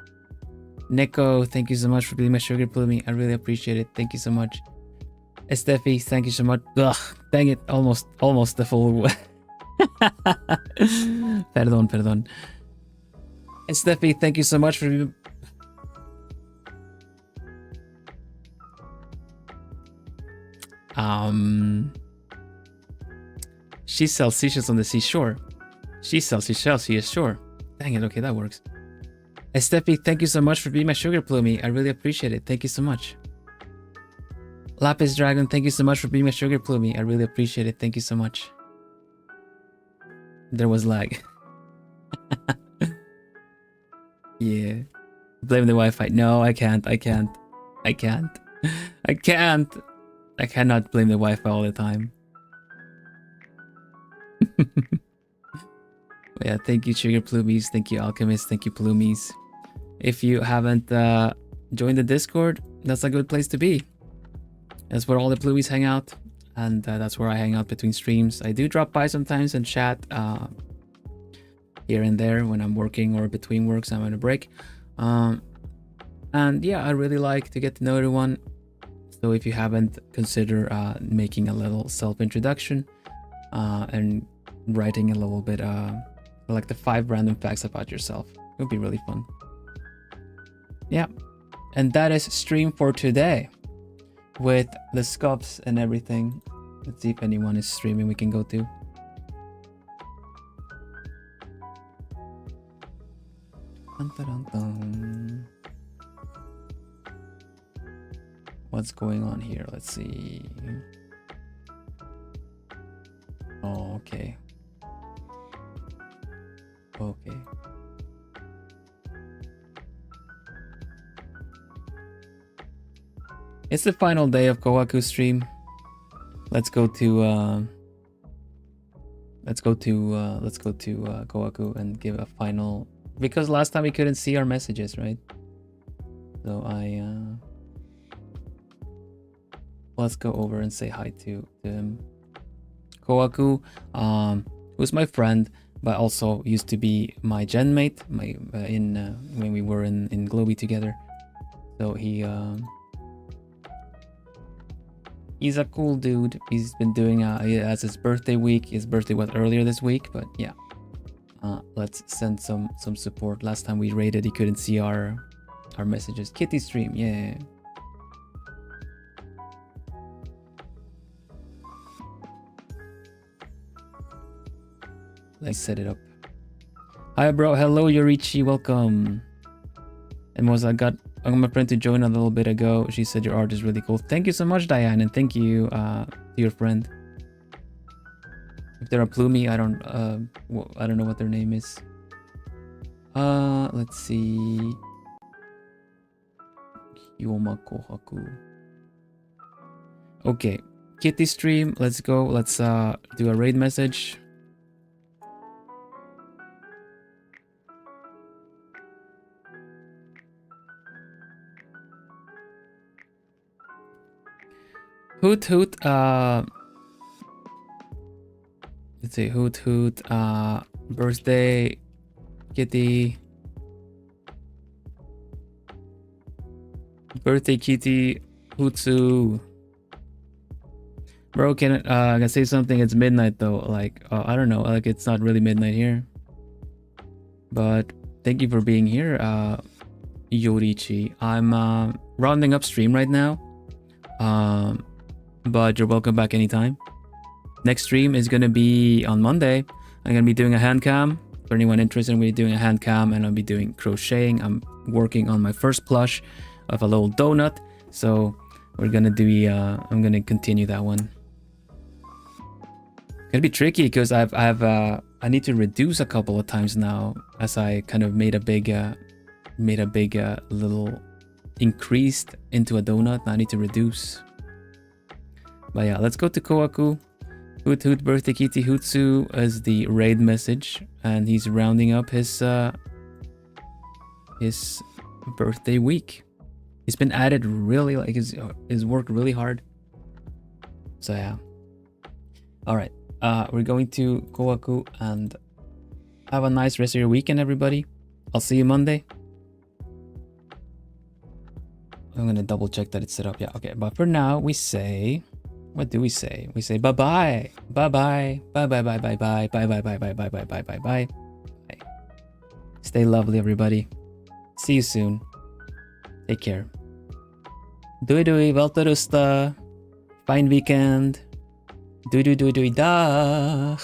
Neko, thank you so much for being my Sugar Plumie. I really appreciate it. Thank you so much. Estefi, thank you so much. Ugh, dang it, almost the full. Perdón. Estefi, thank you so much for being. She sells seashells on the seashore. She sells seashells, she is sure. Dang it, okay, that works. Estefi, thank you so much for being my Sugar Plumie. I really appreciate it. Thank you so much. Lapis Dragon, thank you so much for being my Sugar Plumie. I really appreciate it. Thank you so much. There was lag. Yeah. Blame the Wi-Fi. No, I can't. I cannot blame the Wi-Fi all the time. Yeah, thank you, Sugar Plumies. Thank you, Alchemist. Thank you, Plumies. If you haven't joined the Discord, that's a good place to be. That's where all the Plumies hang out, and that's where I hang out between streams. I do drop by sometimes and chat here and there when I'm working or between works. I'm on a break. And yeah, I really like to get to know everyone. So if you haven't, consider making a little self-introduction and writing a little bit like the 5 random facts about yourself. It would be really fun. Yeah, and that is stream for today with the scuffs and everything. Let's see if anyone is streaming we can go to. Dun, dun, dun. What's going on here? Let's see. Oh, okay. Okay. It's the final day of Kohaku stream. Let's go to Kohaku and give a final, because last time we couldn't see our messages, right? So let's go over and say hi to him. Kohaku, who's my friend, but also used to be my gen mate, when we were in Globy together. So he's a cool dude. He's been doing he has his birthday week. His birthday was earlier this week, but yeah, let's send some support. Last time we raided, he couldn't see our messages. Kitty stream, yeah. Let's set it up. Hi bro, hello Yorichi, welcome. And I got my friend to join a little bit ago. She said your art is really cool. Thank you so much, Diane, and thank you to your friend. If they're a plumie, I don't know what their name is. Let's see. Yomako Haku. Okay, Kitty stream. Let's go. Let's do a raid message. Hoot hoot. Let's say hoot hoot. Birthday, Kitty. Birthday Kitty Hootsu. Bro, can I say something? It's midnight though. Like I don't know. Like it's not really midnight here. But thank you for being here, Yorichi. I'm rounding up stream right now. But you're welcome back anytime. Next stream is gonna be on Monday. I'm gonna be doing a hand cam. For anyone interested, I'm gonna be doing a hand cam, and I'll be doing crocheting. I'm working on my first plush of a little donut, so we're gonna do I'm gonna continue that one. It's gonna be tricky because I need to reduce a couple of times now, as I kind of made a big little increased into a donut. Now I need to reduce. But yeah, let's go to Kohaku. Hoot hoot birthday Kitty Hootsu as the raid message, and he's rounding up his birthday week. He's been at it really, like he's worked really hard. So yeah. All right, we're going to Kohaku, and have a nice rest of your weekend, everybody. I'll see you Monday. I'm gonna double check that it's set up. Yeah, okay. But for now, we say. What do we say? We say bye-bye. Bye-bye. Bye-bye, bye-bye, bye. Bye-bye, bye-bye, bye-bye, bye-bye, bye. Stay lovely, everybody. See you soon. Take care. Doei Valtarusta. Fine weekend. Doei dag.